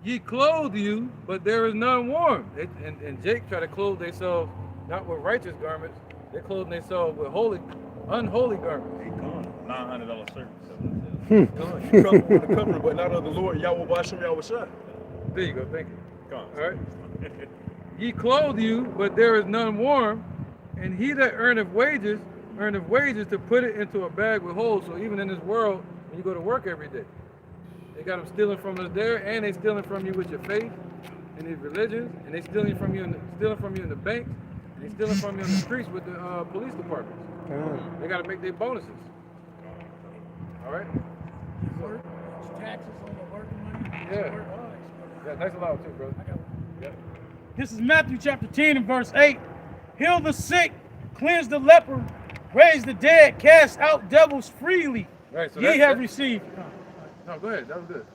Ye clothe you, but there is none warm. And Jake tried to clothe themselves not with righteous garments. They clothe themselves with unholy garments. Hey, gone. $900 service. You cover with the covering, but not of the Lord Yahweh Bashem Yahweh Shai. There you go. Thank you. Gone. All right. Ye clothe you, but there is none warm, and he that earneth wages to put it into a bag with holes. So even in this world, when you go to work every day, they got them stealing from us there, and they stealing from you with your faith and these religions, and they stealing from you in the banks, and they stealing from you in the streets with the police departments. They got to make their bonuses. All right. Work, taxes on the working money. Yeah. Work, all that stuff. Yeah, thanks a lot too, brother. Yeah. This is Matthew chapter 10 and verse 8. Heal the sick, cleanse the leper, raise the dead, cast out devils freely. Right. So Ye have received. No, go ahead. That was good.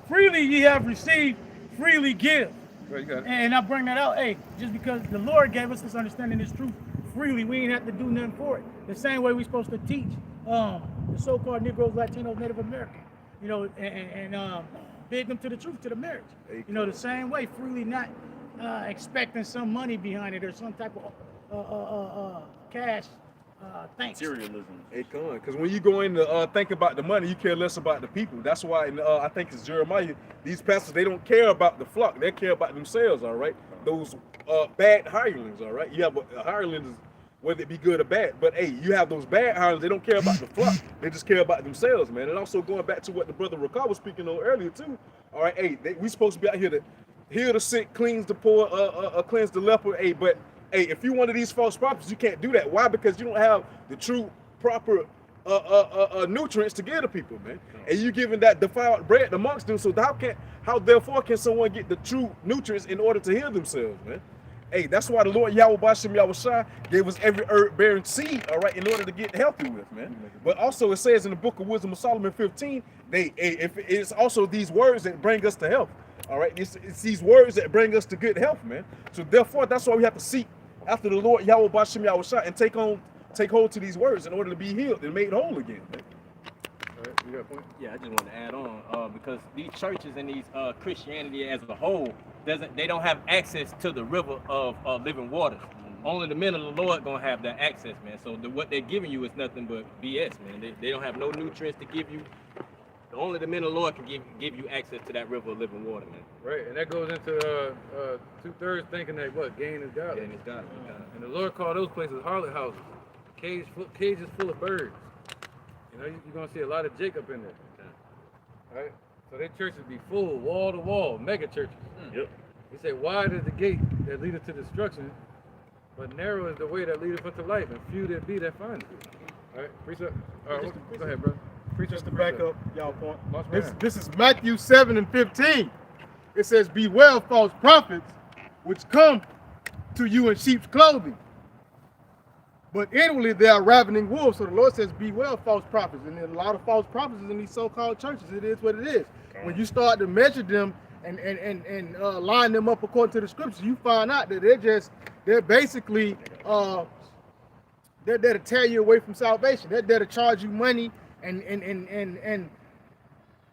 Freely ye have received, freely give. Right, you got it. And I bring that out, hey, just because the Lord gave us this understanding, this truth freely, we ain't have to do nothing for it. The same way we're supposed to teach the so-called Negroes, Latinos, Native American, you know, and bid them to the truth, to the marriage. You know, the same way, freely, not expecting some money behind it or some type of cash thanks. Materialism. Hey, come because when you go in to think about the money, you care less about the people. That's why I think it's Jeremiah. These pastors, they don't care about the flock. They care about themselves, all right? Those bad hirelings, all right? You have hirelings, whether it be good or bad. But, hey, you have those bad hirelings. They don't care about the flock. They just care about themselves, man. And also going back to what the brother Rakar was speaking on earlier, too. All right, hey, we supposed to be out here to heal the sick, cleanse the poor, cleanse the leper. Hey, but hey, if you're one of these false prophets, you can't do that. Why? Because you don't have the true, proper nutrients to give to people, man. And you giving that defiled bread amongst them. So how therefore can someone get the true nutrients in order to heal themselves, man? Hey, that's why the Lord Yahweh Bashem Yahweh Shai gave us every herb-bearing seed, all right, in order to get healthy with, man. But also it says in the book of Wisdom of Solomon 15, it's also these words that bring us to health. All right, it's these words that bring us to good health, man. So therefore, that's why we have to seek after the Lord Yahweh Bashem Yahweh Shai and take hold to these words in order to be healed and made whole again, man. All right, you got a point? Yeah, I just want to add on because these churches and these Christianity as a whole they don't have access to the river of living waters. Only the men of the Lord gonna have that access, man. So what they're giving you is nothing but BS, man. They don't have no nutrients to give you. Only the men of the Lord can give you access to that river of living water, man. Right, and that goes into 2/3 thinking that what gain is godly. Gain is godly. And the Lord called those places harlot houses, cages full of birds. You know, you're gonna see a lot of Jacob in there. All right, so their churches be full, wall to wall, mega churches. Yep. He said, wide is the gate that leadeth to destruction, but narrow is the way that leadeth unto life, and few there be that find it. All right, precept. All right, go ahead, bro. Just to back up y'all point. This is Matthew 7 and 15. It says, beware of false prophets, which come to you in sheep's clothing, but inwardly they are ravening wolves. So the Lord says, beware of false prophets. And there's a lot of false prophets in these so-called churches. It is what it is. When you start to measure them and line them up according to the scriptures, you find out that they're basically they're there to tear you away from salvation. They're there to charge you money and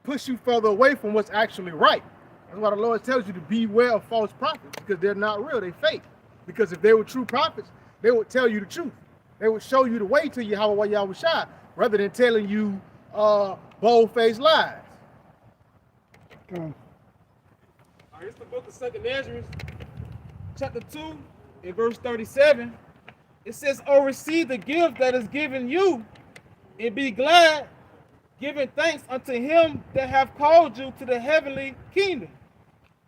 push you further away from what's actually right. That's why the Lord tells you to beware of false prophets, because they're not real, they fake. Because if they were true prophets, they would tell you the truth. They would show you the way to Yahweh Shai, rather than telling you bold-faced lies. All right, it's the book of 2 Ezra, chapter 2, in verse 37. It says, "Oh, receive the gift that is given you, and be glad, giving thanks unto him that have called you to the heavenly kingdom."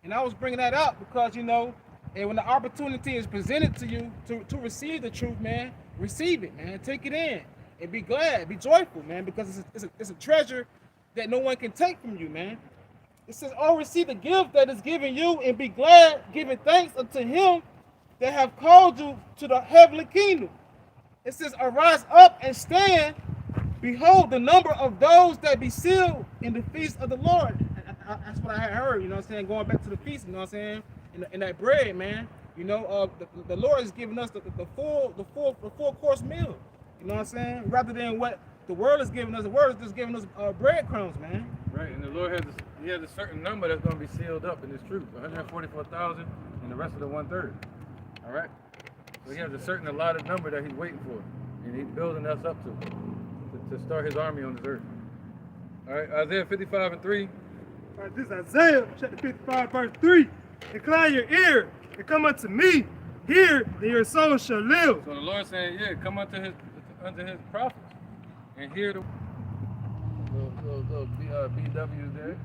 And I was bringing that up because, you know, and when the opportunity is presented to you to receive the truth, man, receive it, man. Take it in and be glad, be joyful, man, because it's a treasure that no one can take from you, man. It says, "Oh, receive the gift that is given you, and be glad, giving thanks unto him that have called you to the heavenly kingdom." It says, "Arise up and stand. Behold, the number of those that be sealed in the feast of the Lord." that's what I had heard. You know what I'm saying? Going back to the feast. You know what I'm saying? In that bread, man. You know, the Lord is giving us the full course meal. You know what I'm saying? Rather than what the world is giving us, the world is just giving us breadcrumbs, man. Right, and the Lord has a certain number that's going to be sealed up in His truth, 144,000, and the rest of the 1/3. All right. So He has a certain allotted number that He's waiting for, and He's building us up to start His army on this earth. All right, Isaiah 55:3. All right, this is Isaiah chapter 55, verse 3. Incline your ear and come unto me. Hear, and your soul shall live. So the Lord saying, yeah, come unto His prophets and hear the little BWs there.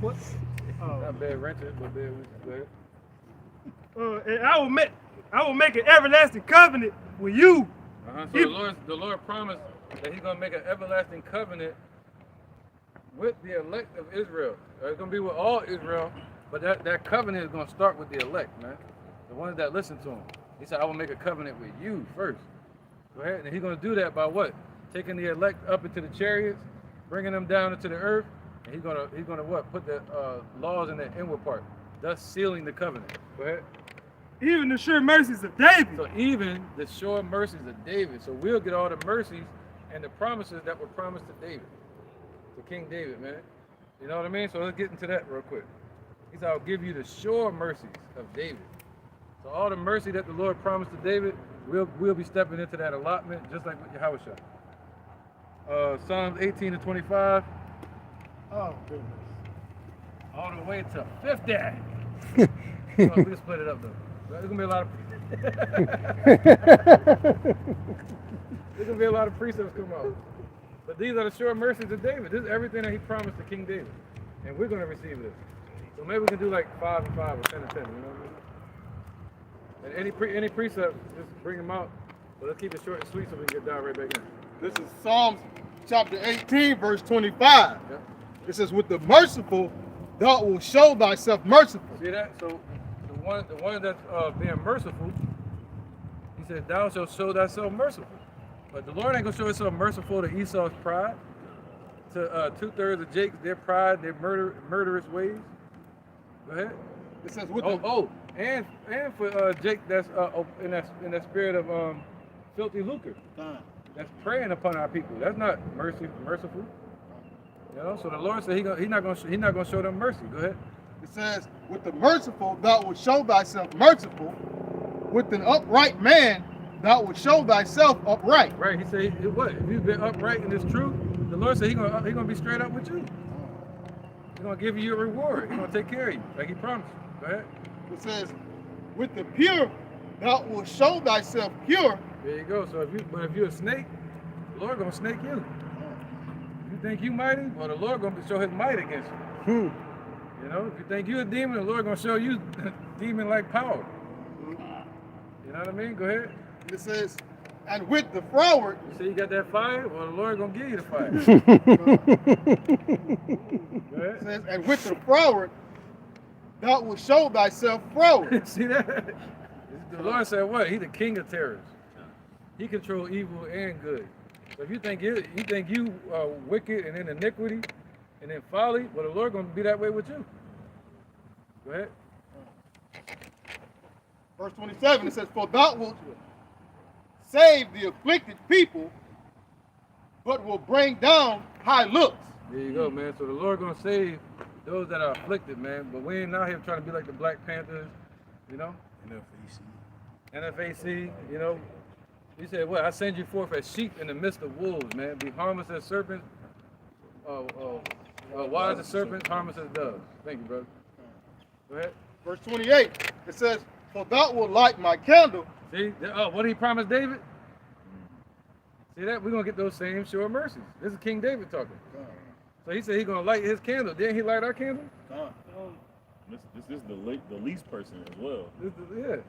What? Not bad renters, but bad. And I will make an everlasting covenant with you. So the Lord promised that He's gonna make an everlasting covenant with the elect of Israel. It's gonna be with all Israel, but that covenant is gonna start with the elect, man. The ones that listen to Him. He said, I will make a covenant with you first. Go ahead, and He's gonna do that by what? Taking the elect up into the chariots, bringing them down into the earth, and He's gonna what? Put the laws in the inward part, thus sealing the covenant. Go ahead. Even the sure mercies of David. So even the sure mercies of David. So we'll get all the mercies and the promises that were promised to David, to King David, man. You know what I mean? So let's get into that real quick. He said, I'll give you the sure mercies of David. So all the mercy that the Lord promised to David, we'll be stepping into that allotment, just like with Yahushua. Psalms 18-25. Oh, goodness. All the way to 50. Oh, we can split it up though. There's gonna be a lot of precepts come out. But these are the sure mercies of David. This is everything that he promised to King David. And we're gonna receive this. So maybe we can do like 5 and 5 or 10 and 10, you know what I mean? And any precepts, just bring them out. But let's keep it short and sweet so we can get down right back in. This is Psalms chapter 18, verse 25. Yep. It says, with the merciful, thou wilt show thyself merciful. See that? So the one that's being merciful, he said, thou shalt show thyself merciful. But the Lord ain't gonna show himself merciful to Esau's pride, to 2/3 of Jacob's their pride, their murderous ways. Go ahead. It says with and for Jake that's in that spirit of filthy lucre. That's preying upon our people. That's not merciful. You know, so the Lord said he's not gonna show them mercy. Go ahead. It says, with the merciful, thou wilt show thyself merciful. With an upright man, thou wilt show thyself upright. Right. He said, what? If you've been upright and it's true, the Lord said He's gonna be straight up with you. He's gonna give you a reward. He's gonna take care of you, like He promised. Go ahead. It says, with the pure, thou wilt show thyself pure. There you go. So if you're a snake, the Lord gonna snake you. You think you mighty? Well, the Lord gonna show His might against you. You know, if you think you're a demon, the Lord gonna show you demon-like power. You know what I mean? Go ahead. It says, and with the froward. You see you got that fire? Well, the Lord gonna give you the fire. Go ahead. It says, and with the froward, thou wilt show thyself froward. See that? The Lord said what? He the king of terrors. He controls evil and good. So if you think you are wicked and in iniquity and in folly, well, the Lord gonna be that way with you. Go ahead. Verse 27, it says, for thou wilt save the afflicted people, but will bring down high looks. There you go, man. So the Lord gonna save those that are afflicted, man. But we ain't out here trying to be like the Black Panthers, you know? NFAC, you know? He said, what? I send you forth as sheep in the midst of wolves, man. Be harmless as serpents, wise as serpents, harmless as doves. Thank you, brother. Go ahead. Verse 28, it says, for thou wilt light my candle. See, what did he promise David? See that? We're going to get those same sure mercies. This is King David talking. So he said he's going to light his candle. Didn't he light our candle? This is the least person as well. Yeah.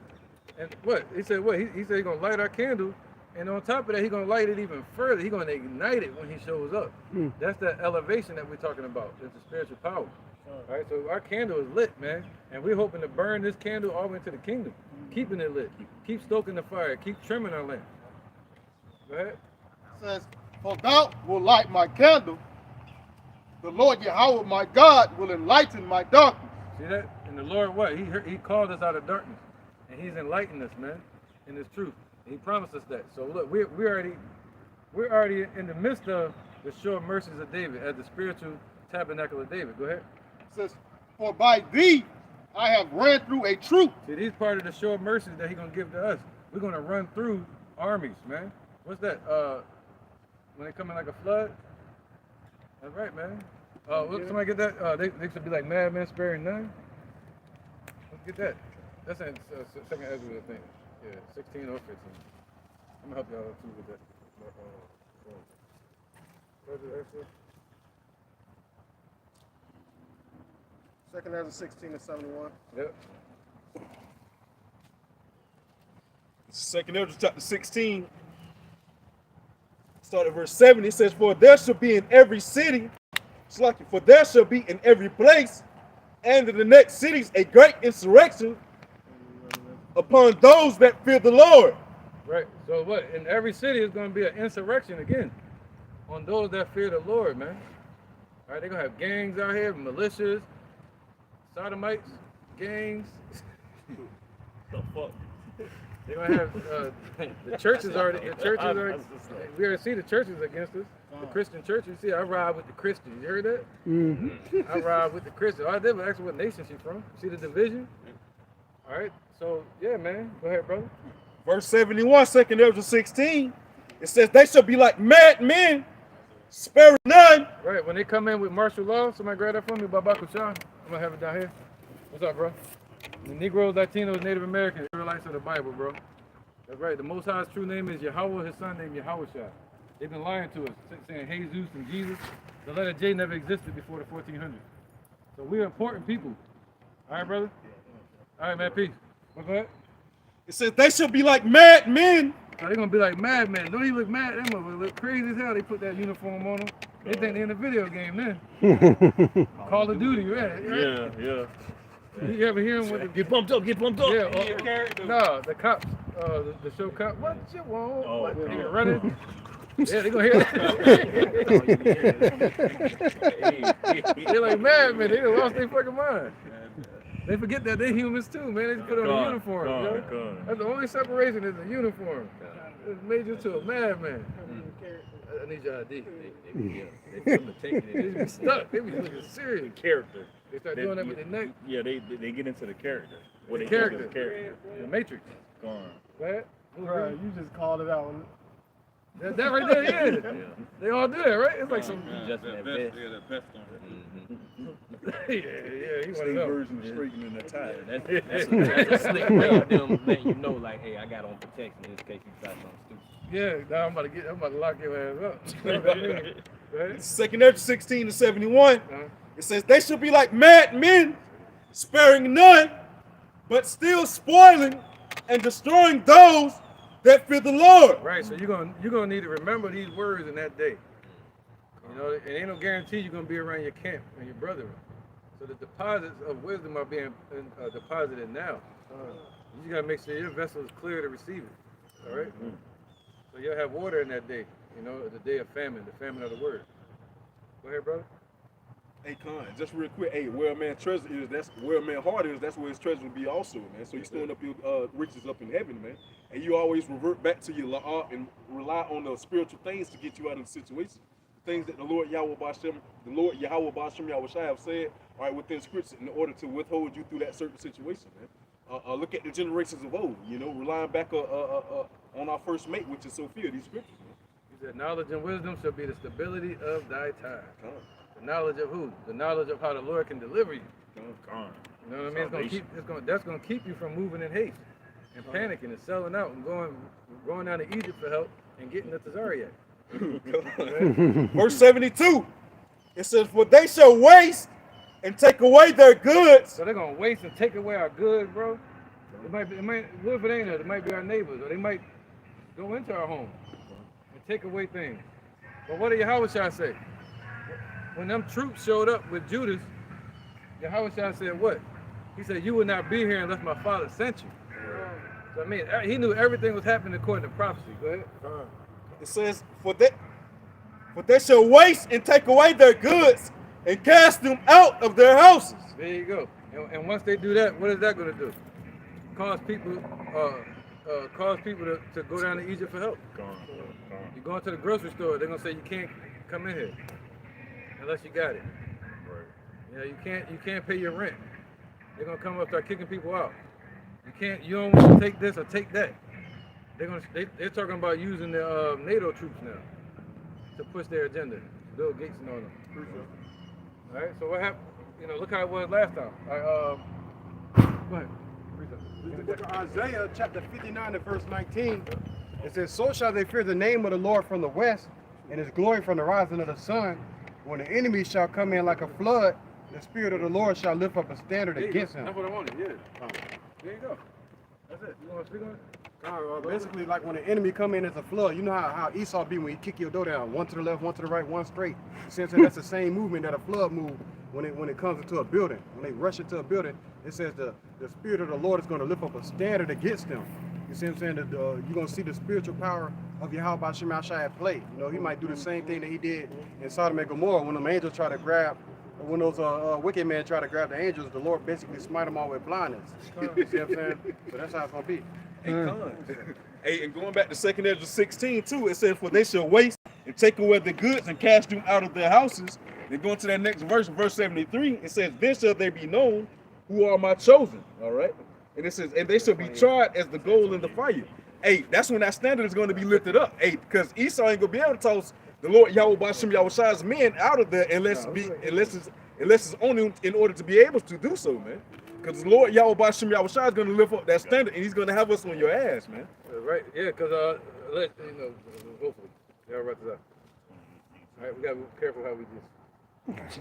And what? He said what? He said he's going to light our candle. And on top of that, he's going to light it even further. He's going to ignite it when he shows up. That's that elevation that we're talking about. It's the spiritual power. All right, so our candle is lit, man. And we're hoping to burn this candle all the way into the kingdom. Keeping it lit. Keep stoking the fire. Keep trimming our lamp. Go ahead. It says, for thou wilt light my candle, The Lord Yahweh, my God, will enlighten my darkness. See that? And the Lord what? He called us out of darkness. And he's enlightened us, man, in his truth. And he promised us that. So look, we're already in the midst of the sure mercies of David as the spiritual tabernacle of David. Go ahead. It says, for by thee I have ran through a troop. See, these part of the sure mercies that he's gonna give to us. We're gonna run through armies, man. What's that? When they come in like a flood? That's right, man. Look, somebody get that? They should be like madmen sparing none. Let's get that. That's in second Ezra, I think. Yeah, 16 or 15. I'm gonna help y'all too with that. Second Ezra 16 and 71. Yep. Second Ezra chapter 16. Start at verse 7. It says, for there shall be in every city, for there shall be in every place, and in the next cities a great insurrection upon those that fear the Lord. Right. So what? In every city is going to be an insurrection again on those that fear the Lord, man. All right, they're going to have gangs out here, militias, sodomites, gangs. The fuck? They're going to have the churches already. We already see the churches against us. The Christian church. You see, I ride with the Christians. You heard that? Mm-hmm. I ride with the Christians. All I did was ask what nation she's from. See the division? All right. So, yeah, man. Go ahead, brother. Verse 71, second Ezra 16. It says, they shall be like madmen, sparing none. Right. When they come in with martial law, somebody grab that for me, Babakushan. I'm going to have it down here. What's up, bro? The Negroes, Latinos, Native Americans, Israelites of the Bible, bro. That's right. The Most High's true name is Yahweh. His son named Yahushua. They've been lying to us, saying Jesus and Jesus. The letter J never existed before the 1400s. So we're important people. All right, brother? All right, man. Peace. Well, go ahead. It says, they shall be like madmen. So they're going to be like madmen. Don't he look mad? Them motherfuckers look crazy as hell. They put that uniform on them. They think they're in a video game then. Call of Duty, right? Yeah. You ever hear him with the... Get pumped up. Yeah, no, the cops, the show cop, what you want? Oh, Like, God. nigga running. Yeah, they gonna hear that. They're like, man, they done lost their fucking mind. They forget that they're humans too, man. They just put on a uniform. That's the only separation is the uniform. It's made you to a madman. I need your ID. They be stuck. They be looking serious. Character. They start doing that with their neck. Yeah, they get into the character. What they character. think is character. The Matrix. Gone. Go ahead. Right, you just called it out. That right there, yeah. They all do that, right? It's like some. Just that vest. Yeah, he one of them. Version of straightening the tie. That's a slick way of them letting you know, like, hey, I got on protection in case you try something stupid. Yeah, now I'm about to lock your ass up. Go ahead. Second Ezra 16 to 71. It says, they shall be like madmen, sparing none, but still spoiling and destroying those that fear the Lord. Right, so you're gonna need to remember these words in that day. You know, it ain't no guarantee you're gonna be around your camp and your brethren. So the deposits of wisdom are being deposited now. You just gotta make sure your vessel is clear to receive it. All right. So you'll have water in that day. You know, the day of famine, the famine of the word. Go ahead, brother. Hey, Con, just real quick, hey, where a man treasure is, that's where a man heart is, that's where his treasure will be also, man. So you storing up your riches up in heaven, man. And you always revert back to your law and rely on the spiritual things to get you out of the situation. The things that the Lord Yahweh Yahweh have said, all right, within scripture in order to withhold you through that certain situation, man. Look at the generations of old, you know, relying back on our first mate, which is Sophia, these scriptures, man. He said, knowledge and wisdom shall be the stability of thy time. The knowledge of who? The knowledge of how the Lord can deliver you. You know what I mean? That's gonna keep you from moving in haste and panicking and selling out and going down to Egypt for help and getting the Tazariak. Verse 72. It says, for they shall waste and take away their goods. So they're gonna waste and take away our goods, bro. What if it ain't us? It might be our neighbors, or they might go into our home and take away things. But what did Yahushua say? When them troops showed up with Judas, Yahushua said what? He said, you would not be here unless my father sent you. So I mean, he knew everything was happening according to prophecy. Go ahead. It says, for they shall waste and take away their goods, and cast them out of their houses. There you go. And once they do that, what is that going to do? Cause people to go down to Egypt for help. You go into the grocery store, they're gonna say you can't come in here unless you got it. Right. You can't pay your rent. They're gonna come up, start kicking people out. You don't want to take this or take that. They're talking about using the NATO troops now to push their agenda. Bill Gates and all them. All right. So what happened? You know, look how it was last time. All right. Go ahead. In the book of Isaiah, chapter 59 and verse 19, it says, "So shall they fear the name of the Lord from the west, and his glory from the rising of the sun. When the enemy shall come in like a flood, the Spirit of the Lord shall lift up a standard against him." That's what I wanted, yeah. There you go. That's it. You want to speak on it? Basically, like when the enemy come in as a flood, you know how Esau be when you kick your door down, one to the left, one to the right, one straight. Essentially, that's the same movement that a flood move when it comes into a building. When they rush into a building, it says the Spirit of the Lord is going to lift up a standard against them. You see what I'm saying? That you're going to see the spiritual power of Yahweh Shema Shai at play. You know, he might do the same thing that he did in Sodom and Gomorrah when them angels try to grab. When those wicked men try to grab the angels, the Lord basically smite them all with blindness. You see what I'm saying? So that's how it's going to be. Hey, and going back to 2 Ezra 16 too, it says, "For they shall waste and take away the goods and cast them out of their houses." Then going to that next verse, verse 73, it says, "Then shall they be known who are my chosen." All right. And it says, "And they shall be tried as the gold in the fire." Hey, that's when that standard is going to be lifted up. Hey, because Esau ain't gonna be able to toss the Lord Yahweh Bashem Yahushai's men out of there unless it's only in order to be able to do so, man. Because the Lord Yahweh Bashem Yahushai is going to lift up that standard, and he's going to have us on your ass, man. Right? Yeah, because hopefully y'all write this up. All right, we gotta be careful how we just.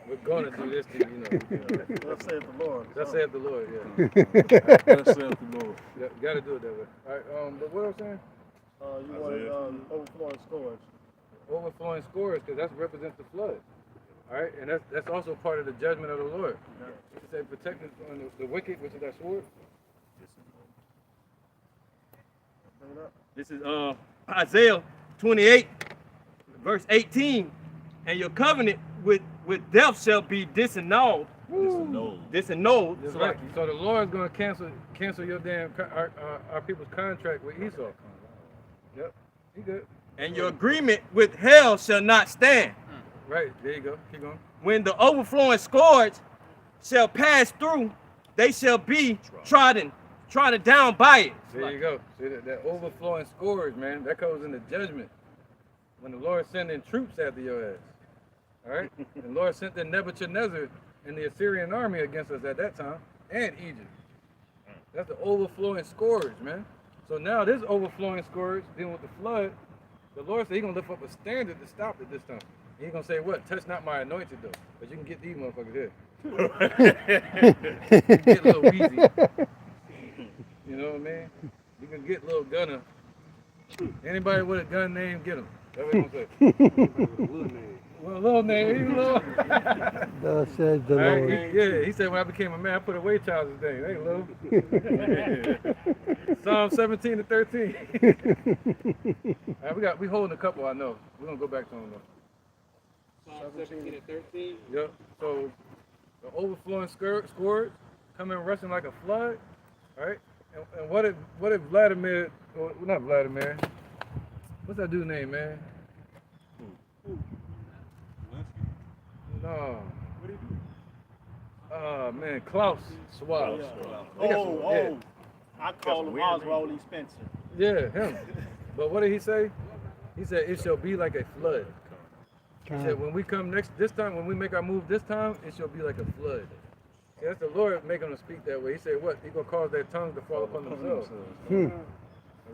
We're going to do this thing, you know. Thus saith the Lord. Thus saith the Lord, yeah. Thus saith the Lord. You got to do it that way. All right, but what I'm saying? You wanted overflowing storage. Overflowing scores, because that represents the flood. All right, and that's also part of the judgment of the Lord. He said, protecting the wicked, which is that sword. This is Isaiah 28, verse 18. "And your covenant with death shall be disannulled." Disannulled. That's right. So the Lord is going to cancel your our people's contract with Esau. Yep, he good. "And your agreement with hell shall not stand." Right, there you go. Keep going. "When the overflowing scourge shall pass through, they shall be trodden down by it." There you go. See that overflowing scourge, man, that goes into judgment. When the Lord sending troops after your ass. All right? The Lord sent the Nebuchadnezzar and the Assyrian army against us at that time, and Egypt. That's the overflowing scourge, man. So now this overflowing scourge, dealing with the flood, the Lord said he's going to lift up a standard to stop it this time. He's going to say, what? Touch not my anointed, though. But you can get these motherfuckers here. You can get little Weezy. You know what I mean? You can get little Gunner. Anybody with a gun name, get him. That's what I'm going to say. Well, little name, he little. Thus says the Lord. Yeah, he said when I became a man, I put away child's name. Hey, little. Psalm 17 to 13. All right, we holding a couple, I know. We're going to go back to them, though. Psalm 17 and 13. Yep. So the overflowing scourge coming rushing like a flood. All right. And what if Vladimir, or not Vladimir, what's that dude's name, man? No. What did he do? Man, Klaus Schwab. I call him Oswald E. Spencer. Yeah, him. But what did he say? He said, "It shall be like a flood." He said, when we come this time, when we make our move this time, it shall be like a flood. See, that's the Lord making them speak that way. He said, what? He's going to cause their tongues to fall upon themselves. All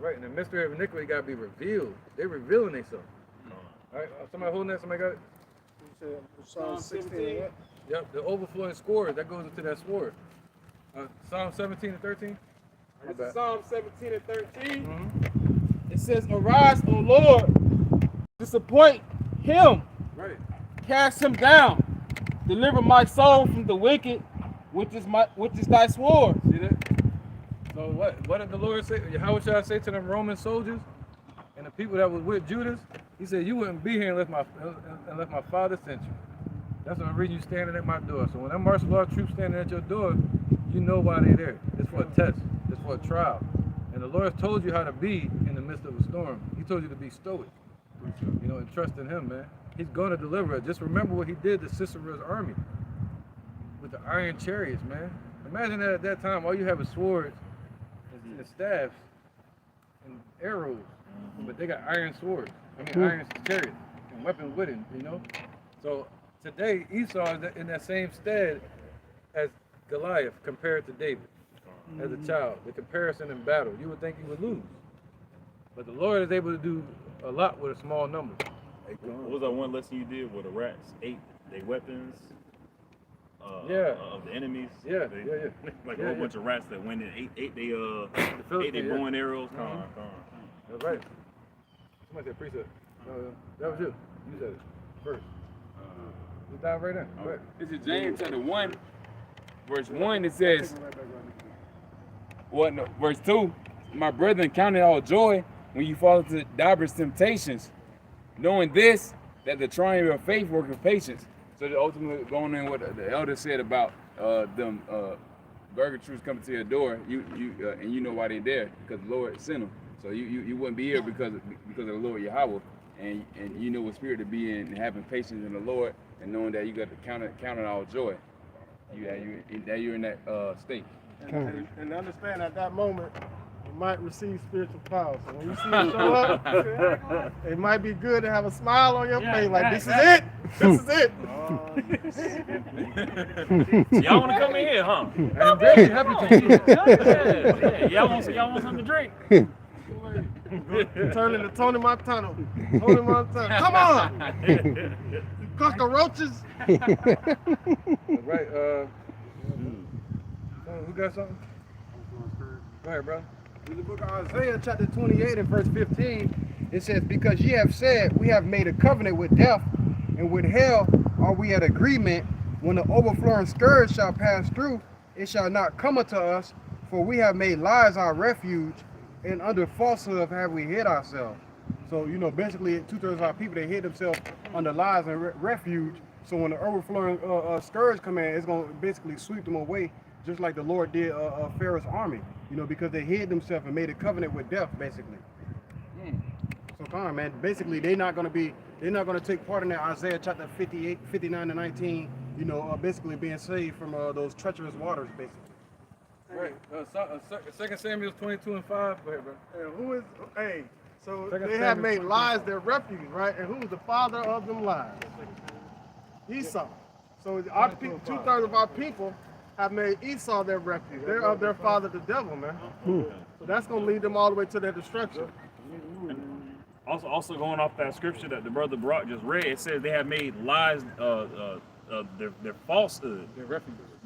right, and the mystery of iniquity got to be revealed. They're revealing themselves. All right, somebody holding that? Somebody got it? Psalm 16. Yep, the overflowing scourge, that goes into that sword. Psalm 17 and 13? This is Psalm 17 and 13. It says, "Arise, O Lord, disappoint him, Right. cast him down, deliver my soul from the wicked, which is thy sword." See that? So what did the Lord say? How should I say to them Roman soldiers and the people that was with Judas? He said, "You wouldn't be here unless my father sent you." That's the reason you standing at my door. So when that martial law troops standing at your door, you know why they're there. It's for a test. It's for a trial. And the Lord told you how to be in the midst of a storm. He told you to be stoic. You know, and trust in Him, man. He's going to deliver it. Just remember what He did to Sisera's army with the iron chariots, man. Imagine that at that time, all you have is swords and staffs and arrows, but they got iron swords. Iron chariots and weapons with it, you know. So today, Esau is in that same stead as Goliath compared to David as a child. The comparison in battle, you would think he would lose, but the Lord is able to do a lot with a small number. What was that one lesson you did where the rats ate their weapons? Of the enemies. Yeah. Like a whole bunch of rats that went and ate their bow and arrows. That's right. Somebody said precept. That was you. You said it first. You dive right in. Go ahead. This is James chapter 1, verse 1. It says, verse 2, my brethren, count it all joy when you fall into diverse temptations, knowing this, that the trying of your faith worketh patience. So ultimately, going in what the elder said about them burger troops coming to your door, and you know why they're there, because the Lord sent them. So you wouldn't be here because of the Lord Yahweh, and you know what spirit to be in, and having patience in the Lord, and knowing that you got to count it all joy. You're in that state. And understand at that moment, you might receive spiritual power. So when you see it show up, it might be good to have a smile on your face, like this is it. This is it. Y'all want to come in here, huh? I'm very happy to. Y'all want something to drink? Turn into Tony Montana. Tony Montana. Come on! You cockroaches. Right. Who got something? Go ahead, bro. In the book of Isaiah, chapter 28 and verse 15, it says, because ye have said, we have made a covenant with death, and with hell are we at agreement. When the overflowing scourge shall pass through, it shall not come unto us, for we have made lies our refuge, and under falsehood have we hid ourselves. So, you know, basically 2/3 of our people, they hid themselves under lies and refuge. So when the overflowing scourge come in, it's going to basically sweep them away, just like the Lord did Pharaoh's army, you know, because they hid themselves and made a covenant with death, basically. So come on, man. Basically, they're not going to take part in that Isaiah chapter 58, 59 and 19, you know, basically being saved from those treacherous waters, basically. Right. 2 Samuel 22 and 5. Go ahead, bro. And who is, so they have made lies their refuge, right? And who's the father of them lies? Esau. So our people, 2/3 of our people have made Esau their refuge. They're of their father, the devil, man. So that's going to lead them all the way to their destruction. Also going off that scripture that the brother Brock just read, it says they have made lies their falsehood, the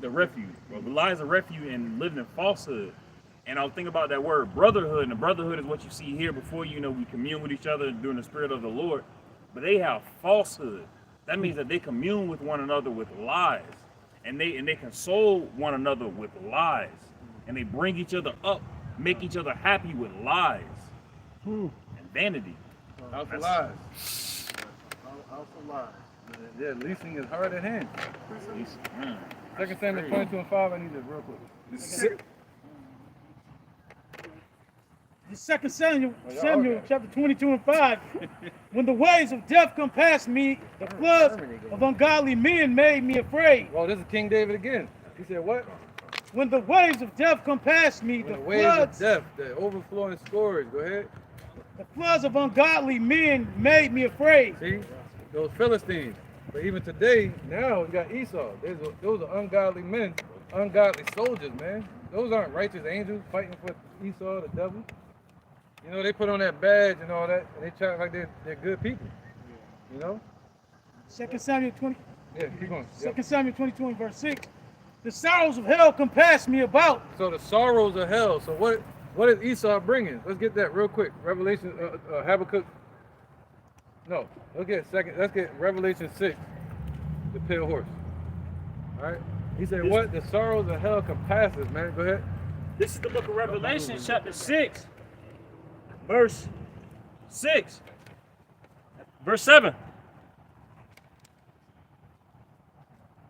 refuge. Well, the lies of refuge and living in falsehood. And I was thinking about that word brotherhood, and the brotherhood is what you see here before you know we commune with each other during the spirit of the Lord. But they have falsehood. That means that they commune with one another with lies, and they console one another with lies, and they bring each other up, make each other happy with lies and vanity. House of lies. House of lies. Yeah, leasing is hard at hand. 2 Samuel 22 and 5. I need this real quick. The 2 Samuel chapter 22 and 5. When the waves of death come past me, the floods of ungodly men made me afraid. Well, this is King David again. He said what? When the waves of death come past me, the waves floods of death, the overflowing scourge. Go ahead. The floods of ungodly men made me afraid. See, those Philistines. But even today, now you got Esau. Those are ungodly men, ungodly soldiers, man. Those aren't righteous angels fighting for Esau, the devil. You know, they put on that badge and all that, and they try like they're good people. You know? 2 Samuel 20. Yeah, keep going. 2 Samuel 22 and verse 6. The sorrows of hell compass me about. So the sorrows of hell. So what is Esau bringing? Let's get that real quick. Revelation, Habakkuk. No, let's get Revelation 6, the pale horse. All right. He said, what? The sorrows of hell compasses, man. Go ahead. This is the book of Revelation, chapter 6, verse 6. Verse 7.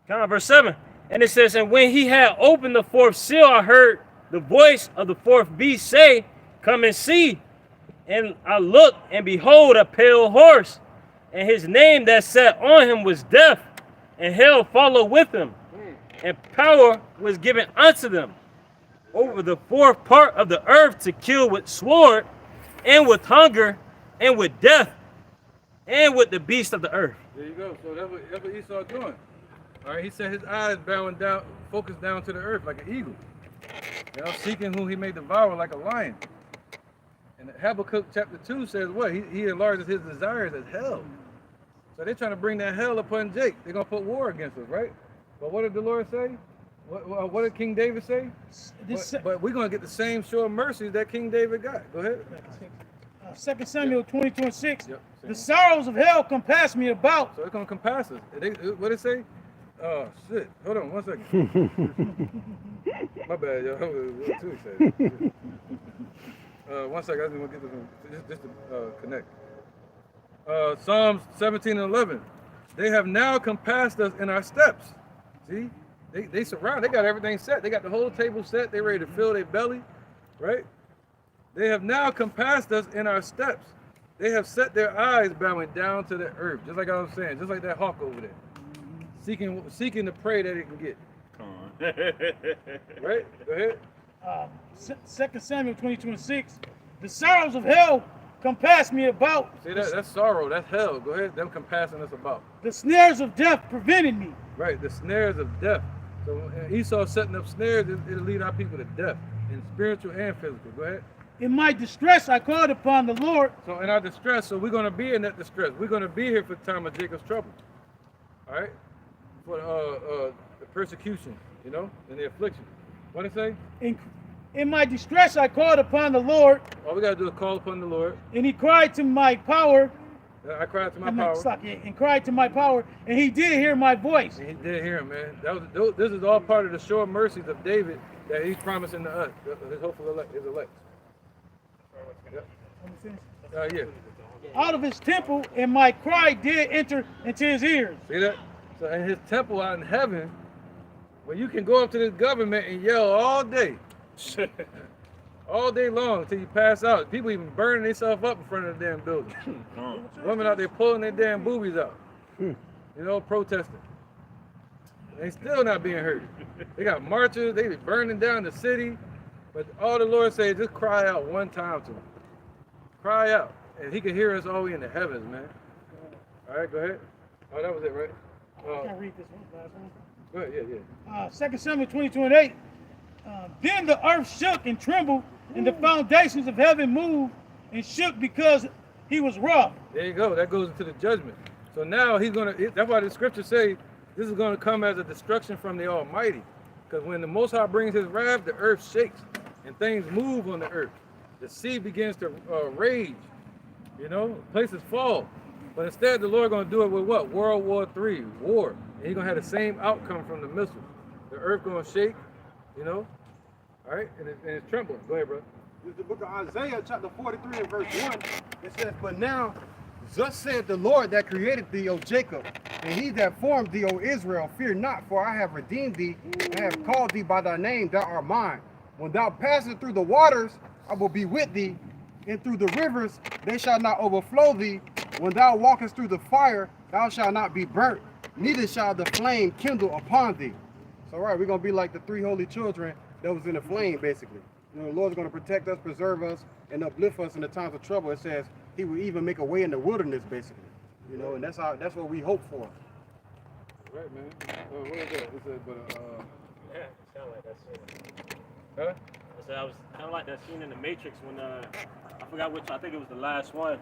Verse 7. And it says, and when he had opened the fourth seal, I heard the voice of the fourth beast say, come and see. And I looked, and behold, a pale horse. And his name that sat on him was Death, and hell followed with him. And power was given unto them over the fourth part of the earth to kill with sword, and with hunger, and with death, and with the beasts of the earth. There you go. So that's what Esau doing. All right, he said his eyes bowing down, focused down to the earth like an eagle. You know, seeking who he may devour like a lion. And Habakkuk chapter 2 says what? He enlarges his desires as hell. So they're trying to bring that hell upon Jake. They're going to put war against us, right? But what did the Lord say? What did King David say? But we're going to get the same sure mercies that King David got. Go ahead. 2 Samuel 22:6. Yep. The sorrows of hell compass me about. So it's going to compass us. What did it say? Oh, shit. Hold on 1 second. My bad, yo. I was too excited. 1 second. I just want to get this one, just to connect. Psalms 17 and 11. They have now compassed us in our steps. See? They surround. They got everything set. They got the whole table set. They ready to fill their belly, right? They have now compassed us in our steps. They have set their eyes bowing down to the earth, just like I was saying, just like that hawk over there, seeking the prey that it can get. Come on. Right? Go ahead. 2 Samuel 22:6. The sorrows of hell compass me about. See that's sorrow. That's hell. Go ahead. Them compassing us about. The snares of death prevented me. Right. The snares of death. So Esau setting up snares, it'll lead our people to death, in spiritual and physical. Go ahead. In my distress, I called upon the Lord. So in our distress, so we're going to be in that distress. We're going to be here for the time of Jacob's trouble. All right? For the persecution, you know, and the affliction. What did it say? In my distress, I called upon the Lord. All we got to do is call upon the Lord. And he cried to my power. I cried to my power. And cried to my power, and he did hear my voice. And he did hear him, man. This is all part of the sure mercies of David that he's promising to us, his hopeful elect, his elect. Yeah. Out of his temple, and my cry did enter into his ears. See that? So in his temple out in heaven, where you can go up to this government and yell all day. All day long until you pass out. People even burning themselves up in front of the damn building. Women out there pulling their damn boobies out. You know, protesting. They still not being heard. They got marchers, they be burning down the city. But all the Lord says, just cry out one time to him. Cry out. And he can hear us all the way in the heavens, man. All right, go ahead. Oh, that was it, right? I can't read this one, last one. Go ahead, yeah. 2 Samuel 22:8. Then the earth shook and trembled, and the foundations of heaven moved and shook because he was wroth. There you go. That goes into the judgment. So now he's going to, that's why the scriptures say this is going to come as a destruction from the Almighty. Because when the Most High brings his wrath, the earth shakes and things move on the earth. The sea begins to rage, you know, places fall. But instead, the Lord going to do it with what? World War III, war. And he's going to have the same outcome from the missiles. The earth going to shake, you know, all right, and it's trembling. Go ahead, bro. This is the book of Isaiah, chapter 43 and verse 1. It says, but now, thus said the Lord that created thee, O Jacob, and he that formed thee, O Israel, fear not, for I have redeemed thee, and have called thee by thy name, thou art mine. When thou passest through the waters, I will be with thee, and through the rivers, they shall not overflow thee. When thou walkest through the fire, thou shalt not be burnt, neither shall the flame kindle upon thee. So, right, we're going to be like the three holy children that was in the flame, basically. You know, the Lord's going to protect us, preserve us, and uplift us in the times of trouble. It says he will even make a way in the wilderness, basically. You know, and that's what we hope for. Right, man. What was that? It said, Yeah, it sounded like that scene. Huh? I said I was kind of like that scene in The Matrix when I forgot which. I think it was the last one,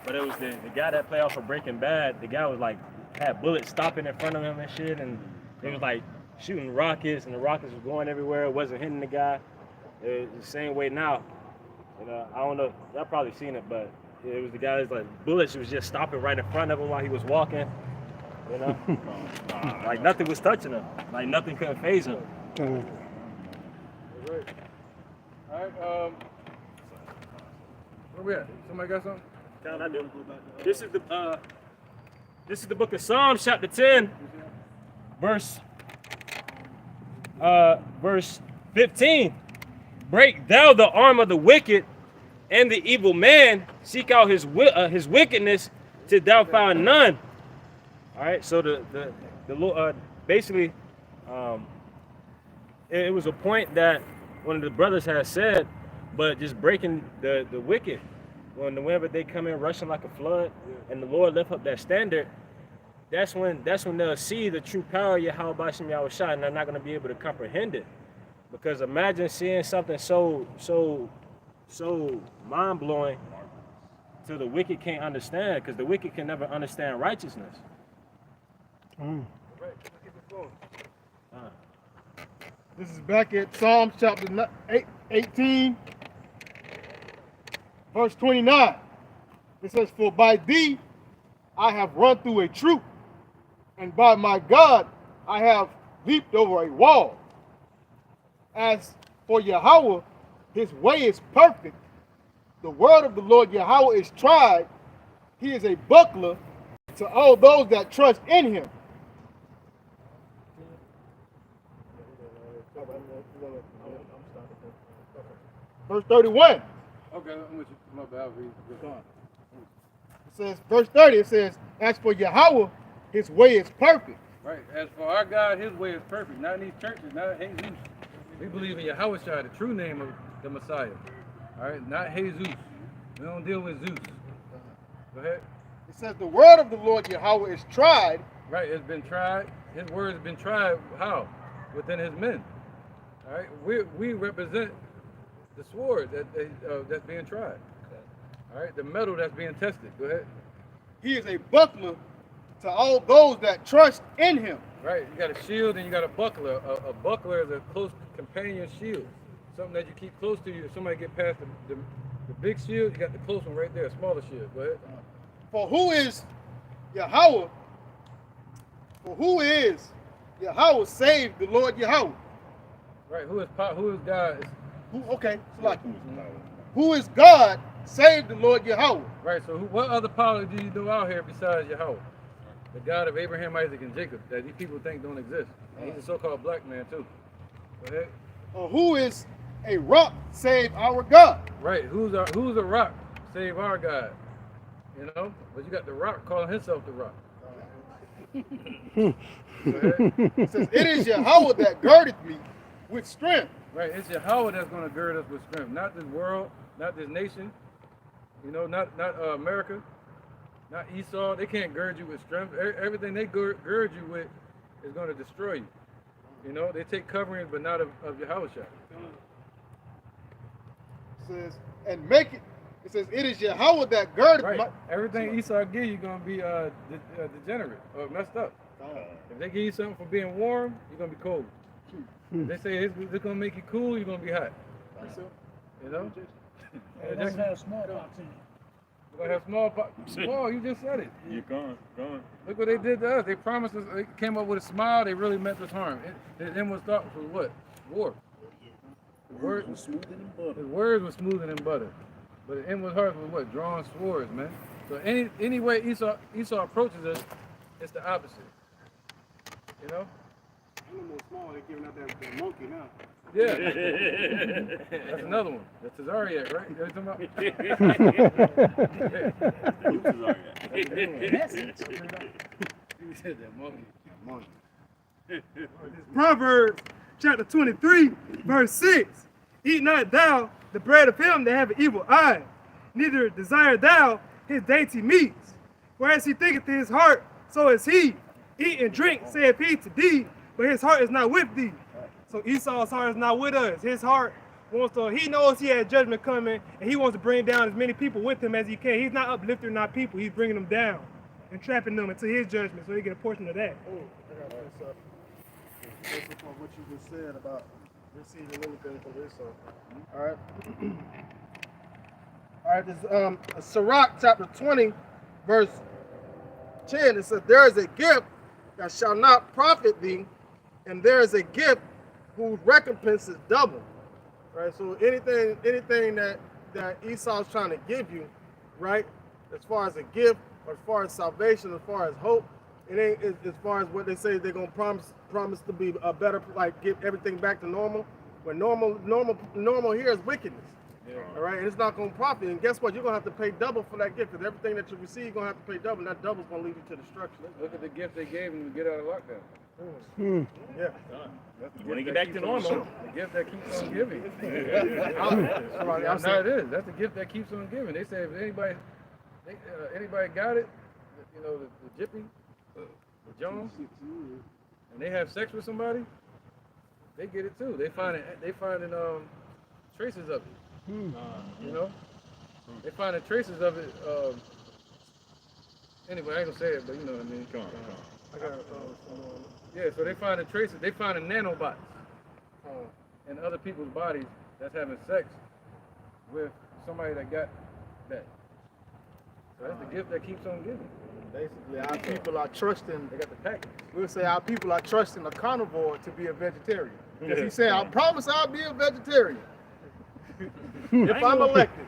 but it was the guy that played off of Breaking Bad. The guy was like had bullets stopping in front of him and shit, and it was like shooting rockets, and the rockets were going everywhere. It wasn't hitting the guy. It was the same way now. And I don't know. Y'all probably seen it, but it was the guy that's like bullets was just stopping right in front of him while he was walking. You know, like nothing was touching him. Like nothing could phase him. All right. All right. Where we at? Somebody got something? Count, I do. This is the book of Psalms, chapter 10, verse verse 15. Break thou the arm of the wicked and the evil man, seek out his wickedness till thou find none. All right, so the Lord basically, it was a point that one of the brothers had said, but just breaking the wicked, whenever they come in rushing like a flood, and the Lord lift up that standard, that's when they'll see the true power of Yahweh Bashim Yahushua, and they're not going to be able to comprehend it. Because imagine seeing something so mind-blowing till the wicked can't understand, because the wicked can never understand righteousness. This is back at Psalms chapter 18, verse 29. It says, for by thee I have run through a troop, and by my God I have leaped over a wall. As for Yahweh, his way is perfect. The word of the Lord Yahweh is tried. He is a buckler to all those that trust in him. Verse 31. Okay, I'm with you. My bad, I'll read. Go on. It says, verse 30, it says, as for Yahweh, his way is perfect. Right. As for our God, his way is perfect. Not in these churches, not Jesus. We believe in Yahweh Shai, the true name of the Messiah. All right, not Jesus. We don't deal with Zeus. Go ahead. It says the word of the Lord Yahweh is tried. Right, it's been tried. His word has been tried. How? Within his men. All right, we represent the sword that's being tried. All right, the metal that's being tested. Go ahead. He is a buckler to all those that trust in him. Right, you got a shield and you got a buckler. A buckler is a close companion shield, something that you keep close to you. If somebody get past the big shield, you got the close one right there, a smaller shield. Go ahead. For who is Yahweh? For who is Yahweh save the Lord Yahweh? Right, who is God? Who is God save the Lord Yahweh? Right, so what other power do you know out here besides Yahweh? The God of Abraham, Isaac, and Jacob, that these people think don't exist. And he's a so-called black man too. Go ahead. Who is a rock save our God? Right, who's a rock save our God? You know, but you got the rock calling himself the rock. Go ahead. It says, it is Yahweh that girdeth me with strength. Right, it's Yahweh that's going to gird us with strength, not this world, not this nation. You know, not America, not Esau. They can't gird you with strength. Everything they gird you with is going to destroy you. You know, they take coverings, but not of Yahweh. It says, and make it. It says, it is Yahweh that girdeth right. Everything Esau give you going to be degenerate or messed up. If they give you something for being warm, you're going to be cold. If they say it's going to make you cool, you're going to be hot. You know? They're going to have smallpox in it. We're going to have smallpox. Oh, you just said it. You're gone. Look what they did to us. They promised us, they came up with a smile, they really meant us harm. The end was thought was what? War. The words were smoother than butter. The words were smoother than butter. But the end was hard with what? Drawing swords, man. So any way Esau approaches us, it's the opposite. You know? A little more small, they're giving out that monkey now. Yeah. That's another one. That's Tazariak, right? You know what I'm talking about? You said that monkey. Proverbs chapter 23, verse 6. Eat not thou the bread of him that have an evil eye, neither desire thou his dainty meats. For as he thinketh in his heart, so is he. Eat and drink, saith he to thee, but his heart is not with thee. So Esau's heart is not with us. His heart wants to, he knows he has judgment coming, and he wants to bring down as many people with him as he can. He's not uplifting our people, he's bringing them down and trapping them into his judgment so he get a portion of that. Based upon what you just said about receiving anything from Esau. All right. All right, this Sirach chapter 20, verse 10. It says, there is a gift that shall not profit thee, and there is a gift whose recompense is double. Right? So anything that Esau's trying to give you, right, as far as a gift, or as far as salvation, as far as hope, it ain't as far as what they say they're gonna promise to be a better, like get everything back to normal. But normal here is wickedness. Yeah. All right, and it's not gonna profit. And guess what? You're gonna have to pay double for that gift, because everything that you receive, you're gonna have to pay double. And that double's gonna lead you to destruction. Look at the gift they gave him to get out of lockdown. Yeah. That's the When they gift get that back to keeps on- normal. The gift that keeps on giving. Somebody else No, it is. That's the gift that keeps on giving. They say if anybody got it, you know, the Jippy, the Jones, and they have sex with somebody, they get it too. They finding traces of it. You know, they finding traces of it. Anyway, I ain't gonna say it, but you know what I mean. Come on. I got Yeah, so they find the traces. They find nanobots in other people's bodies that's having sex with somebody that got that. So that's the gift that keeps on giving. basically our people are trusting. They got the package. We'll say our people are trusting a carnivore to be a vegetarian. Because he said, I promise I'll be a vegetarian if I'm elected.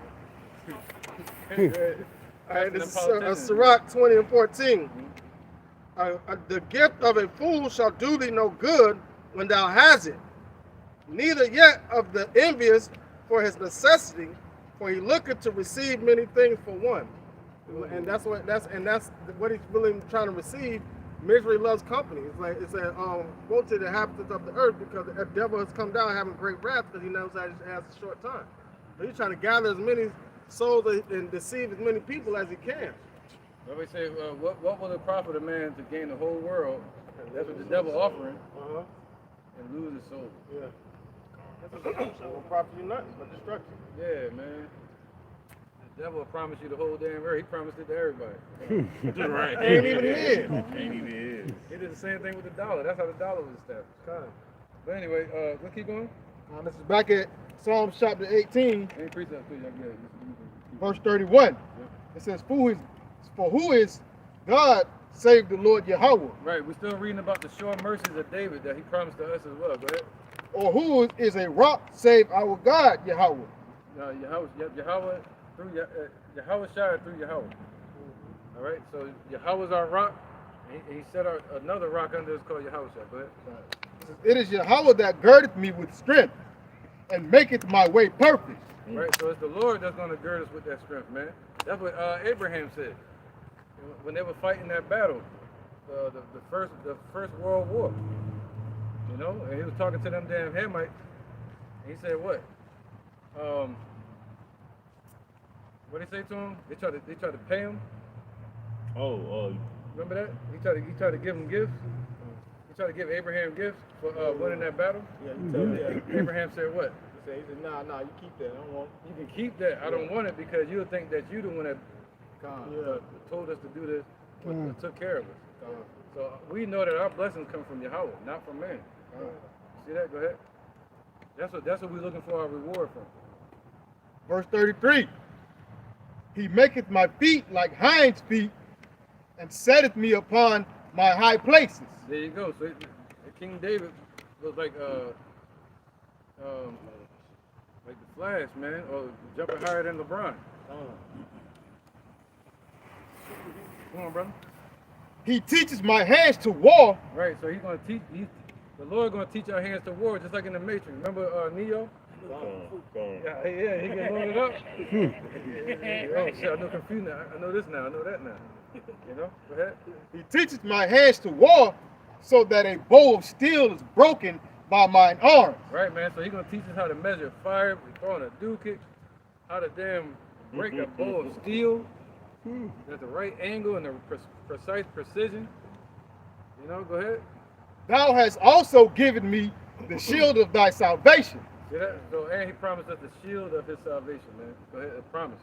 All right, this is Sirach 20 and 14. The gift of a fool shall do thee no good when thou hast it, neither yet of the envious for his necessity, for he looketh to receive many things for one. And that's what he's really trying to receive. Misery loves company. It's a woe to the inhabitants of the earth, because the devil has come down having great wrath, because he knows that he has a short time. So he's trying to gather as many souls and deceive as many people as he can. Well, we say, what will it profit a man to gain the whole world? That's what the devil offering, and lose his soul. Yeah. That's what will profit you nothing but destruction. Yeah, man. The devil will promise you the whole damn earth. He promised it to everybody. Right. Ain't even here. Ain't even here. He did the same thing with the dollar. That's how the dollar was established. But anyway, let's keep going. This is back at Psalms chapter 18, Any precept, please. verse 31. It says, For who is God save the Lord Yahweh? Right, we're still reading about the sure mercies of David that he promised to us as well. Go ahead. Or who is a rock save our God Yahweh? Yahweh through Yahweh Shire through Yahweh. All right, so Yahweh's our rock. He set another rock under us called Yahweh Shire. Go ahead. It is Yahweh that girdeth me with strength and maketh my way perfect. Right, so it's the Lord that's going to gird us with that strength, man. That's what Abraham said when they were fighting that battle, the first World War. You know, and he was talking to them damn Hamites. And he said, "What? What did he say to him? They tried to pay him. Remember that? He tried to give him gifts. He tried to give Abraham gifts for winning that battle. Yeah, Abraham said, "What? He said, nah, you keep that. I don't want it. You can keep that. I don't want it, because you'll think that you the one that told us to do this, but took care of us. So we know that our blessings come from Yahweh, not from man. See that? Go ahead. That's what we're looking for our reward from. Verse 33. He maketh my feet like hinds' feet, and setteth me upon my high places. There you go. So King David was like the Flash, man, or jumping higher than LeBron. Come on, brother. He teaches my hands to war. Right, so he's gonna teach. The Lord gonna teach our hands to war, just like in the Matrix. Remember Neo? Yeah, he can load it up. Oh shit, I know confused now. I know this now. I know that now. You know? Go ahead. He teaches my hands to war, so that a bow of steel is broken by mine arms. Right, man. So he's gonna teach us how to measure fire, throwing a dude kick, how to damn break a bow of steel at the right angle and the precise precision. You know, go ahead. Thou hast also given me the shield of thy salvation. See that? So, and he promised us the shield of his salvation, man. Go ahead and promise.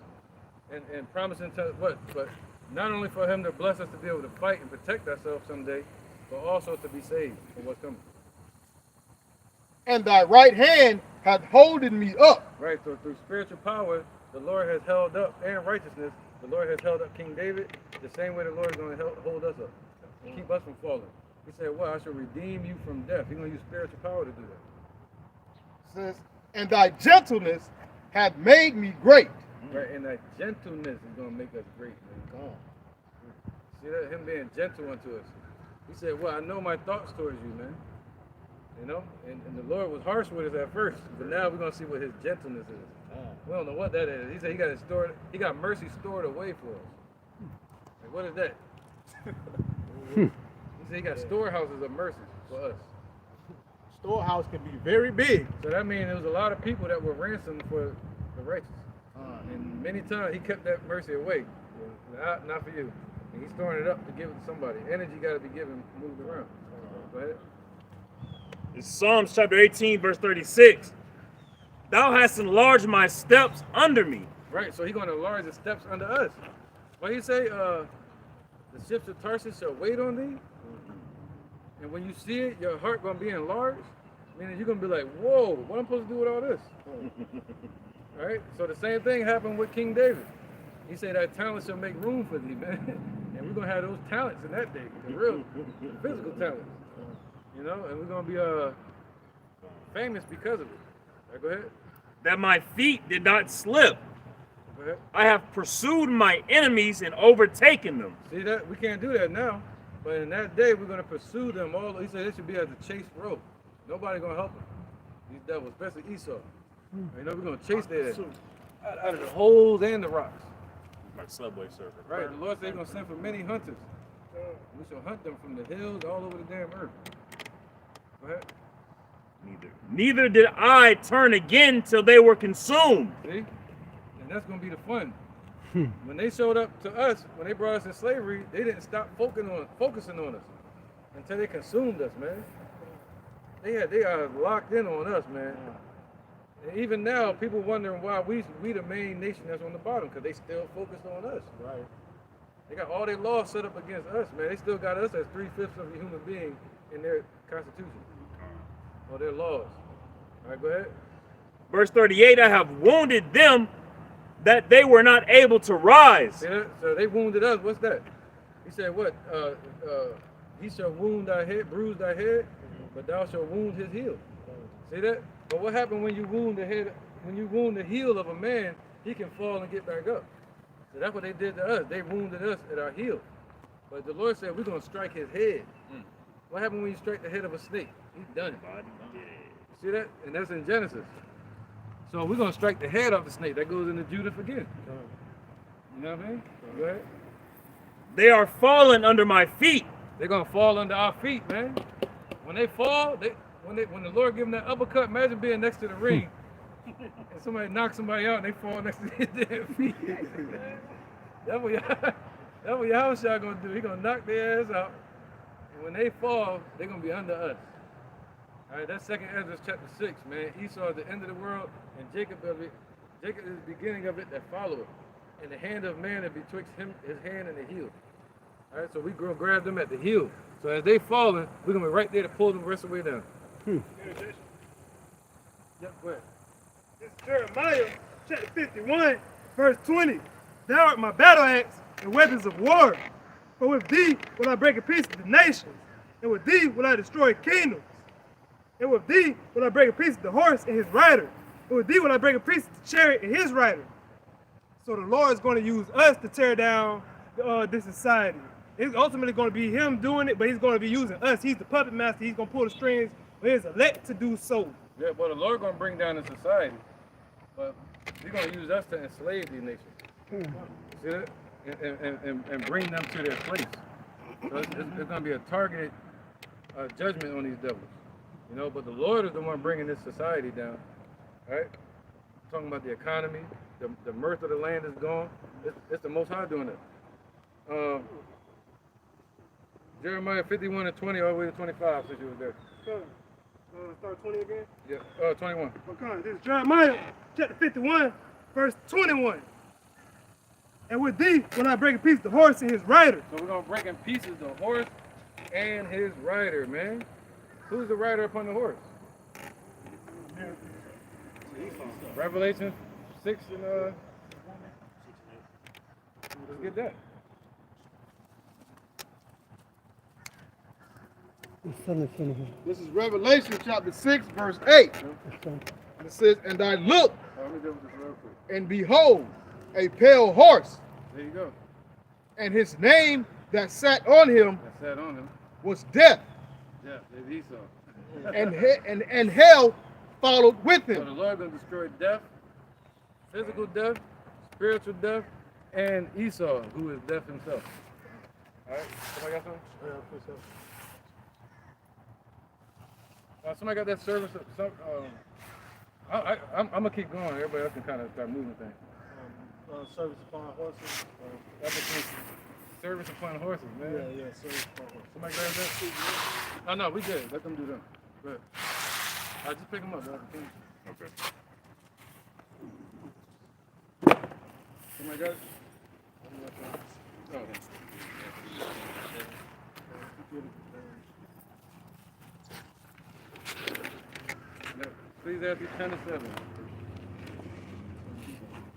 And promising to what? But not only for him to bless us to be able to fight and protect ourselves someday, but also to be saved from what's coming. And thy right hand hath holden me up. Right, so through spiritual power, the Lord has held up, and righteousness, the Lord has held up King David the same way the Lord is going to hold us up, keep us from falling. He said, well, I shall redeem you from death. He's going to use spiritual power to do that. Says, and thy gentleness hath made me great. Right, and that gentleness is going to make us great, man. See that? Him being gentle unto us. He said, well, I know my thoughts towards you, man. You know? And the Lord was harsh with us at first, but now we're going to see what his gentleness is. We don't know what that is. He said he got mercy stored away for us. Like, what is that? He said he got storehouses of mercy for us. Storehouse can be very big. So that means there was a lot of people that were ransomed for the righteous. And many times he kept that mercy away. Not for you. And he's storing it up to give it to somebody. Energy got to be given, moved around. Go ahead. It's Psalms chapter 18, verse 36. Thou hast enlarged my steps under me. Right, so he's going to enlarge the steps under us. What he say? The ships of Tarshish shall wait on thee. And when you see it, your heart going to be enlarged. Meaning you're going to be like, whoa, what am I supposed to do with all this? All right, so the same thing happened with King David. He said that talent shall make room for thee, man. And we're going to have those talents in that day, the real physical talents. You know, and we're going to be famous because of it. All right, go ahead. That my feet did not slip. Go ahead. I have pursued my enemies and overtaken them. See that? We can't do that now. But in that day, we're going to pursue them all. He said it should be as a chase rope. Nobody going to help them. These devils, especially Esau. You know, we're going to chase their out of the holes and the rocks. Like Subway Surfer. Right. The Lord said he's going to send for many hunters. We shall hunt them from the hills all over the damn earth. Go ahead. Neither did I turn again till they were consumed. See? And that's going to be the fun. When they showed up to us, when they brought us in slavery, they didn't stop focusing on us until they consumed us, man. They are locked in on us, man. And even now, people wondering why we the main nation that's on the bottom, because they still focused on us. Right. They got all their laws set up against us, man. They still got us as 3/5 of a human being in their constitution or their laws. All right, go ahead. Verse 38, I have wounded them that they were not able to rise. See that? So they wounded us. What's that? He said, what? He shall wound thy head, bruise thy head, but thou shalt wound his heel. See that? But what happened when you wound the head, when you wound the heel of a man, he can fall and get back up. So that's what they did to us. They wounded us at our heel. But the Lord said, we're going to strike his head. What happened when you strike the head of a snake? He's done it. See that? And that's in Genesis. So we're going to strike the head off the snake. That goes into Judith again. You know what I mean? Go ahead. They are fallen under my feet. They're going to fall under our feet, man. When they fall, when the Lord give them that uppercut, imagine being next to the ring and somebody knocks somebody out and they fall next to their damn feet. That's what Yahushua going to do. He's going to knock their ass out. And when they fall, they're going to be under us. All right, that's 2nd Ezra chapter 6, man. Esau is the end of the world, and Jacob is the beginning of it that follow it. And the hand of man is betwixt his hand and the heel. All right, so we're going to grab them at the heel. So as they falling, we're going to be right there to pull them the rest of the way down. Yep, go ahead. This is Jeremiah chapter 51, verse 20. Thou art my battle axe and weapons of war. For with thee will I break in pieces the nations, and with thee will I destroy kingdoms. And with thee will I break in pieces the horse and his rider. And with thee will I break in pieces the chariot and his rider. So the Lord is going to use us to tear down this society. It's ultimately going to be him doing it, but he's going to be using us. He's the puppet master. He's going to pull the strings, but he's elect to do so. Yeah, but the Lord going to bring down the society. But he's going to use us to enslave these nations. See that? And bring them to their place. So it's going to be a targeted judgment on these devils. You know, but the Lord is the one bringing this society down. All right? Talking about the economy, the mirth of the land is gone. It's the Most High doing it. Jeremiah 51 and 20 all the way to 25 since you was there. Start 20 again? Yeah, 21. Okay, this is Jeremiah chapter 51, verse 21. And with thee will I break in pieces the horse and his rider. So we're going to break in pieces the horse and his rider, man. Who's the rider upon the horse? Revelation 6 and let's get that. This is Revelation chapter 6, verse 8. And it says, and I looked, and behold, a pale horse. There you go. And his name that sat on him That sat on him. was death, Yeah, it's Esau. and hell followed with So him. the Lord gonna destroy death, physical death, spiritual death, and Esau, who is death himself. All right, somebody got something? Somebody got that service. I'm gonna keep going. Everybody else can kind of start moving things. Service upon horses. Service upon horses, man. Yeah, service upon horses. Somebody grab that? Oh no, we good. Let them do that. Go ahead. Just pick them up, dog. Okay. Somebody got it? Oh. Ecclesiastes 10:7.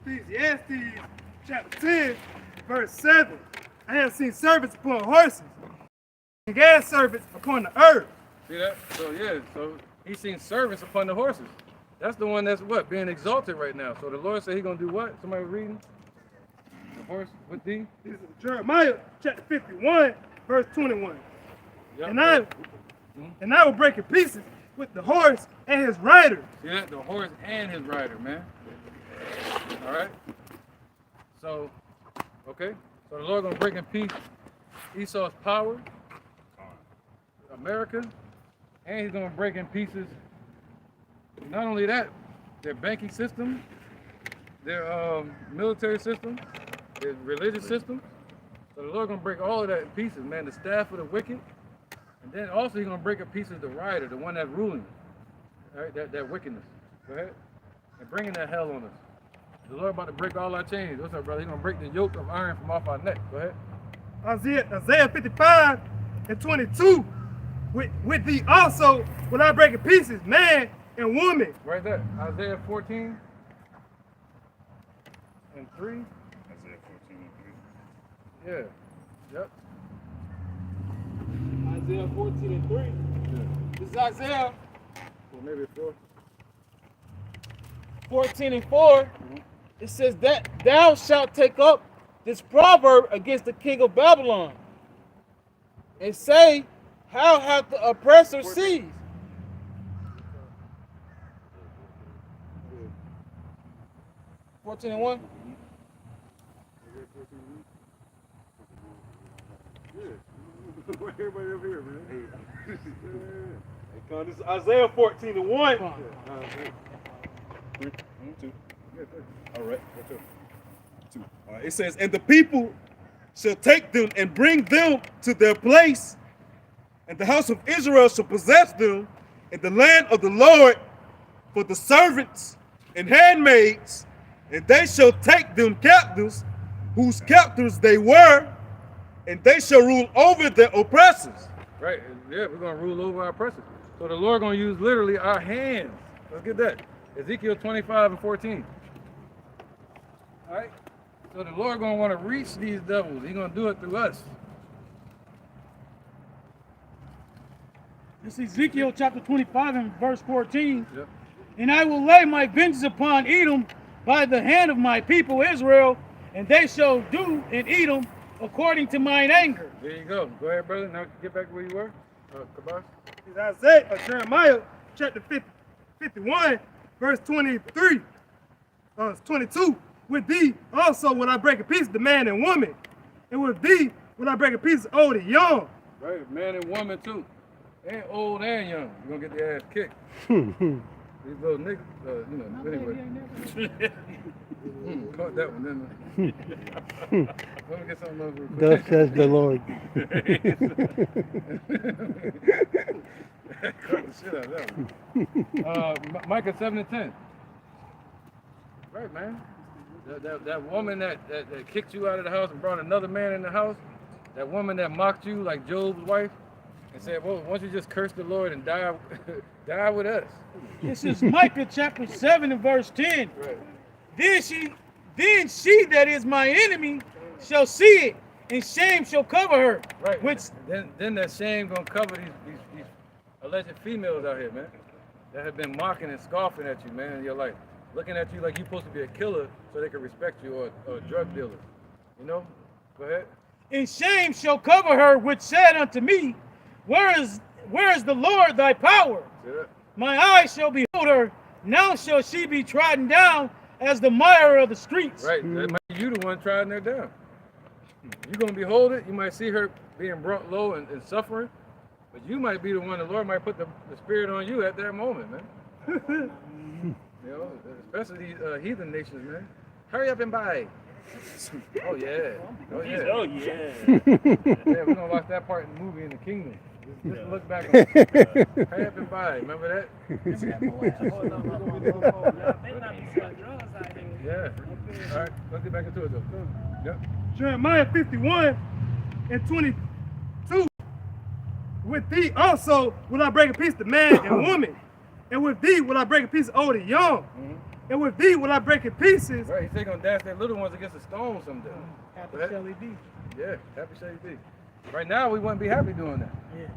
Ecclesiastes chapter 10, verse 7. I have seen servants upon horses, and gas servants upon the earth. See that? So yeah, so he's seen servants upon the horses. That's the one that's what? Being exalted right now. So the Lord said he's gonna do what? Somebody reading? The horse with thee? This is Jeremiah chapter 51, verse 21. Yep. And I will break in pieces with the horse and his rider. See that? The horse and his rider, man. All right. So, okay. So the Lord gonna break in peace Esau's power, America, and he's gonna break in pieces. Not only that, their banking system, their military system, their religious system. So the Lord gonna break all of that in pieces, man. The staff of the wicked, and then also he's gonna break in pieces the rider, the one that's ruling. All right, that wickedness. Go ahead. And bringing that hell on us. The Lord about to break all our chains. What's up, brother? He's gonna break the yoke of iron from off our neck. Go ahead. Isaiah 55 and 22. With thee also will I break in pieces, man and woman. Right there. Isaiah 14 and 3. Isaiah 14 and 3. Yeah. Yep. Isaiah 14 and 3. Yeah. This is Isaiah Well, maybe 4. 14 and 4. It says that thou shalt take up this proverb against the king of Babylon and say, how hath the oppressor seized? Yeah. 14 and 1. Everybody over here, man. Hey, this is Isaiah 14 and 1. 3, 2. All right. 2. All right. It says, and the people shall take them and bring them to their place, and the house of Israel shall possess them in the land of the Lord for the servants and handmaids, and they shall take them captives, whose captives they were, and they shall rule over their oppressors. Right. Yeah, we're gonna rule over our oppressors. So the Lord gonna use literally our hands. Let's get that. Ezekiel 25 and 14. All right. So the Lord gonna want to reach these devils. He's gonna do it through us. This is Ezekiel chapter 25 and verse 14. Yep. And I will lay my vengeance upon Edom by the hand of my people Israel, and they shall do in Edom according to mine anger. There you go. Go ahead, brother. Now get back where you were. Kabash. It's Jeremiah chapter 51, verse 23. 22. With thee also will I break in pieces the man and woman, and with thee will I break in pieces old and young. Right, man and woman too. And old and young. You're gonna get their ass kicked. These little niggas, anyway. Caught that one, didn't I? Let me get something else real quick. Thus says the Lord. Caught the shit out of that one. Micah 7 and 10. Right, man. That woman that kicked you out of the house and brought another man in the house, that woman that mocked you like Job's wife, and said, well, why don't you just curse the Lord and die with us? This is Micah chapter 7 and verse 10. Right. Then she that is my enemy shall see it, and shame shall cover her. Right. Which then that shame gonna cover these alleged females out here, man, that have been mocking and scoffing at you, man, in your life, looking at you like you're supposed to be a killer so they can respect you, or a drug dealer. You know? Go ahead. and shame shall cover her, which said unto me, Where is the Lord thy power? Yeah. My eyes shall behold her. Now shall she be trodden down as the mire of the streets. Right. That might be you the one trying her down. You're going to behold it. You might see her being brought low and suffering, but you might be the one. The Lord might put the spirit on you at that moment, man. You know, especially these heathen nations, man. Hurry up and buy. Oh yeah. Oh yeah. Oh yeah. Yeah, we're gonna watch that part in the movie in the kingdom. Just look back on it. Hurry up and buy. Remember that? Yeah. All right, let's get back into it though. Yep. Jeremiah 51:22. With thee also will I break a piece the man and woman, and with thee will I break a piece old and young, and with thee will I break in pieces. Right, he said gonna dash their little ones against a stone someday. Happy shall he be. Yeah, happy shall he be. Right now we wouldn't be happy doing that. Yeah.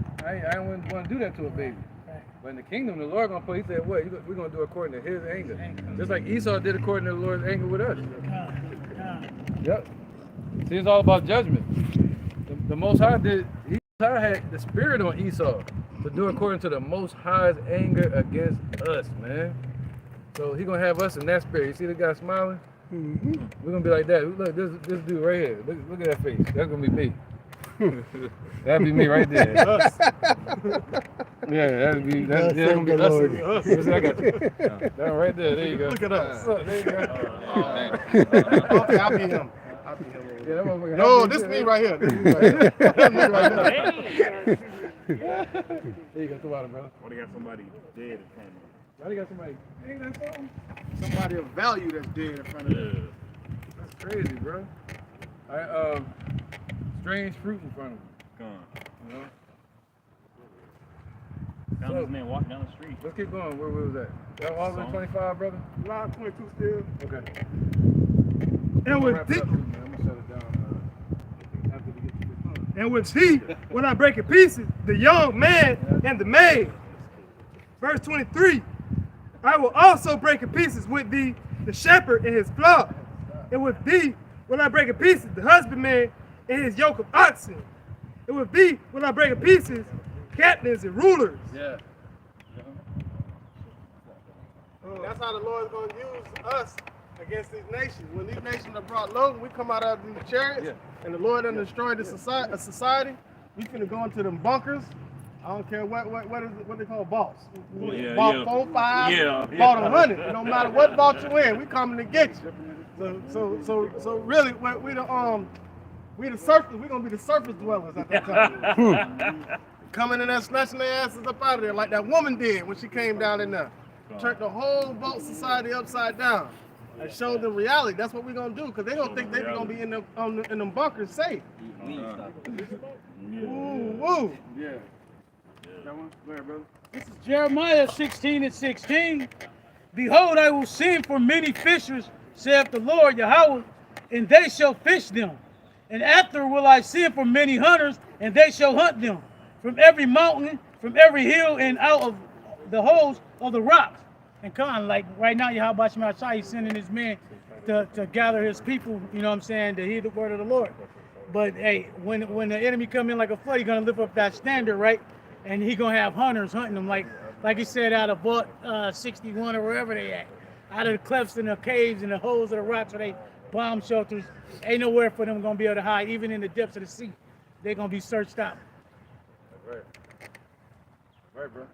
I wouldn't want to do that to a baby. Right. But in the kingdom, the Lord gonna put. He said, "What? We're gonna do according to His anger, just like Esau did according to the Lord's anger with us." Yep. See, it's all about judgment. The Most High did. High had the spirit on Esau to do according to the Most High's anger against us, man. So He gonna have us in that spirit. You see the guy smiling? We're gonna be like that. Look, this dude right here. Look at that face. That's gonna be me. That'd be me right there. Us. Yeah, that'd be that's gonna be us. Us. I got you. That one right there. There you go. Look at us. There you go. Okay, I'll be him. Yeah, that motherfucker No, happy this as me shit. right here. This me right here. This me right here. There you go, somebody, brother. What, they got somebody dead in front of me? Why they got somebody? Ain't that something? Somebody of value that's dead in front of you. That's crazy, bro. Strange fruit in front of him. Gone. You know? Found this man walking down the street. Let's keep going. Where was that? That all in 25, brother? Line 22 still. Okay. And I'm with gonna wrap it thee, up, too, man. I'm gonna shut it down after we get to this point. and with thee will I break in pieces the young man and the maid. Verse 23. I will also break in pieces with thee the shepherd and his flock, and with thee will I break in pieces the husbandman and his yoke of oxen, and with thee will I break in pieces captains and rulers. Yeah. That's how the Lord's going to use us against these nations. When these nations are brought low, we come out of these chariots, and the Lord done destroyed the society. We finna go into them bunkers. I don't care what they call vaults. Yeah, Vault yeah. 4, 5, Yeah, vault yeah. 100. It don't matter what vault you in, we coming to get you. So really, we the surface. We gonna be the surface dwellers at that time. Coming in there, snatching their asses up out of there like that woman did when she came down in there. Turned the whole vault society upside down and showed them reality. That's what we're gonna do, because they don't think they're gonna be in them bunkers safe. Ooh, woo. Yeah. That one? Go ahead, brother. This is Jeremiah 16:16. Behold, I will send for many fishers, saith the Lord Yahweh, and they shall fish them. And after will I send for many hunters, and they shall hunt them from every mountain, from every hill, and out of the holes of the rocks. And kind of like right now, Yahweh Shemashai, he's sending his men to gather his people, you know what I'm saying, to hear the word of the Lord. But hey, when the enemy come in like a flood, he's gonna lift up that standard, right? And he gonna have hunters hunting them, like he said, out of Vault 61 or wherever they at, out of the clefts and the caves and the holes of the rocks where they bomb shelters. Ain't nowhere for them gonna be able to hide, even in the depths of the sea. They're gonna be searched out. Right. Right, bro.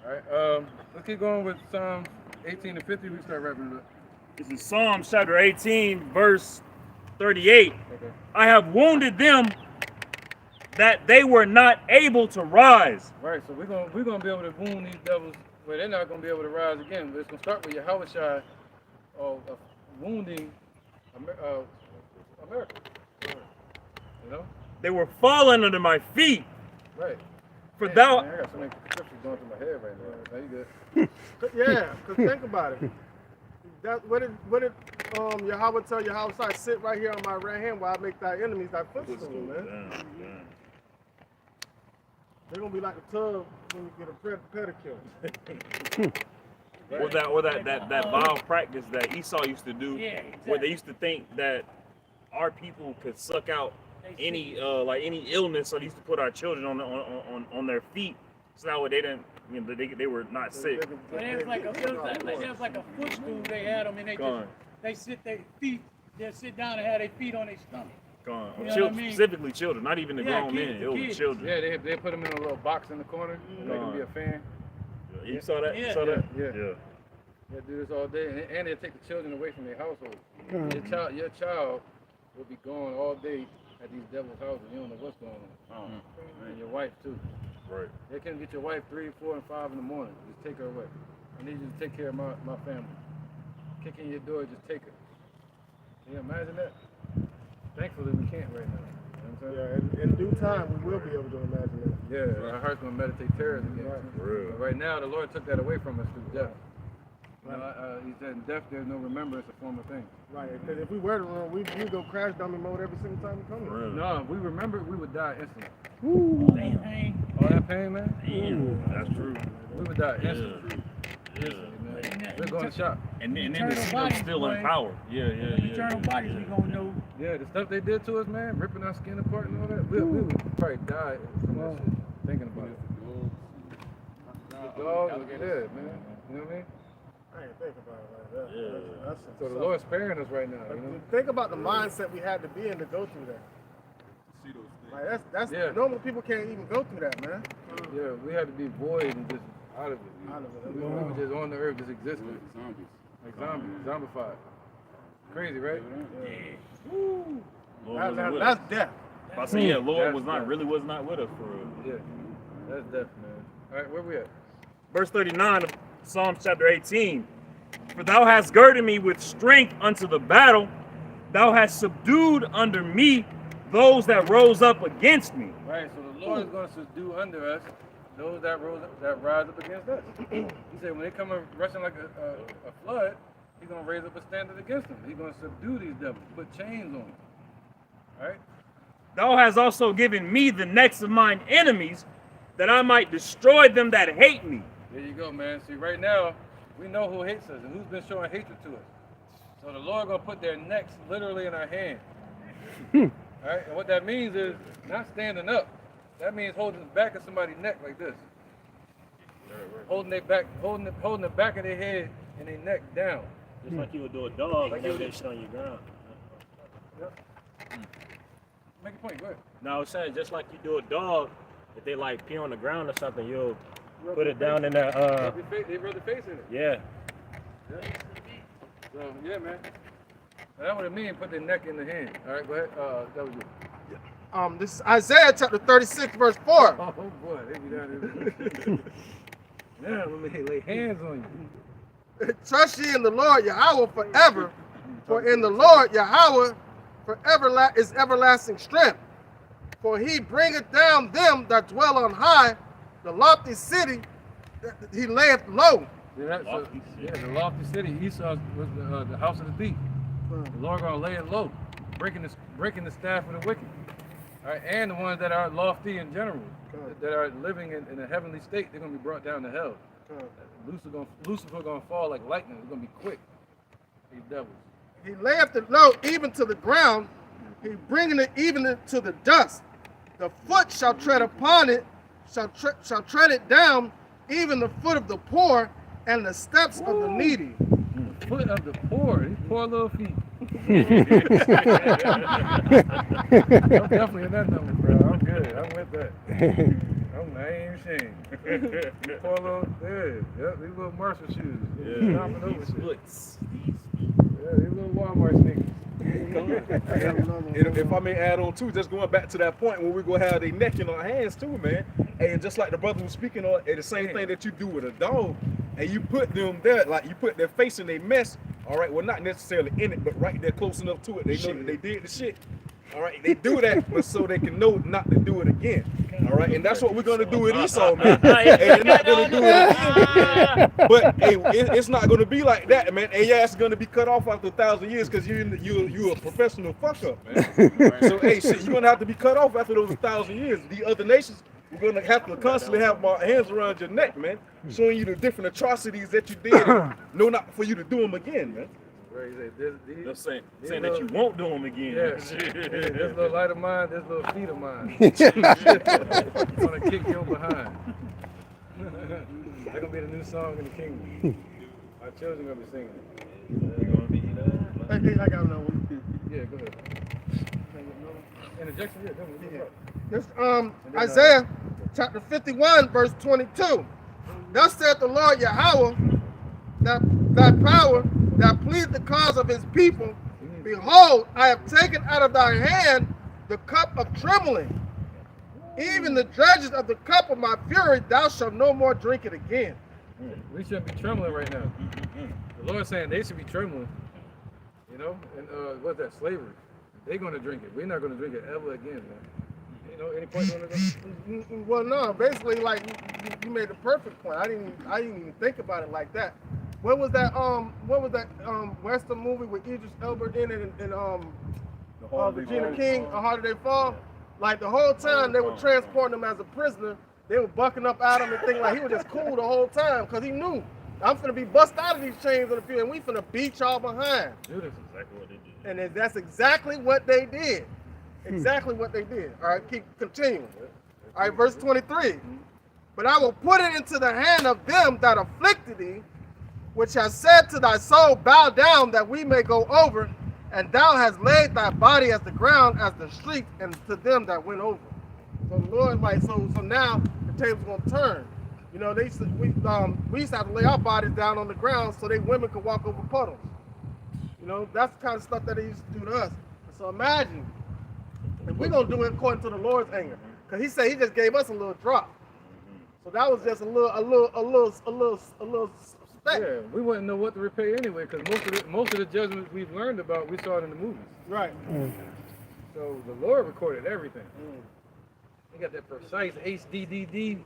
All right. Let's keep going with Psalms 18 and 50. We start wrapping it up. This is Psalms chapter 18, verse 38. Okay. I have wounded them that they were not able to rise. Right. So we're gonna be able to wound these devils where they're not gonna be able to rise again. But it's gonna start with Yahweh of wounding America. You know. They were fallen under my feet. Right. For Man, thou. man, I got so many scriptures going through my head right now. Now you good. Yeah, because think about it. What did Yahweh tell Yahweh, sit right here on my right hand while I make thy enemies thy footstool, man. They're gonna be like a tub when you get a pedicure. Or that vile practice that Esau used to do, Yeah, where they used to think that our people could suck out any any illness. So they used to put our children on their feet, so that way they didn't, you know, they were not sick. But it was like a footstool they had them, and they sit their feet. They sit down and have their feet on their stomach. Gone. You know what I mean? Specifically children, not even the grown kids, men. It was kids. children. Yeah, they put them in a little box in the corner, make them be a fan. You saw that? Yeah. You saw that? Yeah. They do this all day, and they take the children away from their household. Your child will be gone all day at these devil's houses. You don't know what's going on. And your wife too. Right. They can get your wife 3, 4, and 5 in the morning. Just take her away. I need you to take care of my family. Kick in your door, just take her. Can you imagine that? Thankfully, we can't right now. You know what I'm saying? Yeah, in due time, we will be able to imagine that. Yeah, our heart's gonna meditate terrors again. Right. But right now, the Lord took that away from us through death. You know, he said, in death, there's no remembrance of former things. Right, because if we were to run, we'd go crash dummy mode every single time we come in. Really? No, if we remember, we would die instantly. Pain. All that pain, man, That's true. we would die instantly. Instantly, man. We're going to shop. And then Eternal the seed bodies, was still boy. in power. Yeah. Eternal bodies, we gonna know. Yeah, the stuff they did to us, man, ripping our skin apart and all that, we would probably die from that shit, thinking about it. The dog was dead, man. You know what I mean? I ain't think about it like that. Yeah. That's So the Lord's sparing us right now, you know? Think about the mindset we had to be in to go through that. Like that's Yeah. normal people can't even go through that, man. Yeah, we had to be void and just out of it. We were just on the earth, just existing. Like zombies, zombified. Crazy, right? Lord wasn't with That's us. death. I say, yeah, Lord That's was not with us for real. Yeah, that's death, man. All right, where we at? Verse 39 of Psalms chapter 18. For thou hast girded me with strength unto the battle. Thou hast subdued under me those that rose up against me. Right, so the Lord is going to subdue under us those that rise up against us. He said when they come rushing like a flood, he's going to raise up a standard against them. He's going to subdue these devils, put chains on them. All right? Thou hast also given me the necks of mine enemies, that I might destroy them that hate me. There you go, man. See, right now, we know who hates us and who's been showing hatred to us. So the Lord going to put their necks literally in our hand. All right? And what that means is not standing up. That means holding the back of somebody's neck like this. Holding their back, holding the back of their head and their neck down. Just like you would do a dog Like and you lay would- that shit on your ground. Make a point, go ahead. No, I was saying just like you do a dog, if they like pee on the ground or something, you'll put it down in there. They rub the face in it. Yeah. So, yeah, man. That's what it means, put their neck in the hand. All right, go ahead. That was you. This is Isaiah chapter 36, verse 4. Oh, boy, they be down here. Now, let me lay hands on you. Trust ye in the Lord Yahweh forever, for in the Lord Yahweh forever is everlasting strength. For he bringeth down them that dwell on high, the lofty city that he layeth low. Yeah, the lofty city, Esau was the house of the thief. The Lord gonna lay it low, breaking the staff of the wicked. All right, and the ones that are lofty in general, that are living in a heavenly state, they're gonna be brought down to hell. Lucifer gonna fall like lightning. It's gonna be quick. These devils. He layeth it low even to the ground. He bringeth it even to the dust. The foot shall tread upon it, shall tread it down, even the foot of the poor and the steps of the needy. The foot of the poor. These poor little feet. I'm definitely in that number, bro. I'm good. I'm with that. I ain't ashamed. These poor little, these little Marshall shoes. Stomping over shit. Yeah, these little Walmart sneakers. And if I may add on too, just going back to that point when we're gonna have their neck in our hands too, man. And just like the brother was speaking on, the same thing that you do with a dog, and you put them there, like you put their face in their mess. All right, well, not necessarily in it, but right there close enough to it, they know that they did the shit. All right, they do that, but so they can know not to do it again. All right, and that's what we're gonna do with Esau, man. And they're not gonna do it again. But hey, it's not gonna be like that, man. And yeah, it's gonna be cut off after 1,000 years because you're a professional fuck up, man. So hey, shit, you're gonna have to be cut off after those 1,000 years. The other nations, we're gonna have to constantly have my hands around your neck, man, showing you the different atrocities that you did. No, not for you to do them again, man. Right, he said, They're saying these that you little- won't do them again. Yeah, this little light of mine, this little feet of mine. I'm gonna kick your behind. That's gonna be the new song in the kingdom. Our children gonna be singing it. Hey, I got another one. Yeah, go ahead. Interjection, yeah, go ahead. This Isaiah chapter 51, verse 22. Thus saith the Lord Yahweh, that power that pleased the cause of his people. Behold, I have taken out of thy hand the cup of trembling, even the dregs of the cup of my fury. Thou shalt no more drink it again. We shouldn't be trembling right now. The Lord's saying they should be trembling. You know, and what's that? Slavery. They're gonna drink it. We're not gonna drink it ever again, man. You know, any point on it? Well, no, basically, like you made the perfect point. I didn't even think about it like that. What was that Western movie with Idris Elba in it and Regina King, A Harder They Fall? Like the whole time they were transporting him as a prisoner, they were bucking up at him and thinking like he was just cool the whole time because he knew I'm finna be bust out of these chains in the field and we finna beat y'all behind. Dude, that's exactly what they did. And that's exactly what they did. Exactly what they did. All right, keep continuing. All right, verse 23. But I will put it into the hand of them that afflicted thee, which has said to thy soul, bow down that we may go over, and thou hast laid thy body as the ground, as the street, and to them that went over. So the Lord, like, so now the table's gonna turn. You know, we used to have to lay our bodies down on the ground so they women could walk over puddles. You know, that's the kind of stuff that they used to do to us. So imagine if we're gonna do it according to the Lord's anger, because He said He just gave us a little drop. So that was just a little speck. Yeah, we wouldn't know what to repay anyway, because most of the judgments we've learned about, we saw it in the movies. Right. So the Lord recorded everything. He got that precise HDDD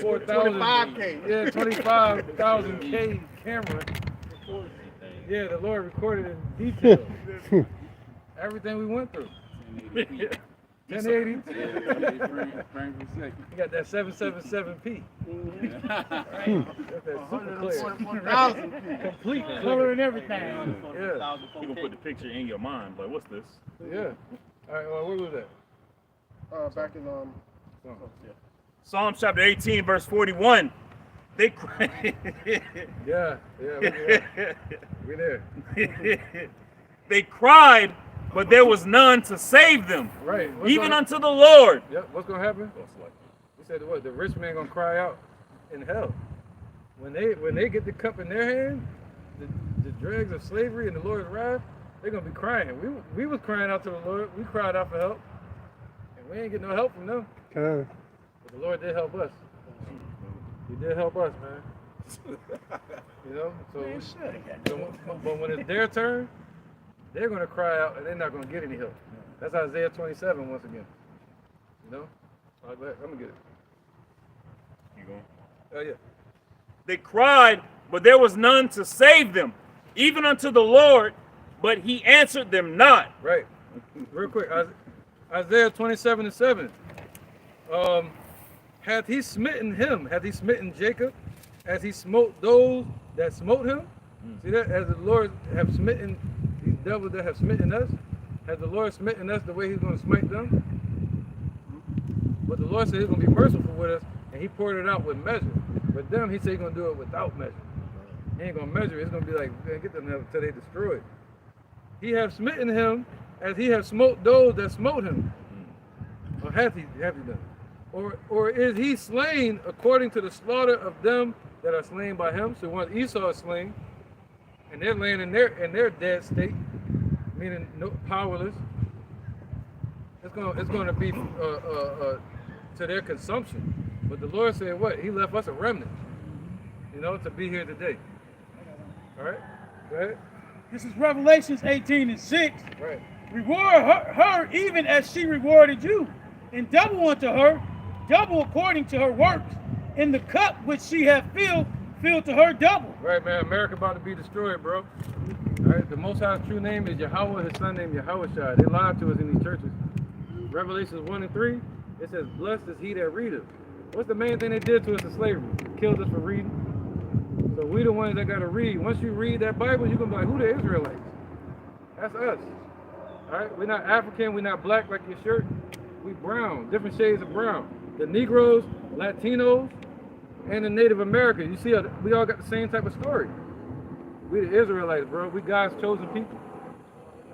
4,000. 25K. Yeah, 25,000K camera. Yeah, the Lord recorded in detail everything we went through. 1080. You got that 777p. Got that super clear. Complete Color and everything. Yeah. You gonna put the picture in your mind, like, what's this? Yeah. All right, well, where was that? Back in Psalm chapter 18, verse 41. They cried. Yeah, we're there. They cried, but there was none to save them. Right. Even unto the Lord. Yep. What's gonna happen? He said, "What? The rich man gonna cry out in hell when they get the cup in their hand, the dregs of slavery and the Lord's wrath. They're gonna be crying. We was crying out to the Lord. We cried out for help, and we ain't get no help from them. But the Lord did help us. He did help us, man. You know. So, but when it's their turn, they're gonna cry out, and they're not gonna get any help. That's Isaiah 27 once again. You know. All right, I'm gonna get it. You going? Oh yeah. They cried, but there was none to save them, even unto the Lord, but He answered them not. Right. Real quick, Isaiah 27:7. Hath He smitten him? Hath He smitten Jacob? As He smote those that smote him? See that? As the Lord have smitten these devils that have smitten us, has the Lord smitten us the way He's going to smite them? But the Lord said He's going to be merciful with us, and He poured it out with measure. With them, He said He's going to do it without measure. He ain't going to measure it. It's going to be like, man, get them until they destroy it. He have smitten him as He have smote those that smote him. Or hath he done? Or is he slain according to the slaughter of them that are slain by him? So once Esau is slain, and they're laying in their dead state, meaning powerless, it's going to be to their consumption. But the Lord said, what? He left us a remnant, you know, to be here today. All right, go ahead. This is Revelations 18:6. Right. Reward her even as she rewarded you, and double unto her, double according to her works. In the cup which she hath filled to her double. Right, man. America about to be destroyed, bro. All right. The Most High's true name is Yahweh. His son named Yahushua. They lied to us in these churches. Revelations 1:3. It says, "Blessed is he that readeth." What's the main thing they did to us in slavery? Killed us for reading. So we the ones that gotta read. Once you read that Bible, you're gonna be like, who the Israelites? That's us. All right, we're not African, we're not black like your shirt. We brown, different shades of brown. The Negroes, Latinos, and the Native Americans. You see, we all got the same type of story. We the Israelites, bro. We God's chosen people.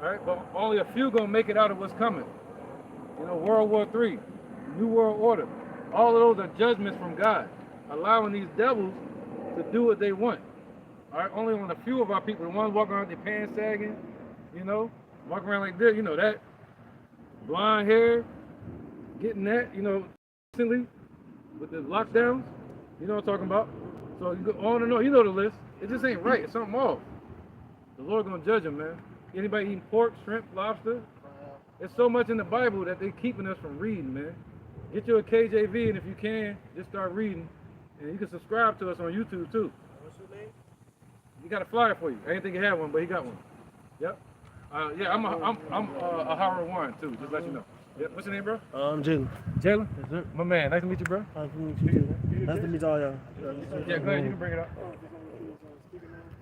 All right, but only a few gonna make it out of what's coming. You know, World War III, New World Order. All of those are judgments from God, allowing these devils to do what they want. All right, only on a few of our people, the ones walking around with their pants sagging, you know, walking around like this, you know, that blonde hair, getting that, you know, recently with the lockdowns, you know what I'm talking about. So you go on and on, you know the list. It just ain't right. It's something off. The Lord gonna judge them, man. Anybody eating pork, shrimp, lobster? There's so much in the Bible that they're keeping us from reading, man. Get you a KJV, and if you can, just start reading. And you can subscribe to us on YouTube too. What's your name? He got a flyer for you. I didn't think he had one, but he got one. Yep. Yeah, I'm a Howard Warren too. Just let you know. Yep. What's your name, bro? I'm Jalen. Jalen? Yes, sir. My man. Nice to meet you, bro. Nice to meet you. Nice to meet all y'all. Yeah, go ahead. You can bring it up.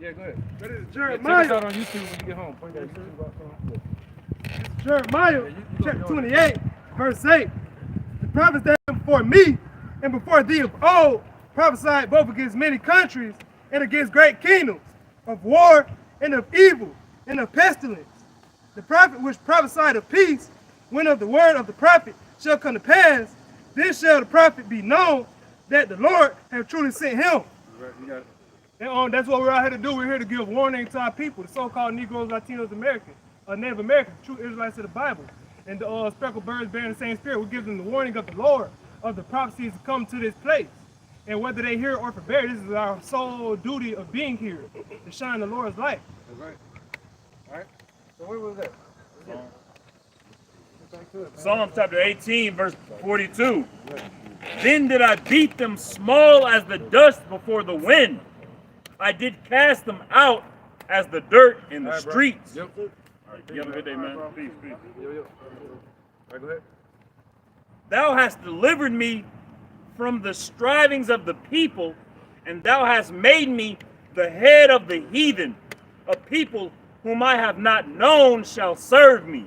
Yeah, go ahead. That is Check Jeremiah. us out on YouTube when you get home. Bring that YouTube up. Jeremiah, chapter 28, verse 8. The prophets that came before me and before thee of old prophesied both against many countries and against great kingdoms, of war and of evil and of pestilence. The prophet which prophesied of peace, when of the word of the prophet shall come to pass, then shall the prophet be known that the Lord have truly sent him. Right, you got it. And that's what we're out here to do. We're here to give warning to our people, the so-called Negroes, Latinos, Americans, Native Americans, true Israelites of the Bible. And the speckled birds bearing the same spirit, we give them the warning of the Lord, of the prophecies to come to this place. And whether they hear it or forbear, this is our sole duty of being here, to shine the Lord's light. That's right. All right. So where was that? Psalm chapter 18, verse 42. Then did I beat them small as the dust before the wind. I did cast them out as the dirt in the streets. Yep. All right, you have a good day, man. Peace, peace. Yo. All right, go ahead. Thou hast delivered me from the strivings of the people, and thou hast made me the head of the heathen. A people whom I have not known shall serve me.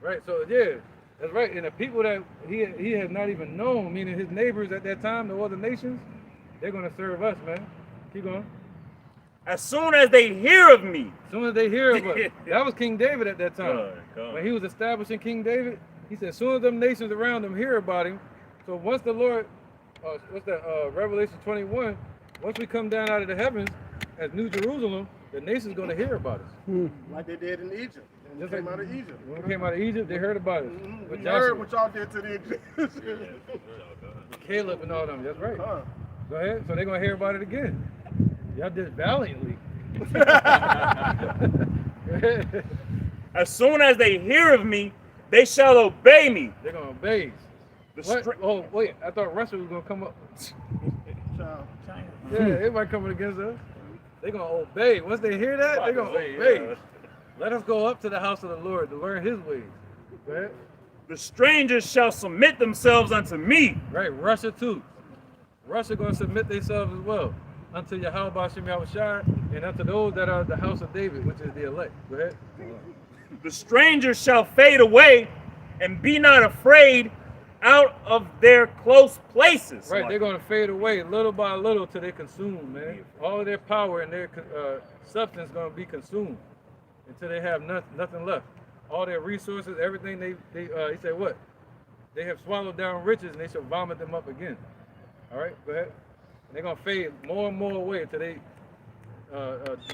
Right, so yeah, that's right. And the people that he has not even known, meaning his neighbors at that time, the other nations, they're going to serve us, man. Keep going. As soon as they hear of me. As soon as they hear of us. That was King David at that time. God. When he was establishing King David, he said, as soon as them nations around him hear about him, so once the Lord, Revelation 21, once we come down out of the heavens as New Jerusalem, the nation's going to hear about us. Like they did in Egypt. When we came out of Egypt. When we came out of Egypt, they heard about us. We heard what y'all did to the Egyptians. Caleb and all them, that's right. Go ahead. So they're going to hear about it again. Y'all did it valiantly. As soon as they hear of me, they shall obey me. They're going to obey. What? Oh, wait. I thought Russia was going to come up. China. Yeah, everybody coming against us. They're going to obey. Once they hear that, they're going to obey. Yeah. Let us go up to the house of the Lord to learn his ways. Go ahead. The strangers shall submit themselves unto me. Right, Russia too. Russia going to submit themselves as well unto Yahweh Bashim Yahushua and unto those that are the house of David, which is the elect. Go ahead. The strangers shall fade away and be not afraid out of their close places. Right, they're going to fade away little by little till they consume, man. All of their power and their substance going to be consumed until they have nothing left. All their resources, everything he said what? They have swallowed down riches and they shall vomit them up again. All right, go ahead. And they're going to fade more and more away until they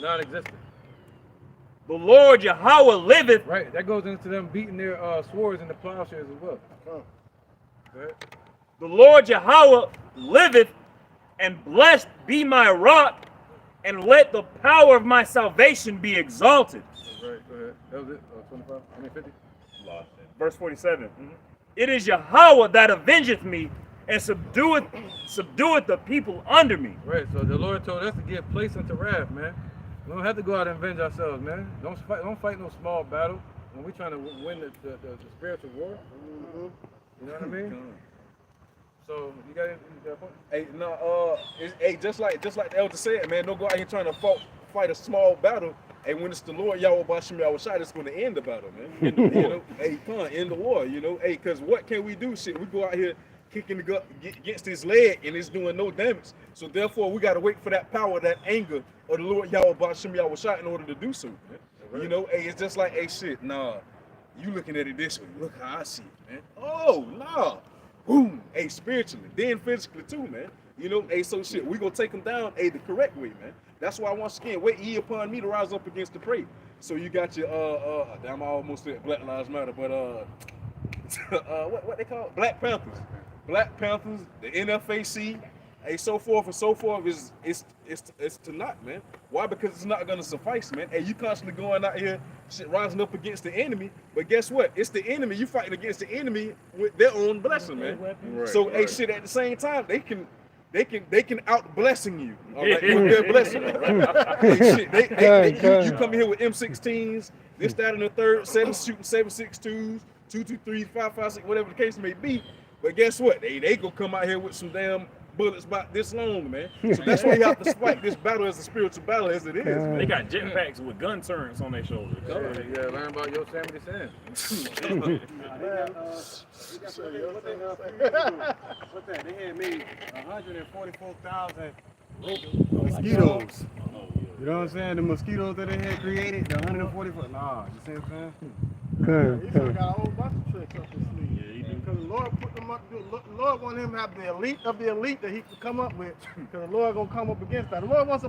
non-existent. The Lord Yahweh liveth. Right, that goes into them beating their swords into plowshares as well. Go ahead. The Lord Yahweh liveth, and blessed be my rock, and let the power of my salvation be exalted. Right, go ahead. That was it. 25? I mean 50? Verse 47. It is Yahweh that avengeth me, and subdueth the people under me. Right, so the Lord told us to give place unto wrath, man. We don't have to go out and avenge ourselves, man. Don't fight no small battle when we're trying to win the spiritual war. You know what I mean? So you got a point? Hey, no, hey, just like the elder said, man, don't go out here trying to fight a small battle. And when it's the Lord Yahweh Bashim Yahushua, it's going to end the battle, man. You know, hey, come on, end the war. You know, hey, because what can we do? Shit, we go out here kicking the gut against his leg, and it's doing no damage. So therefore, we got to wait for that power, that anger of the Lord Yahweh Bashim Yahushua in order to do so. Man. Right. You know, hey, it's just like, hey, shit, nah, you looking at it this way. Look how I see it, man. Oh, nah. Boom. Hey, spiritually, then physically too, man. You know, hey, so shit, we gonna take them down, hey, the correct way, man. That's why once again, wait ye upon me to rise up against the prey. So you got your damn, I almost said Black Lives Matter, but what they call it? Black Panthers. Black Panthers, the NFAC, hey, so forth and so forth is to naught, man. Why? Because it's not gonna suffice, man. Hey, you constantly going out here, shit, rising up against the enemy, but guess what? It's the enemy. You fighting against the enemy with their own blessing, man. Right, so, hey, shit, at the same time, they can out blessing you, all right, with their blessing. Right? Hey, shit, you come here with M16s, this, that, and the third, shooting 7.62s, 223, 5.56, whatever the case may be. But guess what? They gonna come out here with some damn bullets about this long, man. So that's why you have to fight this battle as a spiritual battle as it is. Man. They got jetpacks with gun turrets on their shoulders. Yeah, learn about Yosemite Sam. What's that? They had made 144,000 mosquitoes. You know what I'm saying? The mosquitoes that they had created, the 144. Nah, you see what I'm saying? He still got a whole bunch of tricks up his sleeve. Because the Lord put them up. The Lord wanted him to have the elite of the elite that he could come up with. Because the Lord gonna come up against that. The Lord wants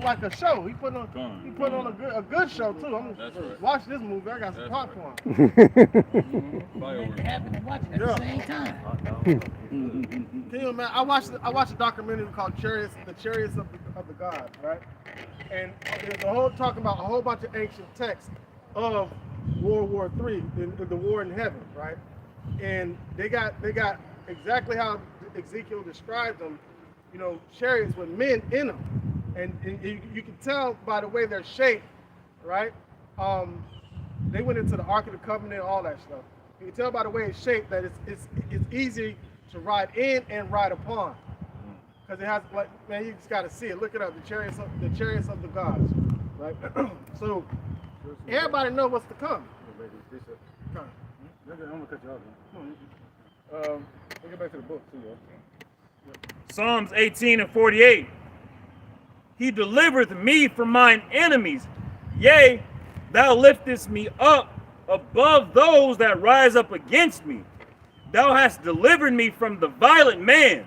like a show. He put on a good show too. I'm gonna watch this movie. I got some popcorn. It happened and watching at the same time. Can you imagine? I watched a documentary called The Chariots of the Gods, right? And there's talking about a whole bunch of ancient texts of World War III, the war in heaven, right? And they got exactly how Ezekiel described them, you know, chariots with men in them, and you can tell by the way they're shaped, right? They went into the Ark of the Covenant, all that stuff. You can tell by the way it's shaped that it's easy to ride in and ride upon, because it has, like, man, you just got to see it. Look it up, the chariots of the gods, right? So everybody know what's to come. I'm gonna cut you off. We'll get back to the book too, yo. Psalms 18 and 48. He delivereth me from mine enemies. Yea, thou liftest me up above those that rise up against me. Thou hast delivered me from the violent man.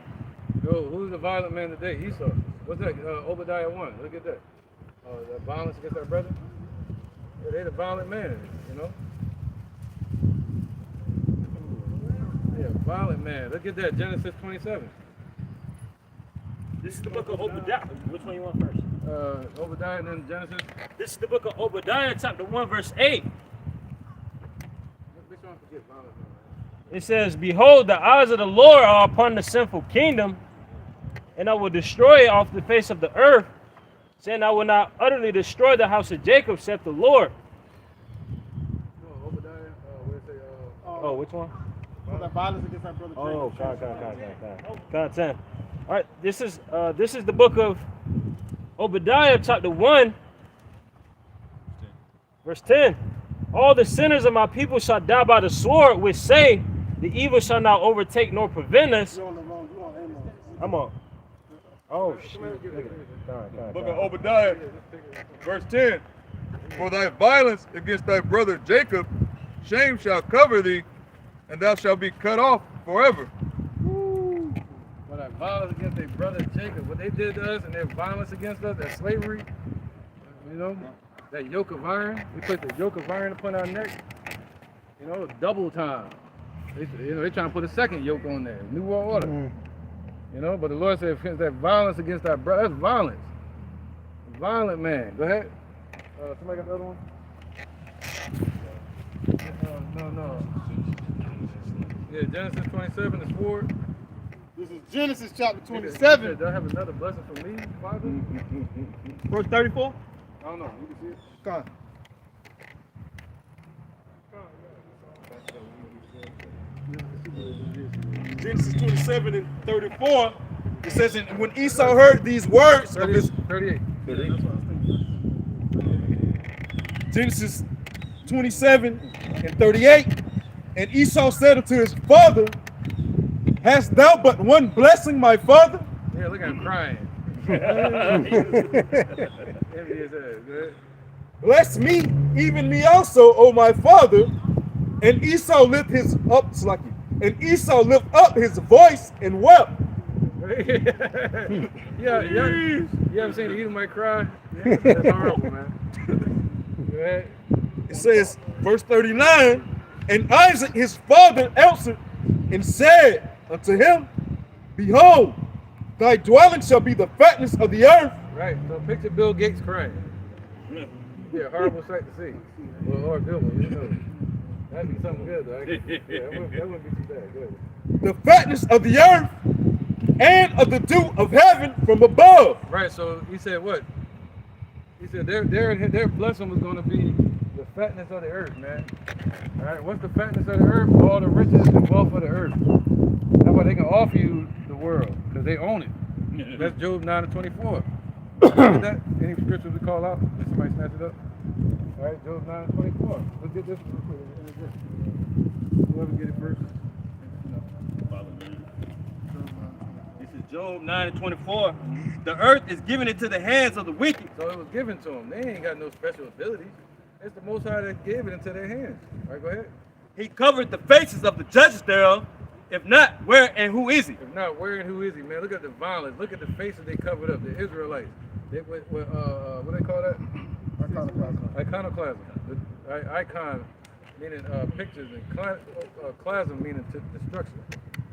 Yo, who's the violent man today? Esau. What's that? Obadiah 1. Look at that. The violence against our brother. Yeah, they the violent man, you know. Yeah, violent man. Look at that. Genesis 27. This is the book of Obadiah. Which one you want first? Obadiah and then Genesis. This is the book of Obadiah, chapter 1, verse 8. It says, behold, the eyes of the Lord are upon the sinful kingdom, and I will destroy it off the face of the earth, saying, I will not utterly destroy the house of Jacob, saith the Lord. No, Obadiah, where it say, oh, which one? That violence against our brother. Oh, God, 10. All right, this is the book of Obadiah, chapter 1, verse 10. All the sinners of my people shall die by the sword, which say, the evil shall not overtake nor prevent us. I'm on. Oh, shit. Book of Obadiah, verse 10. For thy violence against thy brother Jacob, shame shall cover thee, and thou shalt be cut off forever. For that violence against their brother Jacob, what they did to us and their violence against us, that slavery, you know, that yoke of iron, we put the yoke of iron upon our neck, you know, double time. They trying to put a second yoke on there, New World Order. You know, but the Lord said that violence against our brother, that's violence. Violent man. Go ahead. Somebody got the other one? No. Yeah, Genesis 27 is 4. This is Genesis chapter 27. Do I have another blessing for me, Father? Verse 34? I don't know. You can see it. Come on. Genesis 27 and 34, it says, and when Esau heard these words of his 38. Genesis 27 and 38, and Esau said unto his father, hast thou but one blessing, my father? Yeah, look at him crying. Bless me, even me also, O my father. And Esau lift his up, and Esau lift up his voice and wept. Yeah, you ever seen the Edomite cry? Yeah, that's horrible, man. Go ahead. It says, verse 39, and Isaac his father answered and said unto him, behold, thy dwelling shall be the fatness of the earth. Right, so picture Bill Gates crying. Yeah, horrible sight to see. Well, or good one, you know. That'd be something good, though. That wouldn't be too bad. Good. The fatness of the earth and of the dew of heaven from above. Right, so he said what? He said their blessing was going to be the fatness of the earth, man. All right, what's the fatness of the earth? All the riches and wealth of the earth. That's why they can offer you the world, because they own it. That's Job 9 and 24. That? Any scriptures we call out? Did somebody snatch it up? All right, Job 9 and 24. Let's get this real quick. Whoever get it first. This is Job 9 and 24. The earth is given into the hands of the wicked. So it was given to them. They ain't got no special abilities. It's the Most High that gave it into their hands. All right, go ahead. He covered the faces of the judges thereof. If not, where and who is he? If not, where and who is he, man? Look at the violence. Look at the faces they covered up. The Israelites. They, what they call that? Iconoclasm. The icon meaning pictures, and clasm meaning destruction.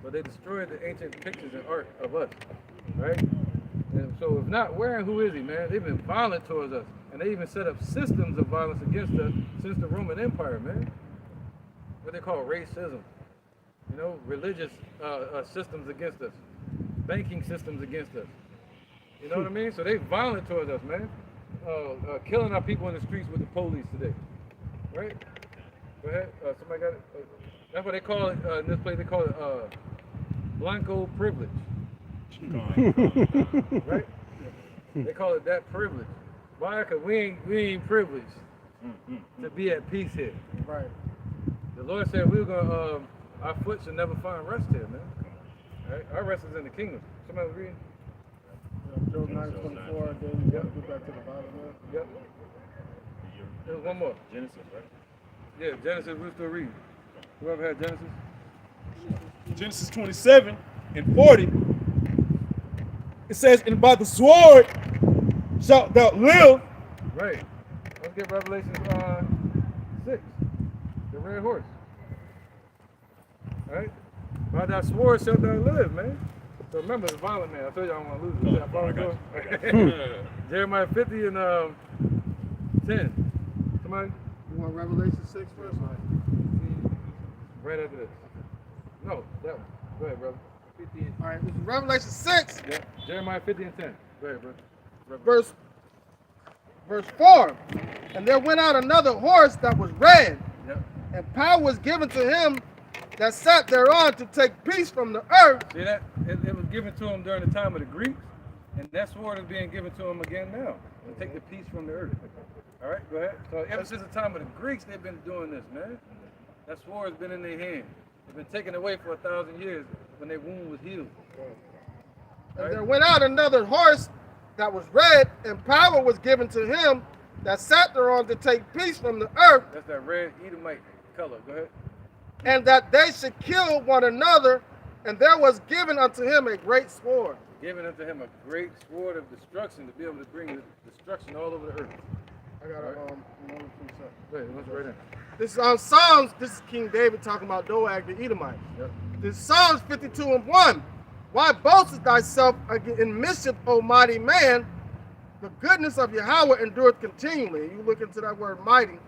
So they destroyed the ancient pictures and art of us, right? And so if not, where and who is he, man? They've been violent towards us. And they even set up systems of violence against us since the Roman Empire, man. What they call racism. You know, religious systems against us. Banking systems against us. You know what I mean? So they violent towards us, man. Killing our people in the streets with the police today. Right? Go ahead. Somebody got it? That's what they call it in this place. They call it Blanco privilege. Right? They call it that privilege. Why? Because we ain't privileged to be at peace here. Right. The Lord said we were gonna our foot should never find rest here, man. Right? Our rest is in the kingdom. Somebody read? Job 9:24. Then you got to go back to the Bible. Yep. There's one more. Genesis, right? Yeah, Genesis. We're still reading. Whoever had Genesis. Genesis 27 and 40. It says, and by the sword shalt thou live. Right. Let's get Revelation 6. The red horse. Right? By that sword shalt thou live, man. So remember, the violent man. I told you I don't want to lose it. I probably Jeremiah 50 and 10. Somebody? You want Revelation 6 first? Right after this. No, that one. Go ahead, brother. 50 All right, this is Revelation 6. Yeah, Jeremiah 50 and 10. Go ahead, brother. Verse 4. And there went out another horse that was red, Yep. and power was given to him that sat thereon to take peace from the earth. See that? It was given to him during the time of the Greeks, and that sword is being given to him again now. To take the peace from the earth. All right, go ahead. So ever since the time of the Greeks, they've been doing this, man. That sword has been in their hand. It's been taken away for 1,000 years when their wound was healed. And there went out another horse that was red, and power was given to him that sat thereon to take peace from the earth. That's that red Edomite color. Go ahead. And that they should kill one another, and there was given unto him a great sword. Giving unto him a great sword of destruction to be able to bring destruction all over the earth. I got another piece up. Go ahead, let's right in. This is on Psalms. This is King David talking about Doeg the Edomite. Yep. This is Psalms 52 and 1. Why boastest thyself in mischief, O mighty man? The goodness of Yahweh endureth continually. You look into that word mighty.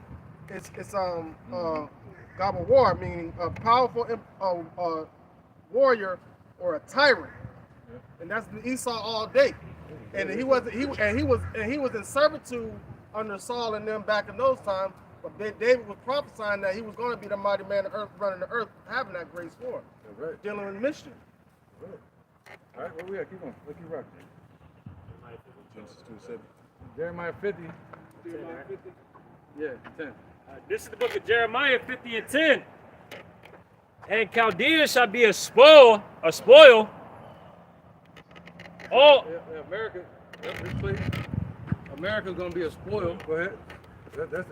It's Gabal war, meaning a powerful warrior or a tyrant. Yep. And that's Esau all day. And he was in servitude under Saul and them back in those times. But David was prophesying that he was going to be the mighty man of earth, running the earth, having that great sword. Right. dealing with mischief. All right, where we at? Keep on. Let's keep rocking. Genesis 2:7. Jeremiah 50. Yeah, 10. This is the book of Jeremiah 50 and 10. And Chaldea shall be a spoil. All Yeah, America, this place, America's gonna be a spoil. Go ahead.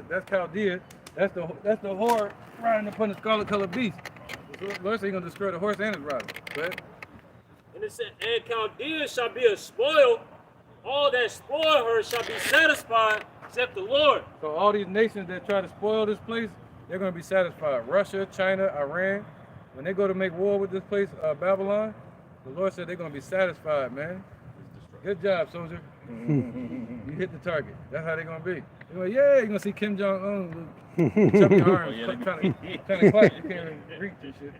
That's Chaldea. That's the whore riding upon the scarlet colored beast. The Lord said he's gonna destroy the horse and his rider. Go ahead. and it said, and Chaldea shall be a spoil. All that spoil her shall be satisfied, except the Lord. So all these nations that try to spoil this place, they're gonna be satisfied. Russia, China, Iran, when they go to make war with this place, Babylon, the Lord said they're gonna be satisfied, man. Good job, soldier. You hit the target. That's how they're gonna be. They're like, yeah, you're gonna see Kim Jong Un chubby arms trying to clap. You can't even reach and shit.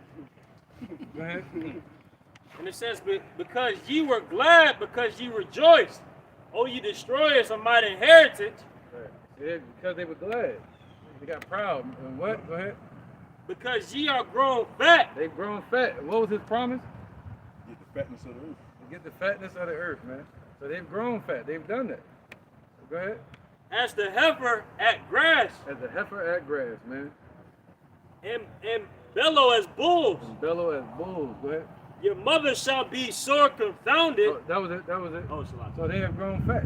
Go ahead. And it says, because ye were glad, because ye rejoiced, O ye destroyers of mine heritage. Yeah, because they were glad. They got proud. And what? Go ahead. Because ye are grown fat. They've grown fat. What was his promise? Get the fatness of the earth. To get the fatness of the earth, man. So they've grown fat. They've done that. Go ahead. As the heifer at grass. As the heifer at grass, man. And bellow as bulls. And bellow as bulls. Go ahead. Your mother shall be sore confounded. Oh, that was it. That was it. Oh, Shalom. So they have grown fat.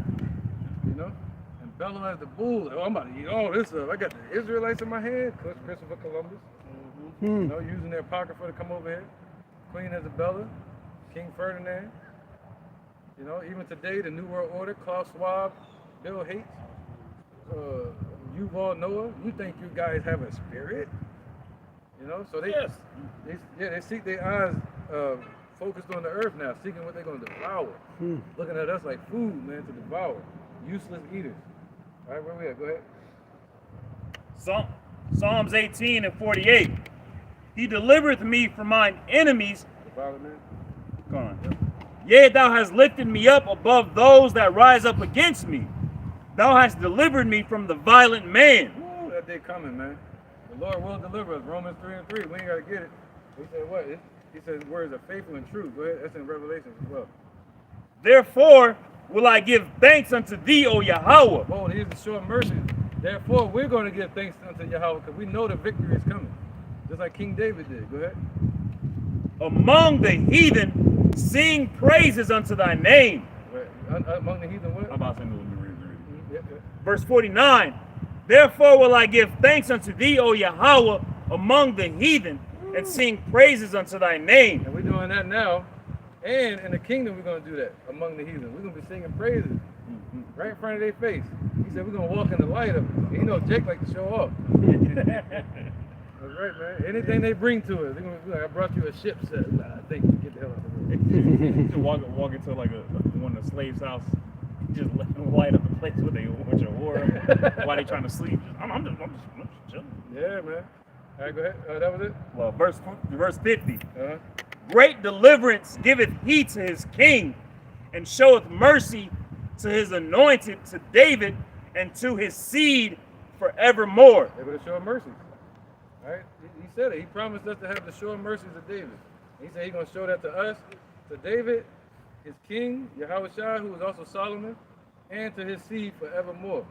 You know? And bellow as the bulls. Oh, I'm about to eat all this stuff. I got the Israelites in my head. Christopher Columbus. You know, using their apocrypha to come over here. Queen Isabella. King Ferdinand. You know, even today, the New World Order, Klaus Schwab, Bill Gates, Yuval Noah. You think you guys have a spirit? You know, so they seek their eyes focused on the earth now, seeking what they're going to devour. Looking at us like food, man, to devour. Useless eaters. All right, where we at? Go ahead. Psalms 18 and 48. He delivereth me from mine enemies. The violent man. Go on. Yea, thou hast lifted me up above those that rise up against me. Thou hast delivered me from the violent man. Ooh, that day coming, man. The Lord will deliver us. Romans 3 and 3. We ain't got to get it. He said what? He said words are faithful and true. Go ahead. That's in Revelation as well. Therefore will I give thanks unto thee, O Yahweh. Oh, here's the short mercy. Therefore, we're going to give thanks unto Yahweh because we know the victory is coming. Just like King David did. Go ahead. Among the heathen, sing praises unto thy name. Right. Among the heathen, what? How about saying Verse 49. Therefore will I give thanks unto thee, O Yahweh, among the heathen, and sing praises unto thy name. And we're doing that now. And in the kingdom, we're going to do that among the heathen. We're going to be singing praises right in front of their face. He said, we're going to walk in the light of it. And you know, Jake likes to show off. That's right, man. Anything they bring to us, they're going to be like, I brought you a ship set. I think you get the hell out of the way. walk into like one of the slaves' house, just light up the place with your whore while they trying to sleep. I'm just chilling. Yeah, man. All right, go ahead. That was it? Well, verse 50. Uh-huh. Great deliverance giveth he to his king, and showeth mercy to his anointed, to David, and to his seed forevermore. Able to show mercy. All right? He said it. He promised us to have the sure mercies of David. He said he's going to show that to us, to David, his king, Yahushua, who was also Solomon, and to his seed forevermore.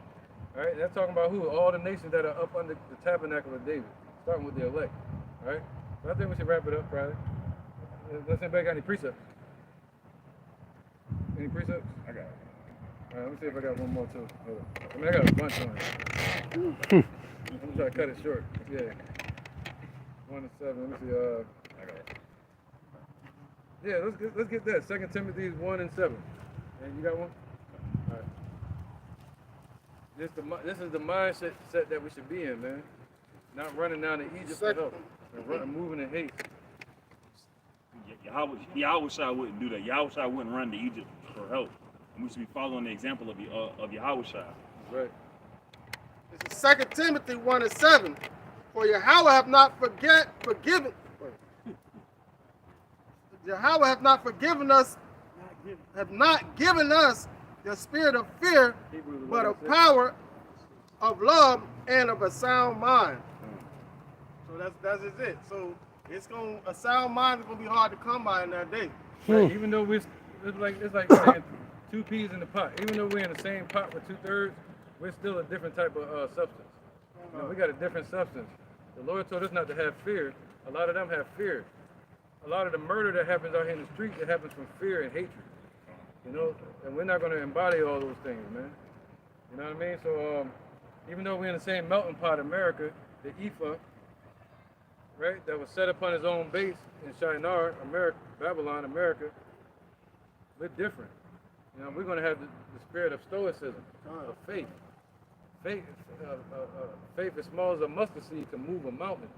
All right? That's talking about who? All the nations that are up under the tabernacle of David, starting with the elect. All right? So I think we should wrap it up, Friday. Does anybody got any precepts? Any precepts? I got it. All right, let me see if I got one more too. Hold on. I mean, I got a bunch on it. I'm gonna try to cut it short. Yeah. 1 to 7. Let me see. I got it. Yeah, let's get that. 2 Timothy 1 and 7. And you got one? All right. This is the mindset that we should be in, man. Not running down to Egypt for help and moving in haste. Yahushua wouldn't do that. Yahushua wouldn't run to Egypt for help. And we should be following the example of Yahushua. Right. This is 2 Timothy 1 and 7. For Yahweh have not forgiven. Yahweh have not forgiven us, have not given us the spirit of fear, but of power, of love, and of a sound mind. So that's it. So a sound mind is gonna be hard to come by in that day. Right, even though it's like saying two peas in the pot. Even though we're in the same pot with 2/3, we're still a different type of substance. You know, we got a different substance. The Lord told us not to have fear. A lot of them have fear. A lot of the murder that happens out here in the street, that happens from fear and hatred. You know, and we're not going to embody all those things, man. You know what I mean? So even though we're in the same melting pot, America, the Ephah, right, that was set upon his own base in Shinar, America, Babylon, America, we're different. You know, we're going to have the spirit of stoicism, of faith. Faith as small as a mustard seed can move a mountain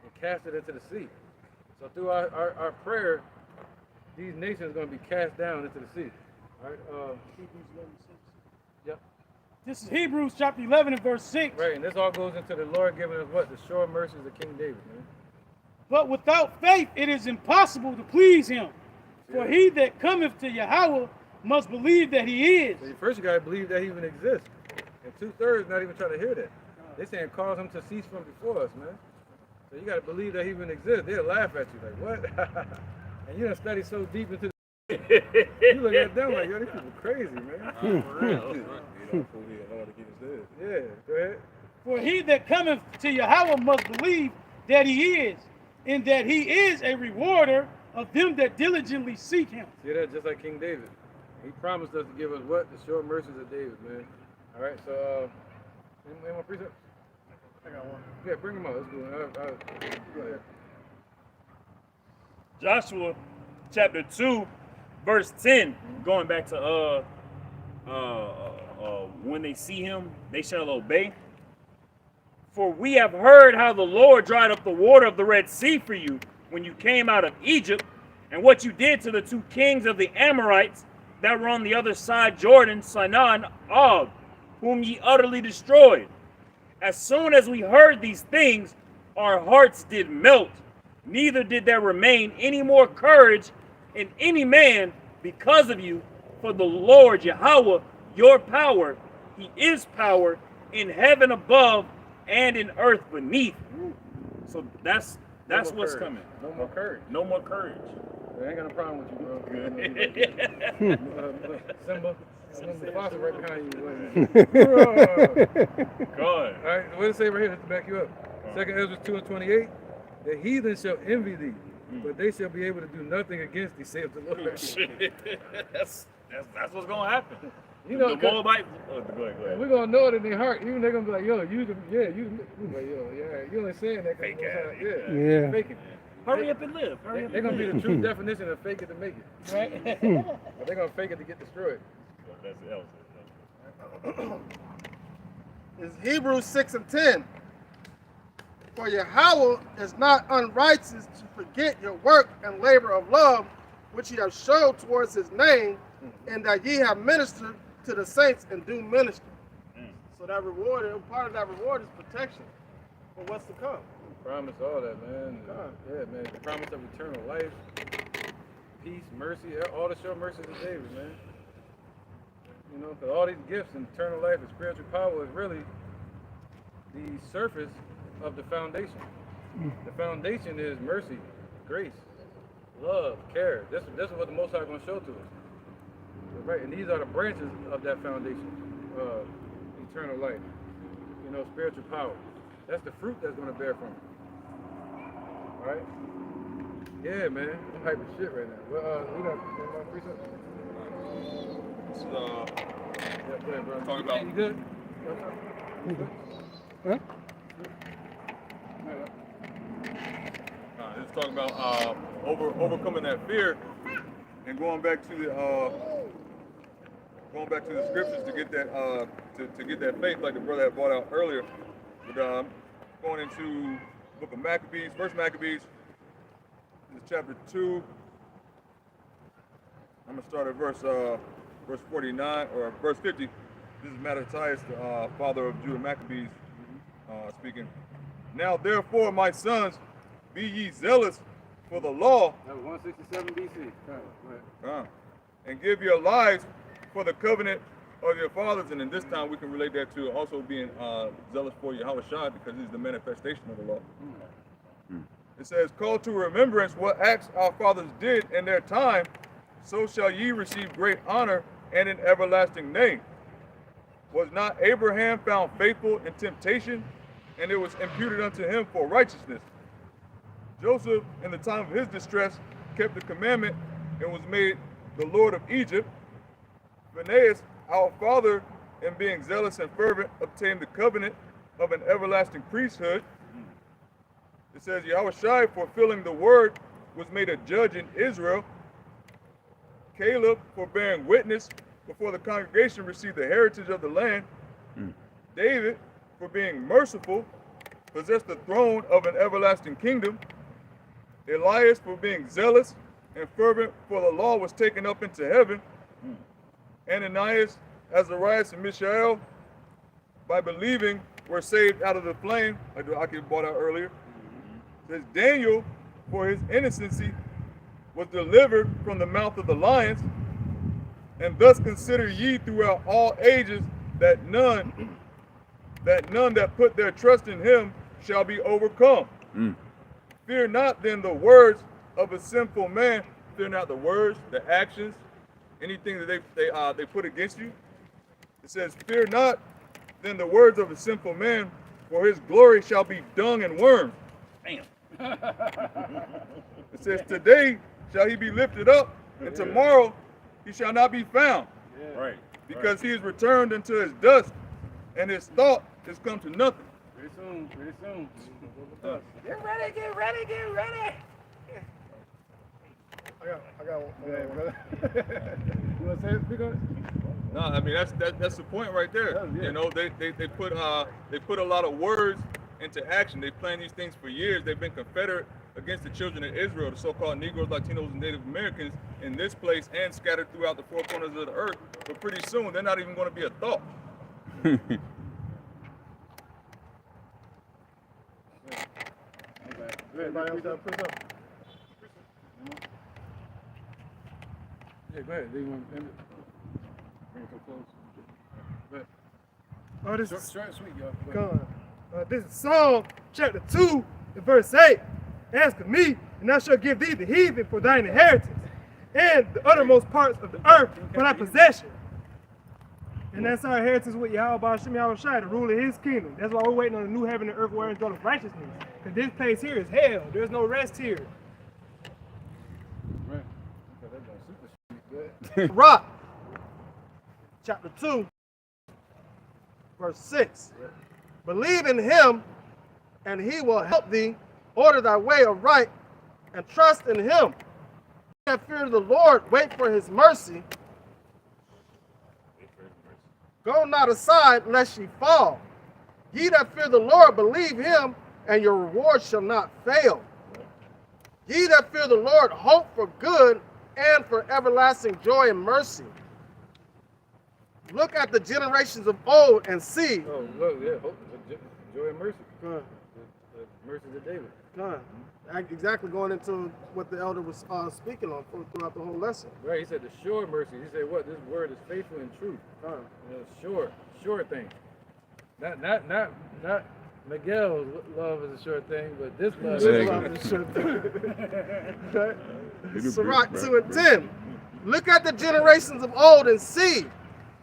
and cast it into the sea. So through our prayer, these nations are going to be cast down into the sea. All right. Hebrews 11:6. Yep. This is Hebrews chapter 11 and verse 6. Right, and this all goes into the Lord giving us what? The sure mercies of King David, man. But without faith it is impossible to please him. For he that cometh to Yahweh must believe that he is. So first you got to believe that he even exists. And 2/3 not even trying to hear that. They saying cause him to cease from before us, man. So you got to believe that he even exists. They'll laugh at you like, what? And you done study so deep into the you look at them like, yo, these people crazy, man. For real. Yeah, go ahead. For he that cometh to Yahweh must believe that he is, and that he is a rewarder of them that diligently seek him. See that? Just like King David. He promised us to give us what? The sure mercies of David, man. All right, so, any more precepts? I got one. Yeah, bring them out. Let's go. Go ahead. Joshua chapter 2, verse 10, going back to when they see him, they shall obey. For we have heard how the Lord dried up the water of the Red Sea for you when you came out of Egypt, and what you did to the two kings of the Amorites that were on the other side Jordan, Sihon and Og, whom ye utterly destroyed. As soon as we heard these things, our hearts did melt, neither did there remain any more courage in any man because of you, for the Lord Yahweh, your power, he is power in heaven above and in earth beneath. So that's what's courage. coming. No more courage. No more courage. I ain't got no problem with you, bro. Simba. The faucet right behind you. Good. All right, what does it say right here? Let's back you up. 2 Ezra 2:28. The heathen shall envy thee, but they shall be able to do nothing against thee, saith the Lord. that's what's gonna happen. You know, the Moabite. Go ahead. We're gonna know it in their heart. Even they're gonna be like, yo, you like, yo, yeah, you only saying that Fake because Yeah. fake it. Hurry up and live. Hurry up. They're gonna be the true definition of fake it to make it. Right? But they're gonna fake it to get destroyed. It's Hebrews 6 and 10. For Yahweh is not unrighteous to forget your work and labor of love, which ye have showed towards his name, and that ye have ministered to the saints and do minister. So that reward, part of that reward is protection for what's to come. Promise all that, man. Yeah, man. The promise of eternal life, peace, mercy, all the sure mercies of David, man. You know, because all these gifts and eternal life and spiritual power is really the surface of the foundation. The foundation is mercy, grace, love, care. This is what the Most High is going to show to us. Right, and these are the branches of that foundation, eternal life. You know, spiritual power. That's the fruit that's going to bear from it. All right? Yeah, man. I'm hype as shit right now. Well, we got my precepts. So, Yeah, go ahead, bro. talking about- You good? Huh? It's talking about overcoming that fear and going back to the scriptures to get that to get that faith, like the brother had brought out earlier. But going into the book of Maccabees, First Maccabees, this is chapter 2. I'm gonna start at verse 49 or verse 50. This is Mattathias, the father of Judah Maccabees, speaking. Now therefore, my sons, be ye zealous for the law. That was 167 BC. Go ahead. And give your lives for the covenant of your fathers. And in this time, we can relate that to also being zealous for Yahweh Shai, because he's the manifestation of the law. It says, call to remembrance what acts our fathers did in their time, so shall ye receive great honor and an everlasting name. Was not Abraham found faithful in temptation, and it was imputed unto him for righteousness? Joseph, in the time of his distress, kept the commandment and was made the Lord of Egypt. Phinehas, our father, in being zealous and fervent, obtained the covenant of an everlasting priesthood. It says, Yahushua, fulfilling the word, was made a judge in Israel. Caleb, for bearing witness before the congregation, received the heritage of the land. David, for being merciful, possessed the throne of an everlasting kingdom. Elias, for being zealous and fervent for the law, was taken up into heaven. Ananias, Azarias, and Mishael, by believing, were saved out of the flame. I brought out earlier. It says Daniel, for his innocency, was delivered from the mouth of the lions. And thus consider ye throughout all ages that none that put their trust in him shall be overcome. Fear not then the words of a sinful man. Fear not the words, the actions, anything that they put against you. It says, fear not then the words of a sinful man, for his glory shall be dung and worms. Damn. It says, today shall he be lifted up, and tomorrow he shall not be found. Right. Because he is returned into his dust, and his thought is come to nothing. Pretty soon. Get ready, get ready, get ready. I got one. You want to say it? Speak on it? No, I mean that's the point right there. You know, they put a lot of words into action. They planned these things for years. They've been confederate against the children of Israel, the so-called Negroes, Latinos, and Native Americans in this place and scattered throughout the four corners of the earth. But pretty soon, they're not even going to be a thought. Everybody else got to put it up? Yeah, go ahead. Do you want to end it? Bring it to a close. Go ahead. Oh, this is Short and sweet, y'all. Go Go ahead. on. This is Psalm chapter 2 and verse 8. Ask of me, and I shall give thee the heathen for thine inheritance, and the uttermost parts of the earth for thy possession. And that's our inheritance with Yahweh Shem Yahushua, the rule of his kingdom. That's why we're waiting on the new heaven and earth wherein dwelleth righteousness. Because this place here is hell. There's no rest here. Right. Okay, that's super sweet. Go ahead. Rock, chapter 2, verse 6. Believe in him, and he will help thee. Order thy way aright, and trust in him. That fear the Lord, wait for his mercy. Go not aside, lest ye fall. Ye that fear the Lord, believe him, and your reward shall not fail. Ye that fear the Lord, hope for good and for everlasting joy and mercy. Look at the generations of old and see. Oh, look, yeah. Hope, joy and mercy. Good. The mercies of David. Good. Exactly going into what the elder was speaking on throughout the whole lesson. Right, he said the sure mercy. He said what? This word is faithful and true. You know, sure thing. Not Miguel's love is a sure thing, but this love is a sure thing. Sirach 2 and 10. Look at the generations of old and see.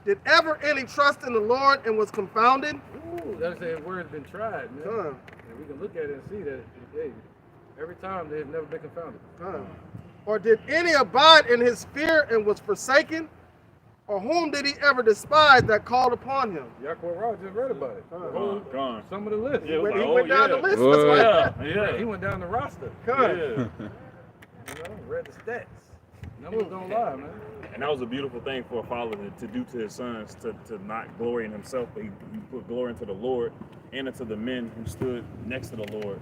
Did ever any trust in the Lord and was confounded? Ooh, that's a word's been tried, man. And we can look at it and see that hey, every time they've never been confounded. Or did any abide in his fear and was forsaken? Or whom did he ever despise that called upon him? Yaakov Rao just read about it. Gone. Some of the list. Yeah, he went down the list. That's Yeah, he went down the roster. Yeah. You know, read the stats. Numbers don't lie, man. And that was a beautiful thing for a father to do to his sons, to not glory in himself, but he put glory into the Lord and into the men who stood next to the Lord,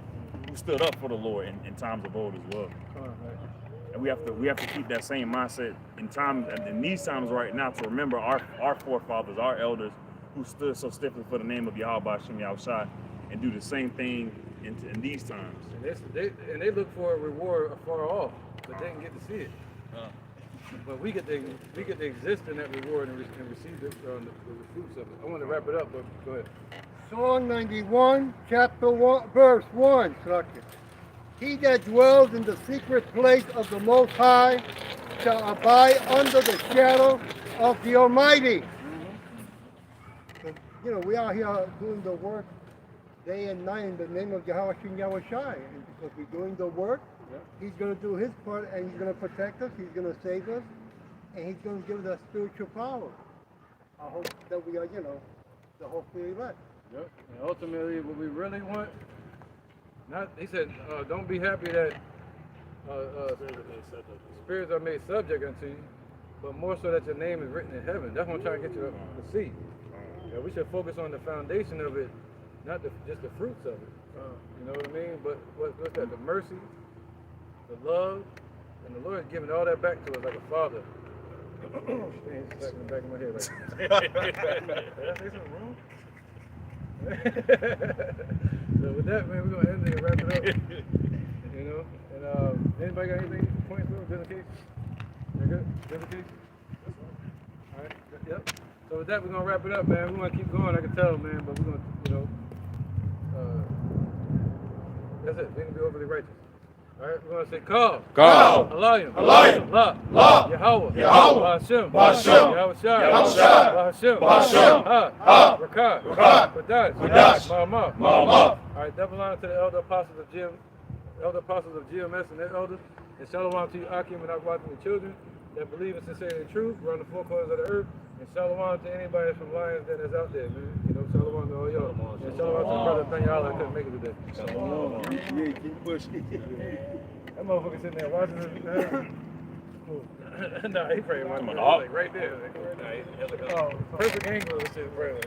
who stood up for the Lord in times of old as well. And we have to keep that same mindset in these times right now, to remember our forefathers, our elders, who stood so stiffly for the name of Yahweh Shem Yahushua, and do the same thing in these times. And they look for a reward afar off, but they didn't get to see it. But we get to exist in that reward and receive the fruits of it. I want to wrap it up, but go ahead. Psalm 91, chapter 1, verse 1. He that dwells in the secret place of the Most High shall abide under the shadow of the Almighty. You know, we out here doing the work day and night in the name of Yahweh Shem Yahweh Shai. And because we're doing the work, he's going to do his part, and he's going to protect us, he's going to save us, and he's going to give us spiritual power. I hope that we are, you know, the hopefully elect. Yep. And ultimately, what we really want, not he said, don't be happy that spirits are made subject unto you, but more so that your name is written in heaven. That's what I'm trying to get you to see. Yeah, we should focus on the foundation of it, not just the fruits of it. You know what I mean? But what's that? The mercy, the love, and the Lord is giving all that back to us like a father. Man, it's stuck in the back of my head right now. Did I say something wrong? So with that, man, we're gonna end it and wrap it up. You know, and anybody got anything points for just in case? You good? Just in case? All right. Yep. So with that, we're gonna wrap it up, man. We're gonna keep going. I can tell, man, but we're gonna, you know, that's it. We're gonna be overly righteous. All right, we're gonna say call. Alayim. La. Yahweh. Ba'ashem. Yahweh Shai. Ba'ashem. Ha. Rakah. Badash. Ma'amah. All right, double honor to the elder apostles of GMS and their elders. And shalom to you, Akim and Akwat and the children that believe in sincerity and truth. We're on the four corners of the earth. And shalom to anybody from Lions that is out there, man. You know, shalom to all y'all. And shalom to brother Tanyala that couldn't make it today. Shalom. Yeah, keep pushing. That motherfucker sitting there watching this, man. Nah, he praying like right there. Like, perfect angle of this shit, praying.